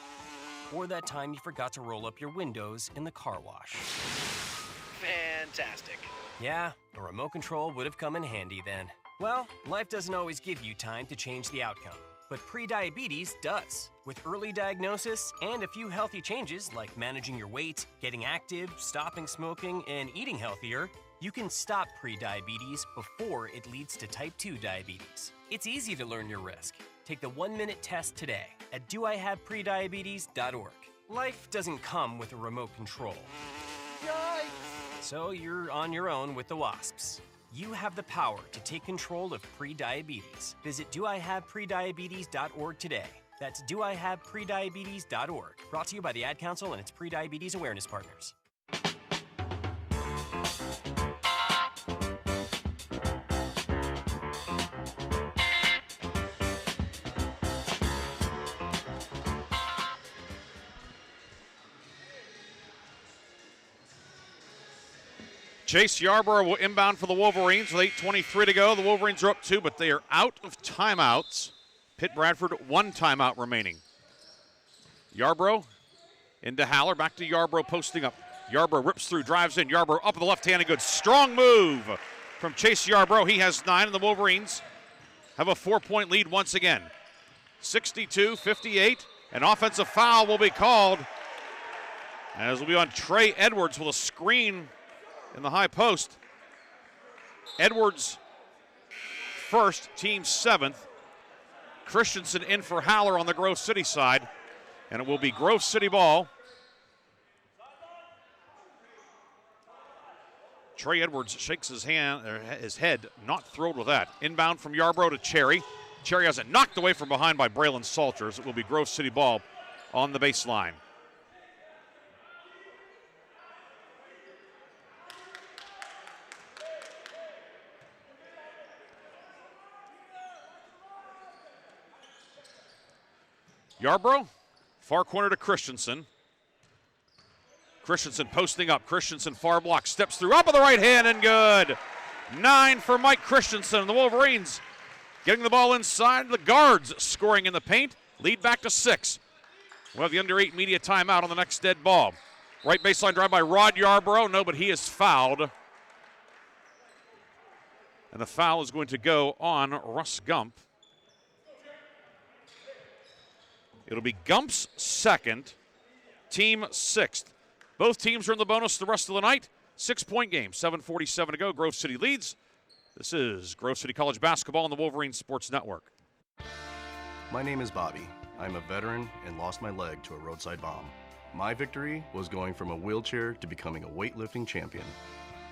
Or that time you forgot to roll up your windows in the car wash. Fantastic. Yeah, a remote control would have come in handy then. Well, life doesn't always give you time to change the outcome, but prediabetes does. With early diagnosis and a few healthy changes like managing your weight, getting active, stopping smoking, and eating healthier, you can stop prediabetes before it leads to type 2 diabetes. It's easy to learn your risk. Take the 1-minute test today at doihaveprediabetes.org. Life doesn't come with a remote control. Yikes! So you're on your own with the wasps. You have the power to take control of prediabetes. Visit doihaveprediabetes.org today. That's doihaveprediabetes.org. Brought to you by the Ad Council and its prediabetes awareness partners. Chase Yarborough will inbound for the Wolverines with 8:23 to go. The Wolverines are up 2, but they are out of timeouts. Pitt-Bradford, 1 timeout remaining. Yarborough into Haller, back to Yarborough posting up. Yarborough rips through, drives in. Yarborough up with the left-handed good. Strong move from Chase Yarborough. He has 9, and the Wolverines have a 4-point lead once again. 62-58. An offensive foul will be called As will be on Trey Edwards with a screen in the high post. Edwards first, team 7th. Christensen in for Haller on the Grove City side. And it will be Grove City ball. Trey Edwards shakes his head, not thrilled with that. Inbound from Yarbrough to Cherry. Cherry has it knocked away from behind by Braylon Salters. It will be Grove City ball on the baseline. Yarbrough, far corner to Christensen. Christensen posting up. Christensen far block, steps through, up with the right hand and good. 9 for Mike Christensen. The Wolverines getting the ball inside. The guards scoring in the paint. Lead back to 6. We'll have the under 8 media timeout on the next dead ball. Right baseline drive by Rod Yarbrough. No, but he is fouled. And the foul is going to go on Russ Gump. It'll be Gump's second, team 6th. Both teams are in the bonus the rest of the night. 6-point game, 7:47 to go. Grove City leads. This is Grove City College basketball on the Wolverine Sports Network. My name is Bobby. I'm a veteran and lost my leg to a roadside bomb. My victory was going from a wheelchair to becoming a weightlifting champion.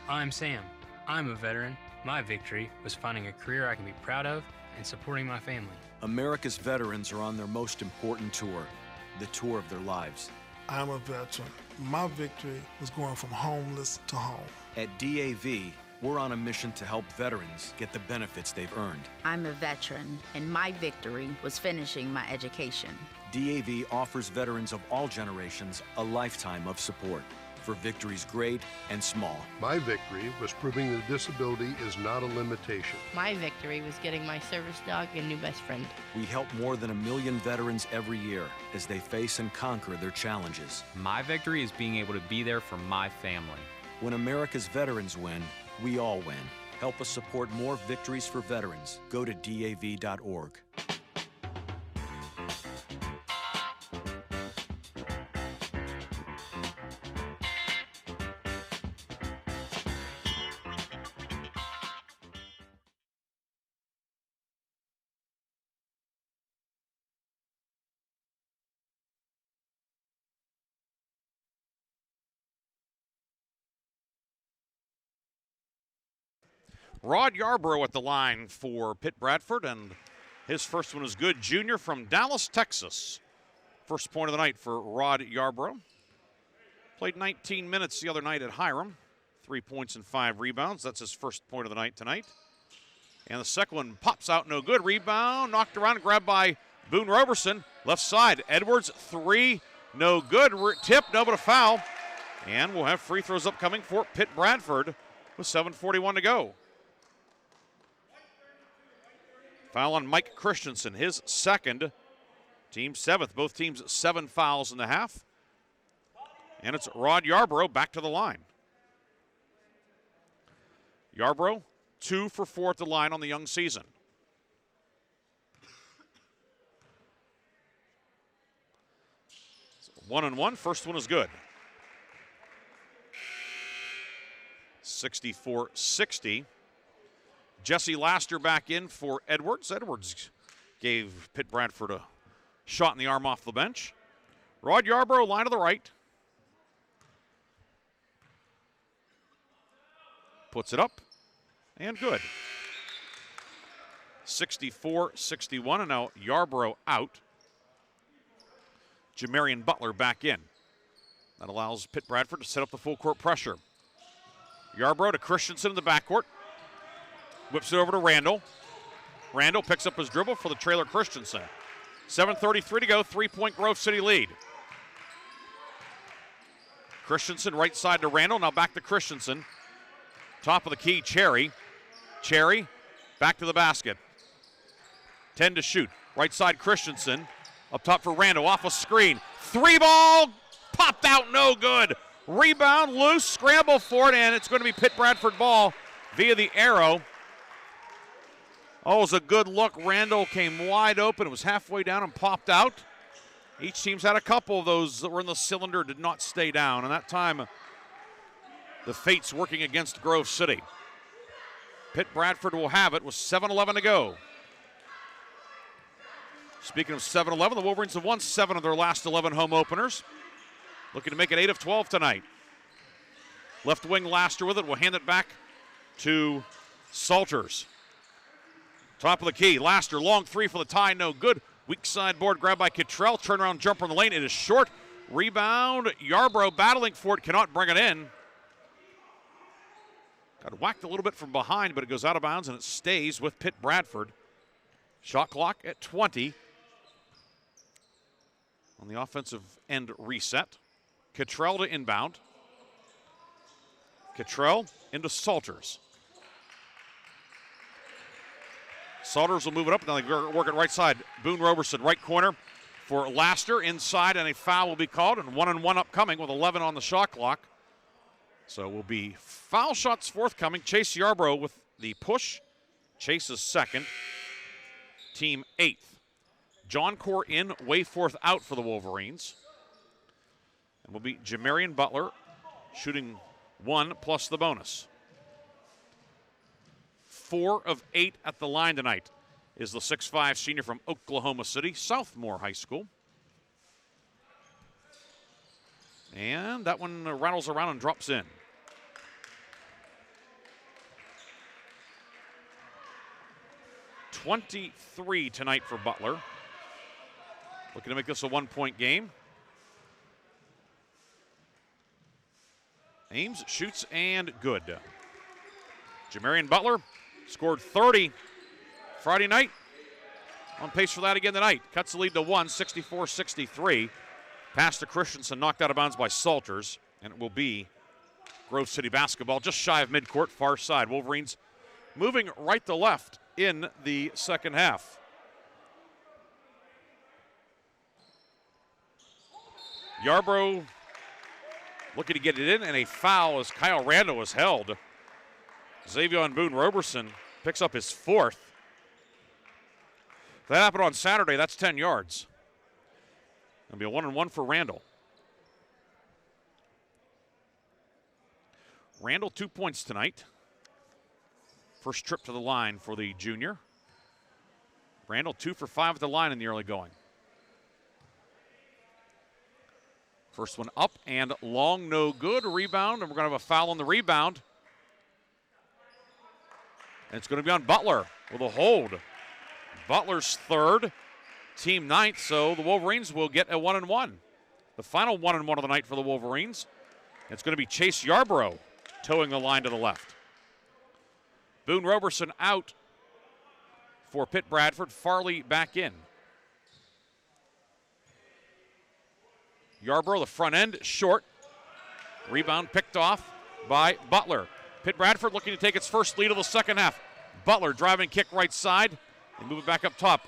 I'm Sam. I'm a veteran. My victory was finding a career I can be proud of and supporting my family. America's veterans are on their most important tour, the tour of their lives. I'm a veteran. My victory was going from homeless to home. At DAV, we're on a mission to help veterans get the benefits they've earned. I'm a veteran, and my victory was finishing my education. DAV offers veterans of all generations a lifetime of support for victories great and small. My victory was proving that disability is not a limitation. My victory was getting my service dog a new best friend. We help more than 1 million veterans every year as they face and conquer their challenges. My victory is being able to be there for my family. When America's veterans win, we all win. Help us support more victories for veterans. Go to DAV.org. Rod Yarbrough at the line for Pitt-Bradford, and his first one is good. Junior from Dallas, Texas. First point of the night for Rod Yarbrough. Played 19 minutes the other night at Hiram. 3 points and 5 rebounds. That's his first point of the night tonight. And the second one pops out, no good. Rebound, knocked around, grabbed by Boone Roberson. Left side, Edwards, 3, no good. Tip, no, but a foul. And we'll have free throws upcoming for Pitt-Bradford with 7:41 to go. Foul on Mike Christensen, his second, team 7th. Both teams 7 fouls in the half. And it's Rod Yarbrough back to the line. Yarbrough, 2 for 4 at the line on the young season. So 1-1, first one is good. 64-60. Jesse Laster back in for Edwards. Edwards gave Pitt-Bradford a shot in the arm off the bench. Rod Yarbrough, line to the right. Puts it up, and good. 64-61, and now Yarbrough out. Jamarian Butler back in. That allows Pitt-Bradford to set up the full court pressure. Yarbrough to Christensen in the backcourt. Whips it over to Randall. Randall picks up his dribble for the trailer Christensen. 7:33 to go, 3-point Grove City lead. Christensen right side to Randall, now back to Christensen. Top of the key, Cherry. Cherry, back to the basket. 10 to shoot. Right side, Christensen. Up top for Randall, off a screen. 3-ball, popped out, no good. Rebound, loose, scramble for it, and it's going to be Pitt-Bradford ball via the arrow. Oh, it was a good look. Randall came wide open. It was halfway down and popped out. Each team's had a couple of those that were in the cylinder, did not stay down, and that time the fates working against Grove City. Pitt-Bradford will have it with 7:11 to go. Speaking of 7-11, the Wolverines have won 7 of their last 11 home openers. Looking to make it 8 of 12 tonight. Left wing Laster with it. Will hand it back to Salters. Top of the key. Laster, long three for the tie. No good. Weak side board grab by Kittrell. Turnaround jumper in the lane. It is short. Rebound. Yarbrough battling for it. Cannot bring it in. Got whacked a little bit from behind, but it goes out of bounds and it stays with Pitt-Bradford. Shot clock at 20. On the offensive end reset. Kittrell to inbound. Kittrell into Salters. Salters will move it up. Now they work it right side. Boone Roberson, right corner for Laster. Inside, and a foul will be called. And 1-and-1 upcoming with 11 on the shot clock. So it will be foul shots forthcoming. Chase Yarbrough with the push. Chase is second. Team 8th. John Core in, Wayforth out for the Wolverines. And will be Jamarian Butler shooting 1 plus the bonus. 4 of 8 at the line tonight is the 6'5 senior from Oklahoma City, Southmore High School. And that one rattles around and drops in. .23 tonight for Butler. Looking to make this a 1-point game. Ames shoots and good. Jamarian Butler scored 30 Friday night. On pace for that again tonight. Cuts the lead to 1, 64-63. Pass to Christensen, knocked out of bounds by Salters. And it will be Grove City basketball just shy of midcourt, far side. Wolverines moving right to left in the second half. Yarbrough looking to get it in, and a foul as Kyle Randall was held. Xavier and Boone Roberson picks up his 4th. If that happened on Saturday, that's 10 yards. It'll be a 1-and-1 for Randall. Randall 2 points tonight. First trip to the line for the junior. Randall 2 for 5 at the line in the early going. First one up and long, no good. Rebound, and we're going to have a foul on the rebound. And it's going to be on Butler with a hold. Butler's 3rd, team 9th, so the Wolverines will get a 1-and-1. The final 1-and-1 of the night for the Wolverines. It's going to be Chase Yarbrough towing the line to the left. Boone Roberson out for Pitt-Bradford. Farley back in. Yarbrough, the front end, short. Rebound picked off by Butler. Pitt-Bradford looking to take its first lead of the second half. Butler driving kick right side and move it back up top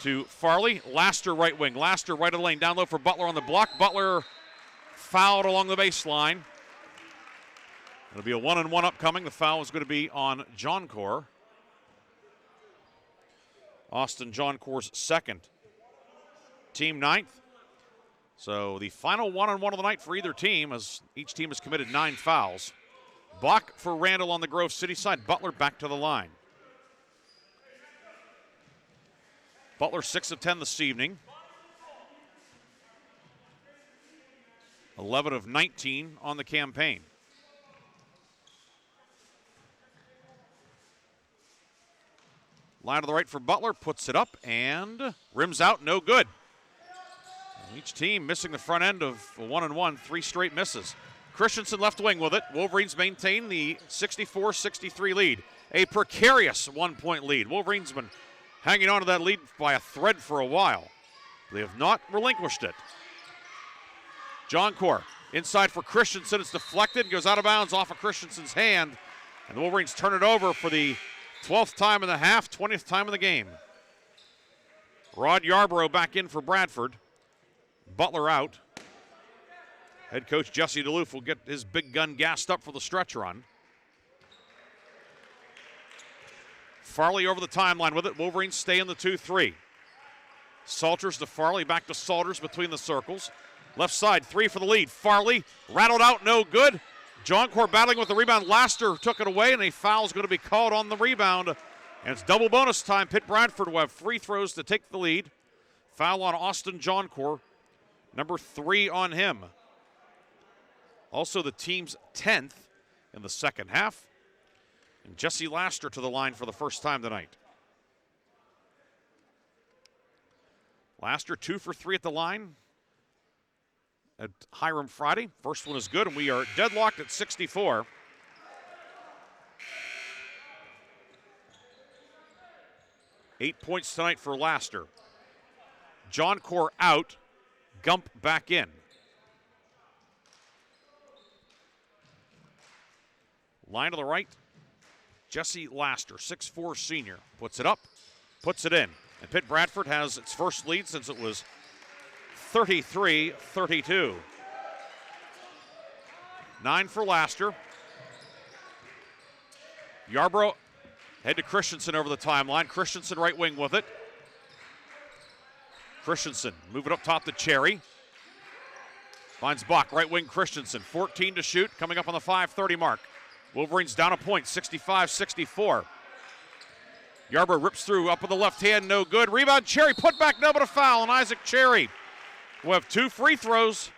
to Farley. Laster right wing. Laster right of the lane. Down low for Butler on the block. Butler fouled along the baseline. It'll be a 1-and-1 upcoming. The foul is going to be on John Core. Austin John Core's 2nd. Team 9th. So the final 1-and-1 of the night for either team, as each team has committed 9 fouls. Bach for Randall on the Grove City side. Butler back to the line. Butler 6 of 10 this evening. 11 of 19 on the campaign. Line to the right for Butler, puts it up and rims out, no good. Each team missing the front end of a 1-and-1, 3 straight misses. Christensen left wing with it. Wolverines maintain the 64-63 lead. A precarious 1-point lead. Wolverines been hanging on to that lead by a thread for a while. They have not relinquished it. John Core inside for Christensen. It's deflected, goes out of bounds off of Christensen's hand. And the Wolverines turn it over for the 12th time in the half, 20th time in the game. Rod Yarbrough back in for Bradford. Butler out. Head coach Jesse DeLoof will get his big gun gassed up for the stretch run. Farley over the timeline with it. Wolverines stay in the 2-3. Salters to Farley, back to Salters between the circles. Left side, 3 for the lead. Farley rattled out, no good. Joncourt battling with the rebound. Laster took it away, and a foul is going to be called on the rebound. And it's double bonus time. Pitt-Bradford will have free throws to take the lead. Foul on Austin Joncourt, number 3 on him. Also the team's 10th in the second half. And Jesse Laster to the line for the first time tonight. Laster 2 for 3 at the line at Hiram Friday. First one is good, and we are deadlocked at 64. Eight points tonight for Laster. Joncourt out, Gump back in. Line to the right, Jesse Laster, 6'4" senior. Puts it up, puts it in. And Pitt-Bradford has its first lead since it was 33-32. 9 for Laster. Yarbrough head to Christensen over the timeline. Christensen right wing with it. Christensen moving up top to Cherry. Finds Bach, right wing Christensen. 14 to shoot, coming up on the 5:30 mark. Wolverines down a point, 65-64. Yarbrough rips through, up with the left hand, no good. Rebound, Cherry, put back, no, but a foul, and Isaac Cherry will have 2 free throws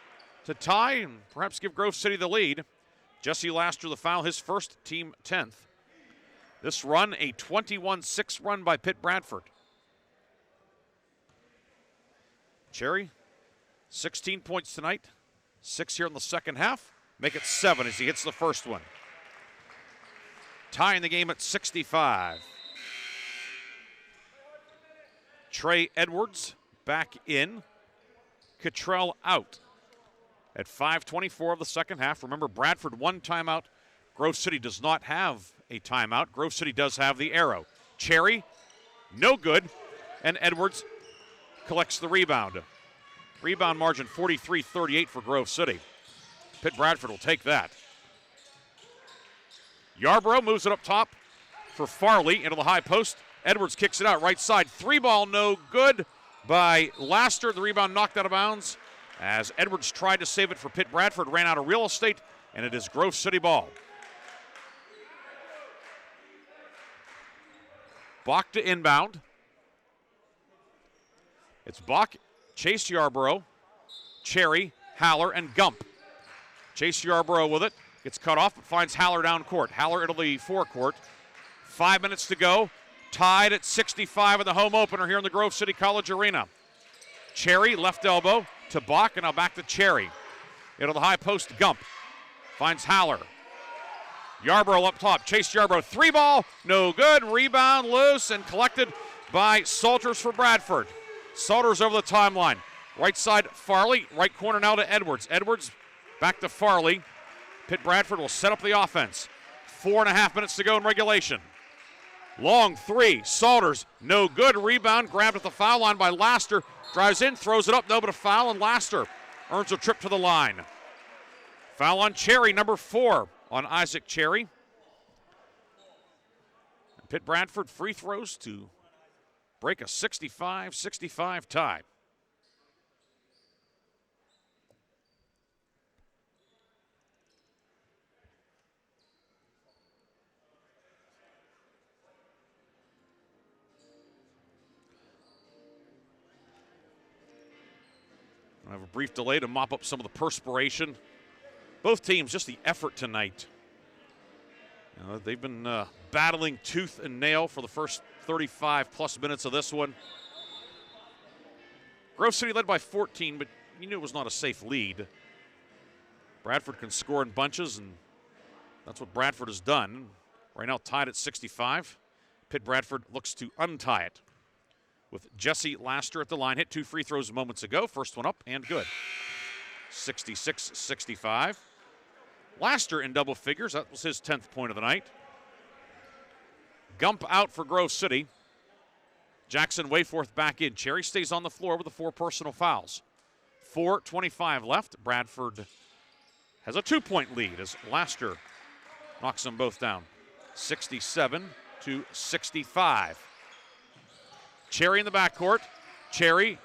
to tie and perhaps give Grove City the lead. Jesse Laster the foul, his first, team 10th. This run, a 21-6 run by Pitt-Bradford. Cherry, 16 points tonight, 6 here in the second half. Make it 7 as he hits the first one. Tying the game at 65. Trey Edwards back in. Cottrell out at 5:24 of the second half. Remember, Bradford 1 timeout. Grove City does not have a timeout. Grove City does have the arrow. Cherry, no good, and Edwards collects the rebound. Rebound margin 43-38 for Grove City. Pitt-Bradford will take that. Yarbrough moves it up top for Farley into the high post. Edwards kicks it out right side. 3-ball, no good by Laster. The rebound knocked out of bounds as Edwards tried to save it for Pitt-Bradford, ran out of real estate, and it is Grove City ball. Bach to inbound. It's Bach, Chase Yarbrough, Cherry, Haller, and Gump. Chase Yarbrough with it. Gets cut off, but finds Haller down court. Haller into the forecourt. 5 minutes to go. Tied at 65 in the home opener here in the Grove City College Arena. Cherry, left elbow to Bach, and now back to Cherry. Into the high post, Gump. Finds Haller. Yarbrough up top. Chase Yarbrough. 3-ball, no good. Rebound loose and collected by Salters for Bradford. Salters over the timeline. Right side, Farley. Right corner now to Edwards. Edwards back to Farley. Pitt-Bradford will set up the offense. 4.5 minutes to go in regulation. Long 3, Salters, no good. Rebound grabbed at the foul line by Laster. Drives in, throws it up, no, but a foul, and Laster earns a trip to the line. Foul on Cherry, number 4 on Isaac Cherry. Pitt-Bradford free throws to break a 65-65 tie. I have a brief delay to mop up some of the perspiration. Both teams, just the effort tonight. They've been battling tooth and nail for the first 35-plus minutes of this one. Grove City led by 14, but you knew it was not a safe lead. Bradford can score in bunches, and that's what Bradford has done. Right now tied at 65. Pitt-Bradford looks to untie it with Jesse Laster at the line. Hit 2 free throws moments ago. First one up and good. 66-65. Laster in double figures. That was his 10th point of the night. Gump out for Grove City. Jackson Wayforth back in. Cherry stays on the floor with the 4 personal fouls. 4:25 left. Bradford has a 2-point lead as Laster knocks them both down. 67-65. Cherry in the backcourt. Cherry,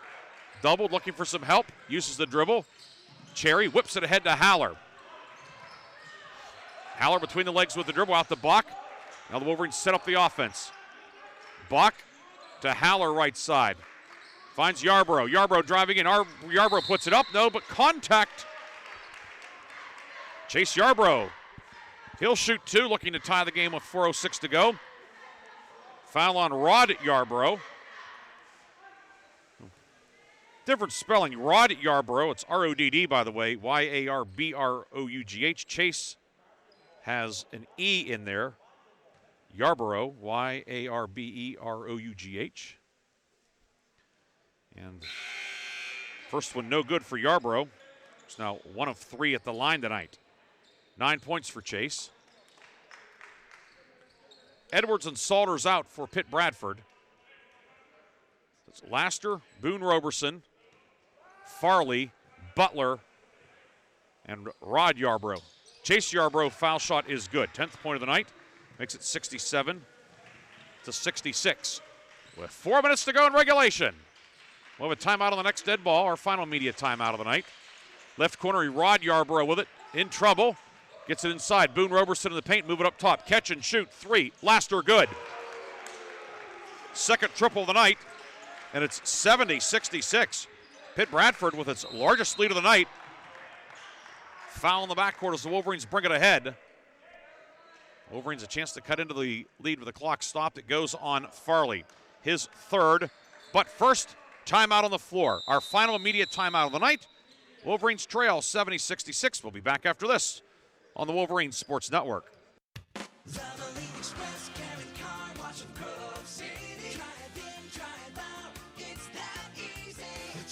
doubled, looking for some help, uses the dribble. Cherry whips it ahead to Haller. Haller between the legs with the dribble out to Bach. Now the Wolverines set up the offense. Bach to Haller right side. Finds Yarborough. Yarborough driving in. Yarborough puts it up. No, but contact. Chase Yarborough. He'll shoot two, looking to tie the game with 4:06 to go. Foul on Rod Yarborough. Different spelling. Rod Yarborough. It's R-O-D-D, by the way. Y-A-R-B-R-O-U-G-H. Chase has an E in there. Yarborough. Y-A-R-B-E-R-O-U-G-H. And first one no good for Yarborough. He's now 1 of 3 at the line tonight. 9 points for Chase. Edwards and Salters out for Pitt-Bradford. That's Laster, Boone Roberson, Farley, Butler, and Rod Yarborough. Chase Yarborough foul shot is good. 10th point of the night. Makes it 67-66. With 4 minutes to go in regulation. We'll have a timeout on the next dead ball, our final media timeout of the night. Left corner, Rod Yarborough with it. In trouble. Gets it inside. Boone Roberson in the paint. Move it up top. Catch and shoot. 3. Laster good. Second triple of the night. And it's 70-66. Pitt-Bradford with its largest lead of the night. Foul in the backcourt as the Wolverines bring it ahead. Wolverines a chance to cut into the lead with the clock stopped. It goes on Farley. His third. But first, timeout on the floor. Our final immediate timeout of the night. Wolverines trail 70-66. We'll be back after this on the Wolverines Sports Network.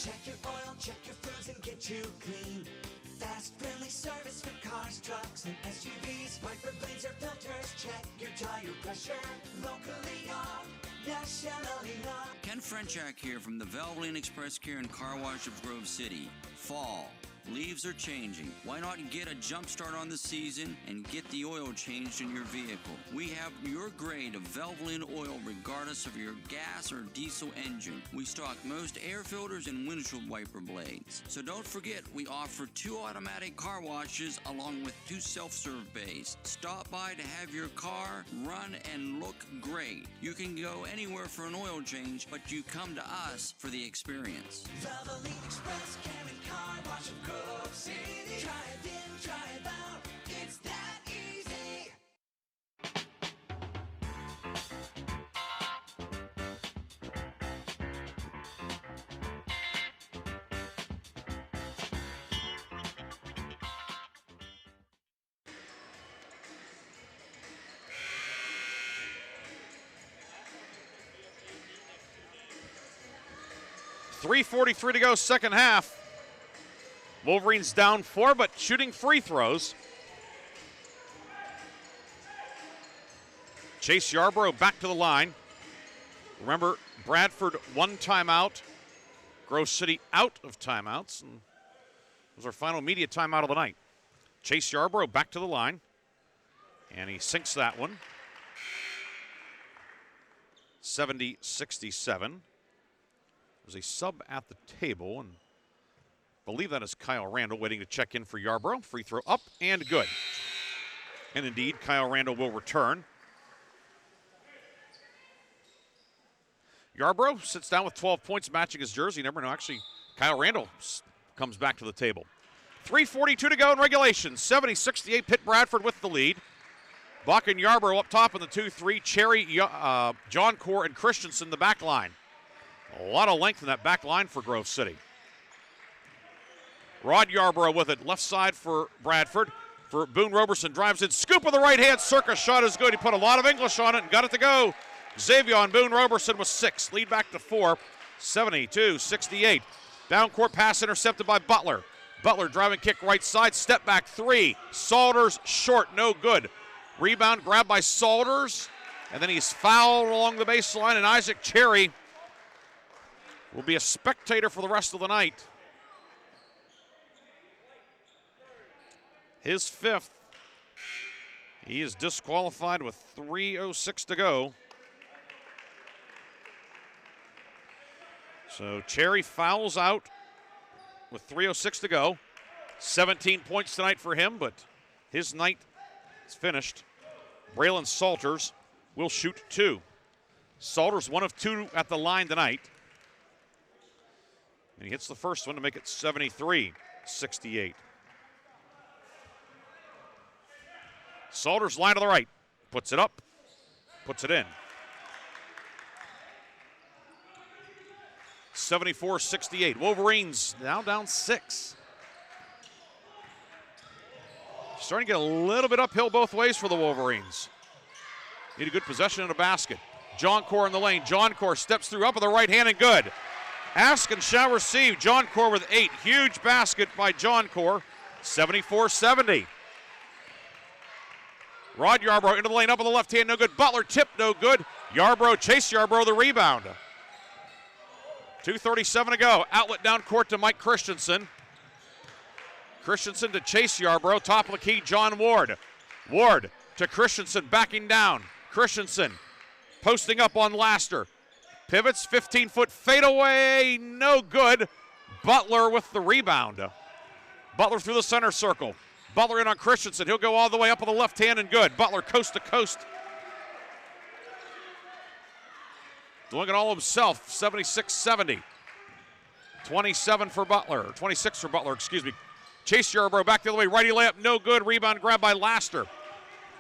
Check your oil, check your fluids, and get you clean. Fast, friendly service for cars, trucks, and SUVs. Wiper blades or filters, check your tire pressure. Locally owned, nationally loved. Ken Frenchak here from the Valvoline Express Care and Car Wash of Grove City. Fall. Leaves are changing. Why not get a jump start on the season and get the oil changed in your vehicle? We have your grade of Valvoline oil regardless of your gas or diesel engine. We stock most air filters and windshield wiper blades. So don't forget, we offer 2 automatic car washes along with 2 self-serve bays. Stop by to have your car run and look great. You can go anywhere for an oil change, but you come to us for the experience. Valvoline Express Care and Car Wash of Grove City. Drive in, drive out, it's that easy. .343 to go, second half. Wolverines down 4, but shooting free throws. Chase Yarborough back to the line. Remember, Bradford 1 timeout. Grove City out of timeouts. And it was our final media timeout of the night. Chase Yarborough back to the line. And he sinks that one. 70-67. There's a sub at the table, and I believe that is Kyle Randall waiting to check in for Yarborough. Free throw up and good. And indeed, Kyle Randall will return. Yarborough sits down with 12 points, matching his jersey. You never know. Actually, Kyle Randall comes back to the table. 3:42 to go in regulation. 70-68, Pitt-Bradford with the lead. Buck and Yarborough up top in the 2-3. Cherry, John Core, and Christensen the back line. A lot of length in that back line for Grove City. Rod Yarborough with it, left side for Bradford. For Boone Roberson, drives in, scoop with the right hand, circus shot is good. He put a lot of English on it and got it to go. Xavier on Boone Roberson with 6, lead back to 4, 72-68. Down court pass intercepted by Butler. Butler driving kick right side, step back 3. Salters short, no good. Rebound grabbed by Salters, and then he's fouled along the baseline, and Isaac Cherry will be a spectator for the rest of the night. His 5th. He is disqualified with 3:06 to go. So Cherry fouls out with 3:06 to go. 17 points tonight for him, but his night is finished. Braylon Salters will shoot 2. Salters 1 of 2 at the line tonight. And he hits the first one to make it 73-68. Salters line to the right. Puts it up. Puts it in. 74-68. Wolverines now down 6. Starting to get a little bit uphill both ways for the Wolverines. Need a good possession in a basket. John Core in the lane. John Core steps through up with the right hand and good. Ask and shall receive. John Core with 8. Huge basket by John Core. 74-70. Rod Yarbrough into the lane, up on the left hand, no good. Butler tip, no good. Chase Yarbrough the rebound. 2:37 to go. Outlet down court to Mike Christensen. Christensen to Chase Yarbrough. Top of the key, John Ward. Ward to Christensen, backing down. Christensen posting up on Laster. Pivots, 15-foot fadeaway, no good. Butler with the rebound. Butler through the center circle. Butler in on Christensen. He'll go all the way up on the left hand and good. Butler coast to coast. Doing it all himself, 76-70. 27 for Butler, 26 for Butler, excuse me. Chase Yarbrough back the other way, righty layup, no good. Rebound grab by Laster.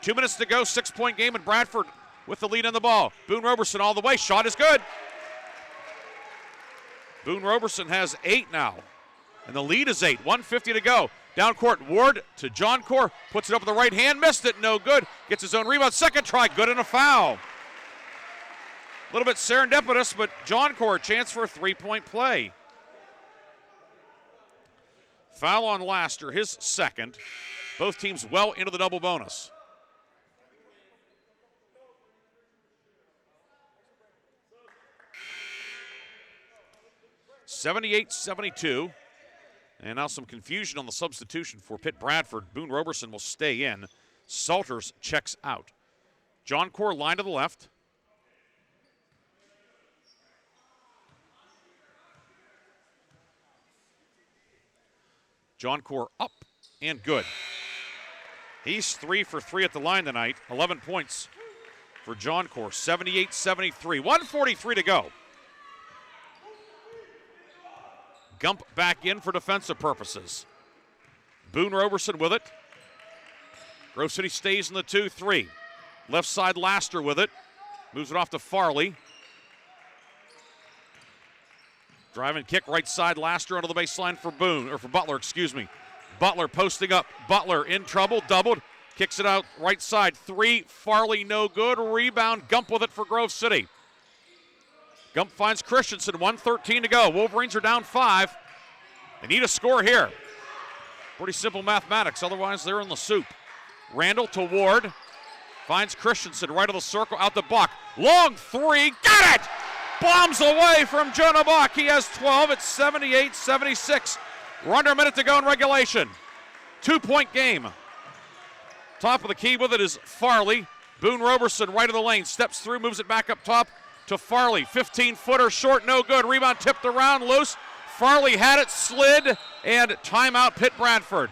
2 minutes to go, 6-point game, and Bradford with the lead on the ball. Boone Roberson all the way, shot is good. Boone Roberson has 8 now, and the lead is 8, 1:50 to go. Down court, Ward to John Core, puts it up with the right hand, missed it, no good. Gets his own rebound, second try, good, and a foul. A little bit serendipitous, but John Core, chance for a 3-point play. Foul on Laster, his second. Both teams well into the double bonus. (78-72). And now some confusion on the substitution for Pitt-Bradford. Boone Roberson will stay in. Salters checks out. John Core line to the left. John Core up and good. He's 3 for 3 at the line tonight. 11 points for John Core. 78-73. 1:43 to go. Gump back in for defensive purposes. Boone Roberson with it. Grove City stays in the 2-3. Left side Laster with it. Moves it off to Farley. Drive and kick right side Laster onto the baseline for Butler, excuse me. Butler posting up. Butler in trouble, doubled. Kicks it out right side. 3, Farley no good. Rebound, Gump with it for Grove City. Gump finds Christensen, 1:13 to go. Wolverines are down 5. They need a score here. Pretty simple mathematics, otherwise they're in the soup. Randall to Ward. Finds Christensen right of the circle, out the Buck. Long 3, got it! Bombs away from Jonah Buck. He has 12. It's 78-76. We're under a minute to go in regulation. 2-point game. Top of the key with it is Farley. Boone Roberson right of the lane. Steps through, moves it back up top to Farley. 15-footer short, no good. Rebound tipped around, loose. Farley had it, slid, and timeout Pitt-Bradford.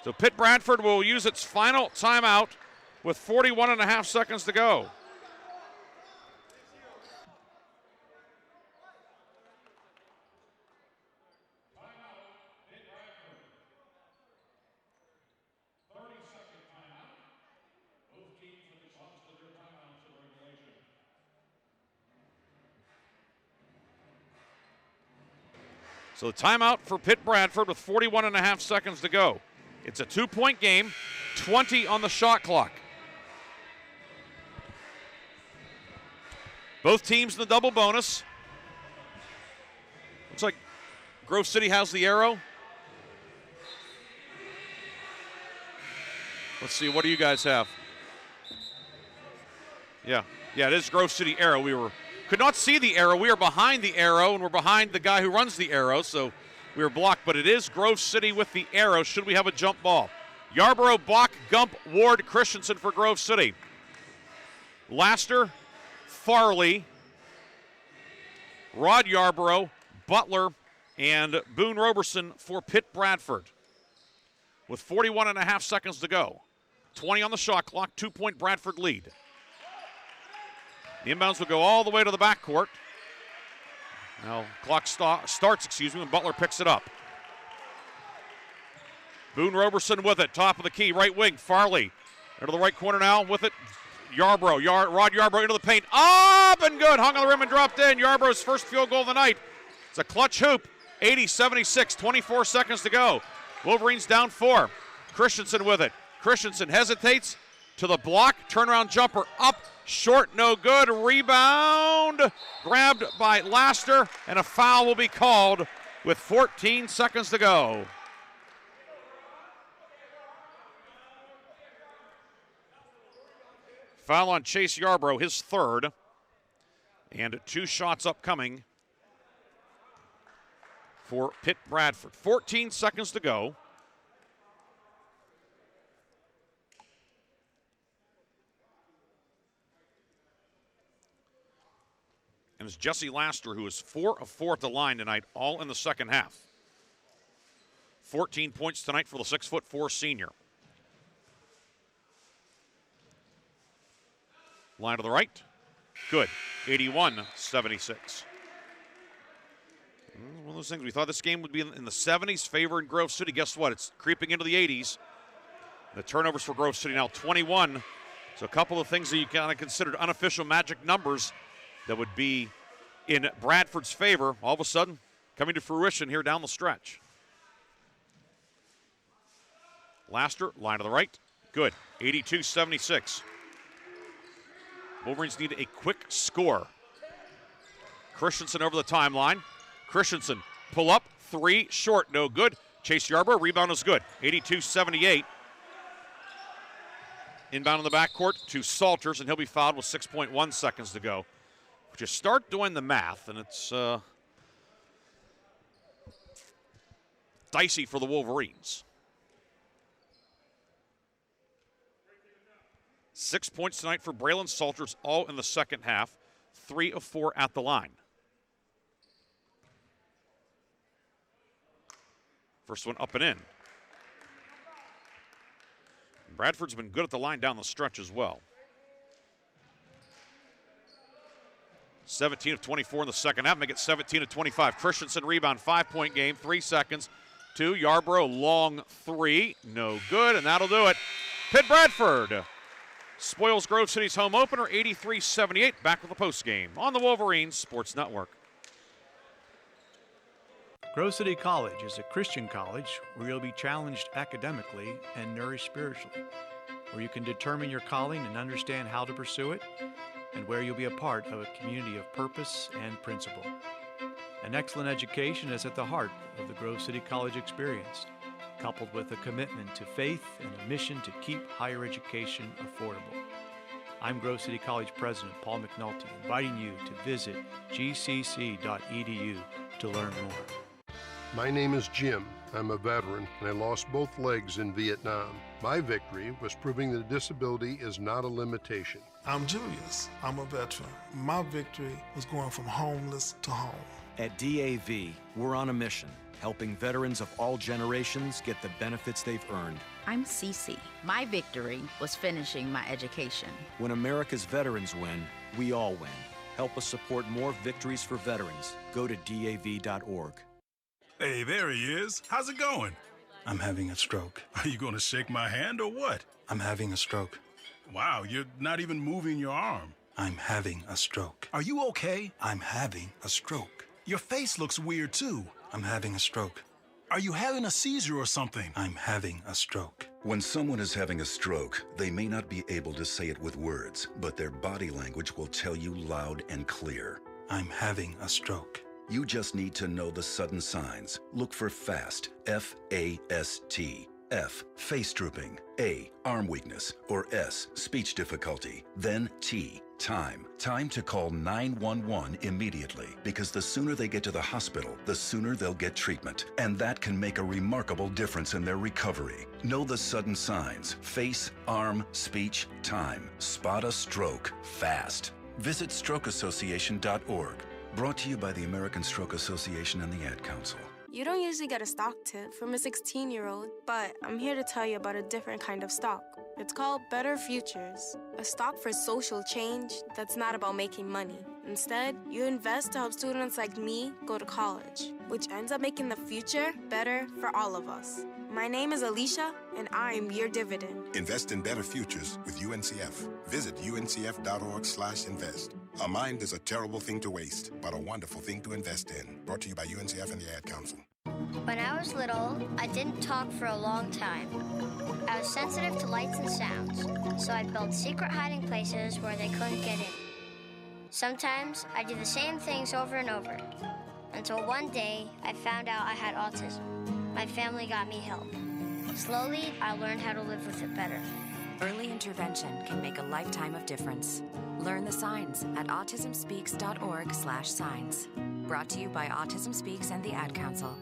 So Pitt-Bradford will use its final timeout with 41.5 seconds to go. So the timeout for Pitt-Bradford with 41.5 seconds to go. It's a 2-point game, 20 on the shot clock. Both teams in the double bonus. Looks like Grove City has the arrow. Let's see, what do you guys have? Yeah, it is Grove City arrow. Could not see the arrow. We are behind the arrow, and we're behind the guy who runs the arrow, so we were blocked. But it is Grove City with the arrow, should we have a jump ball. Yarbrough, Bach, Gump, Ward, Christensen for Grove City. Laster, Farley, Rod Yarborough, Butler, and Boone Roberson for Pitt-Bradford. With 41.5 seconds to go. 20 on the shot clock, 2-point Bradford lead. The inbounds will go all the way to the backcourt. Now, clock starts, when Butler picks it up. Boone Roberson with it, top of the key, right wing, Farley. Into the right corner now with it. Yarborough, Rod Yarborough into the paint. Up and good, hung on the rim and dropped in. Yarborough's first field goal of the night. It's a clutch hoop, 80-76, 24 seconds to go. Wolverines down 4. Christensen with it. Christensen hesitates to the block, turnaround jumper up, short, no good. Rebound, grabbed by Laster, and a foul will be called with 14 seconds to go. Foul on Chase Yarborough, his third. And 2 shots upcoming for Pitt-Bradford. 14 seconds to go. And it's Jesse Laster, who is 4 of 4 at the line tonight, all in the second half. 14 points tonight for the 6'4" senior. Line to the right. Good. 81-76. One of those things, we thought this game would be in the 70s, favoring Grove City. Guess what? It's creeping into the 80s. The turnovers for Grove City now 21. So a couple of things that you kind of considered unofficial magic numbers that would be in Bradford's favor, all of a sudden coming to fruition here down the stretch. Laster, line to the right. Good. 82-76. Wolverines need a quick score. Christensen over the timeline. Christensen, pull up, 3, short, no good. Chase Yarborough, rebound is good. 82-78. Inbound in the backcourt to Salters, and he'll be fouled with 6.1 seconds to go. But you start doing the math, and it's dicey for the Wolverines. 6 points tonight for Braylon Salters, all in the second half. 3 of 4 at the line. First one up and in. Bradford's been good at the line down the stretch as well. 17 of 24 in the second half, make it 17 of 25. Christensen rebound, 5-point game, 3 seconds. 2, Yarborough, long 3, no good, and that'll do it. Pitt-Bradford spoils Grove City's home opener, 83-78. Back with the postgame on the Wolverines Sports Network. Grove City College is a Christian college where you'll be challenged academically and nourished spiritually, where you can determine your calling and understand how to pursue it, and where you'll be a part of a community of purpose and principle. An excellent education is at the heart of the Grove City College experience, coupled with a commitment to faith and a mission to keep higher education affordable. I'm Grove City College President Paul McNulty, inviting you to visit gcc.edu to learn more. My name is Jim. I'm a veteran, and I lost both legs in Vietnam. My victory was proving that disability is not a limitation. I'm Julius. I'm a veteran. My victory was going from homeless to home. At DAV, we're on a mission, helping veterans of all generations get the benefits they've earned. I'm Cece. My victory was finishing my education. When America's veterans win, we all win. Help us support more victories for veterans. Go to DAV.org. Hey, there he is. How's it going? I'm having a stroke. Are you going to shake my hand or what? I'm having a stroke. Wow, you're not even moving your arm. I'm having a stroke. Are you okay? I'm having a stroke. Your face looks weird, too. I'm having a stroke. Are you having a seizure or something? I'm having a stroke. When someone is having a stroke, they may not be able to say it with words, but their body language will tell you loud and clear. I'm having a stroke. You just need to know the sudden signs. Look for FAST, F-A-S-T. F, face drooping. A, arm weakness. Or S, speech difficulty. Then T, time. Time to call 911 immediately, because the sooner they get to the hospital, the sooner they'll get treatment. And that can make a remarkable difference in their recovery. Know the sudden signs. Face, arm, speech, time. Spot a stroke fast. Visit strokeassociation.org. Brought to you by the American Stroke Association and the Ad Council. You don't usually get a stock tip from a 16-year-old, but I'm here to tell you about a different kind of stock. It's called Better Futures, a stock for social change that's not about making money. Instead, you invest to help students like me go to college, which ends up making the future better for all of us. My name is Alicia, and I'm your dividend. Invest in better futures with UNCF. Visit uncf.org/invest. A mind is a terrible thing to waste, but a wonderful thing to invest in. Brought to you by UNCF and the Ad Council. When I was little, I didn't talk for a long time. I was sensitive to lights and sounds, so I built secret hiding places where they couldn't get in. Sometimes I do the same things over and over, until one day I found out I had autism. My family got me help. Slowly, I learned how to live with it better. Early intervention can make a lifetime of difference. Learn the signs at autismspeaks.org/signs. Brought to you by Autism Speaks and the Ad Council.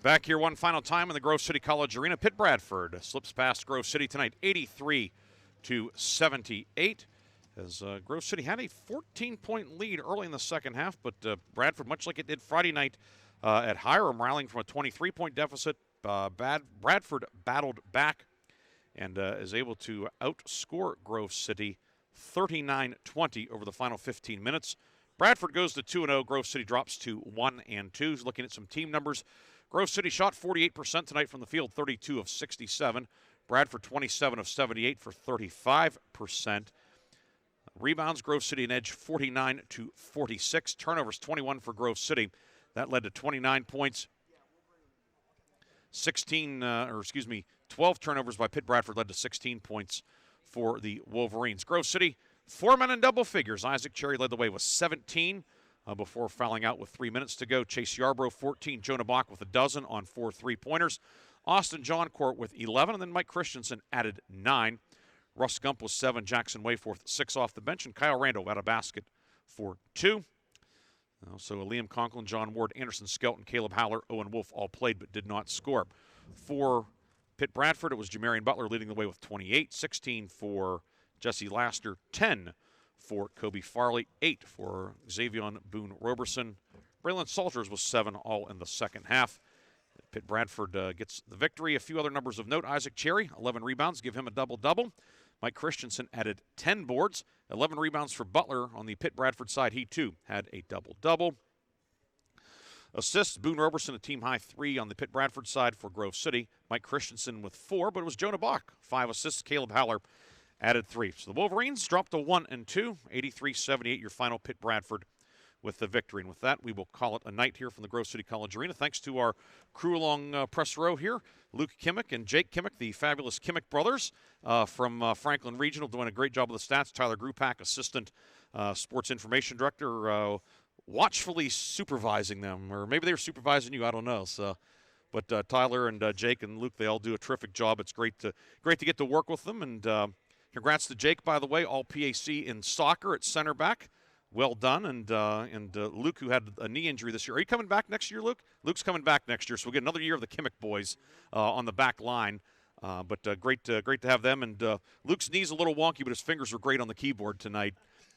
Back here one final time in the Grove City College Arena. Pitt-Bradford slips past Grove City tonight 83-78. As Grove City had a 14-point lead early in the second half, but Bradford, much like it did Friday night at Hiram, rallying from a 23-point deficit. Bradford battled back and is able to outscore Grove City 39-20 over the final 15 minutes. Bradford goes to 2-0. Grove City drops to 1-2. Looking at some team numbers, Grove City shot 48% tonight from the field, 32 of 67. Bradford 27 of 78 for 35%. Rebounds, Grove City an edge 49-46. Turnovers 21 for Grove City. That led to 29 points. 12 turnovers by Pitt-Bradford led to 16 points for the Wolverines. Grove City, 4 men in double figures. Isaac Cherry led the way with 17 before fouling out with 3 minutes to go. Chase Yarbrough 14, Jonah Bach with a dozen on 4 3-pointers. Austin Johncourt with 11, and then Mike Christensen added 9. Russ Gump was 7, Jackson Wayforth 6 off the bench, and Kyle Rando had a basket for 2. So Liam Conklin, John Ward, Anderson Skelton, Caleb Howler, Owen Wolf all played but did not score. For Pitt-Bradford, it was Jamarian Butler leading the way with 28, 16 for Jesse Laster, 10 for Kobe Farley, 8 for Xavion Boone-Roberson. Braylon Salters was 7 all in the second half. Pitt-Bradford gets the victory. A few other numbers of note. Isaac Cherry, 11 rebounds, give him a double-double. Mike Christensen added 10 boards, 11 rebounds for Butler. On the Pitt-Bradford side, he too had a double-double. Assists, Boone-Roberson, a team-high 3 on the Pitt-Bradford side for Grove City. Mike Christensen with 4, but it was Jonah Bach, 5 assists. Caleb Howler added 3. So the Wolverines dropped to 1-2, 83-78, your final Pitt-Bradford with the victory. And with that, we will call it a night here from the Grove City College Arena. Thanks to our crew along press row here, Luke Kimmick and Jake Kimmick, the fabulous Kimmick brothers from Franklin Regional, doing a great job of the stats. Tyler Grupak, assistant sports information director, watchfully supervising them, or maybe they were supervising you, I don't know. So, but Tyler and Jake and Luke, they all do a terrific job. It's great to get to work with them. And congrats to Jake, by the way, all PAC in soccer at center back. Well done. And Luke, who had a knee injury this year. Are you coming back next year, Luke? Luke's coming back next year, so we'll get another year of the Kimmick boys on the back line. But great to have them. And Luke's knee's a little wonky, but his fingers were great on the keyboard tonight.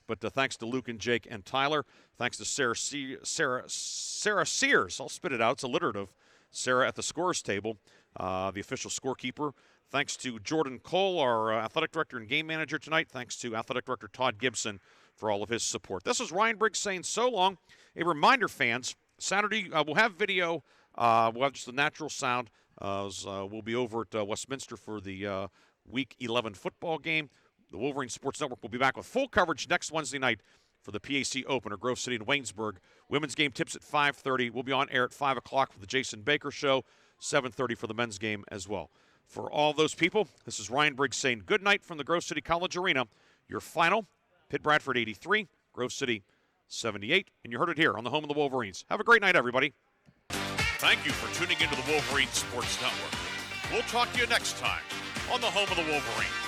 But thanks to Luke and Jake and Tyler. Thanks to Sarah Sears. I'll spit it out. It's alliterative. Sarah at the scorers table, the official scorekeeper. Thanks to Jordan Cole, our athletic director and game manager tonight. Thanks to athletic director Todd Gibson for all of his support. This is Ryan Briggs saying so long. A reminder, fans, Saturday we'll have video. We'll have just the natural sound. We'll be over at Westminster for the Week 11 football game. The Wolverine Sports Network will be back with full coverage next Wednesday night for the PAC opener, Grove City and Waynesburg. Women's game tips at 5:30. We'll be on air at 5 o'clock for the Jason Baker Show, 7:30 for the men's game as well. For all those people, this is Ryan Briggs saying good night from the Grove City College Arena. Your final, Pitt-Bradford 83, Grove City 78. And you heard it here on the home of the Wolverines. Have a great night, everybody. Thank you for tuning into the Wolverine Sports Network. We'll talk to you next time on the home of the Wolverines.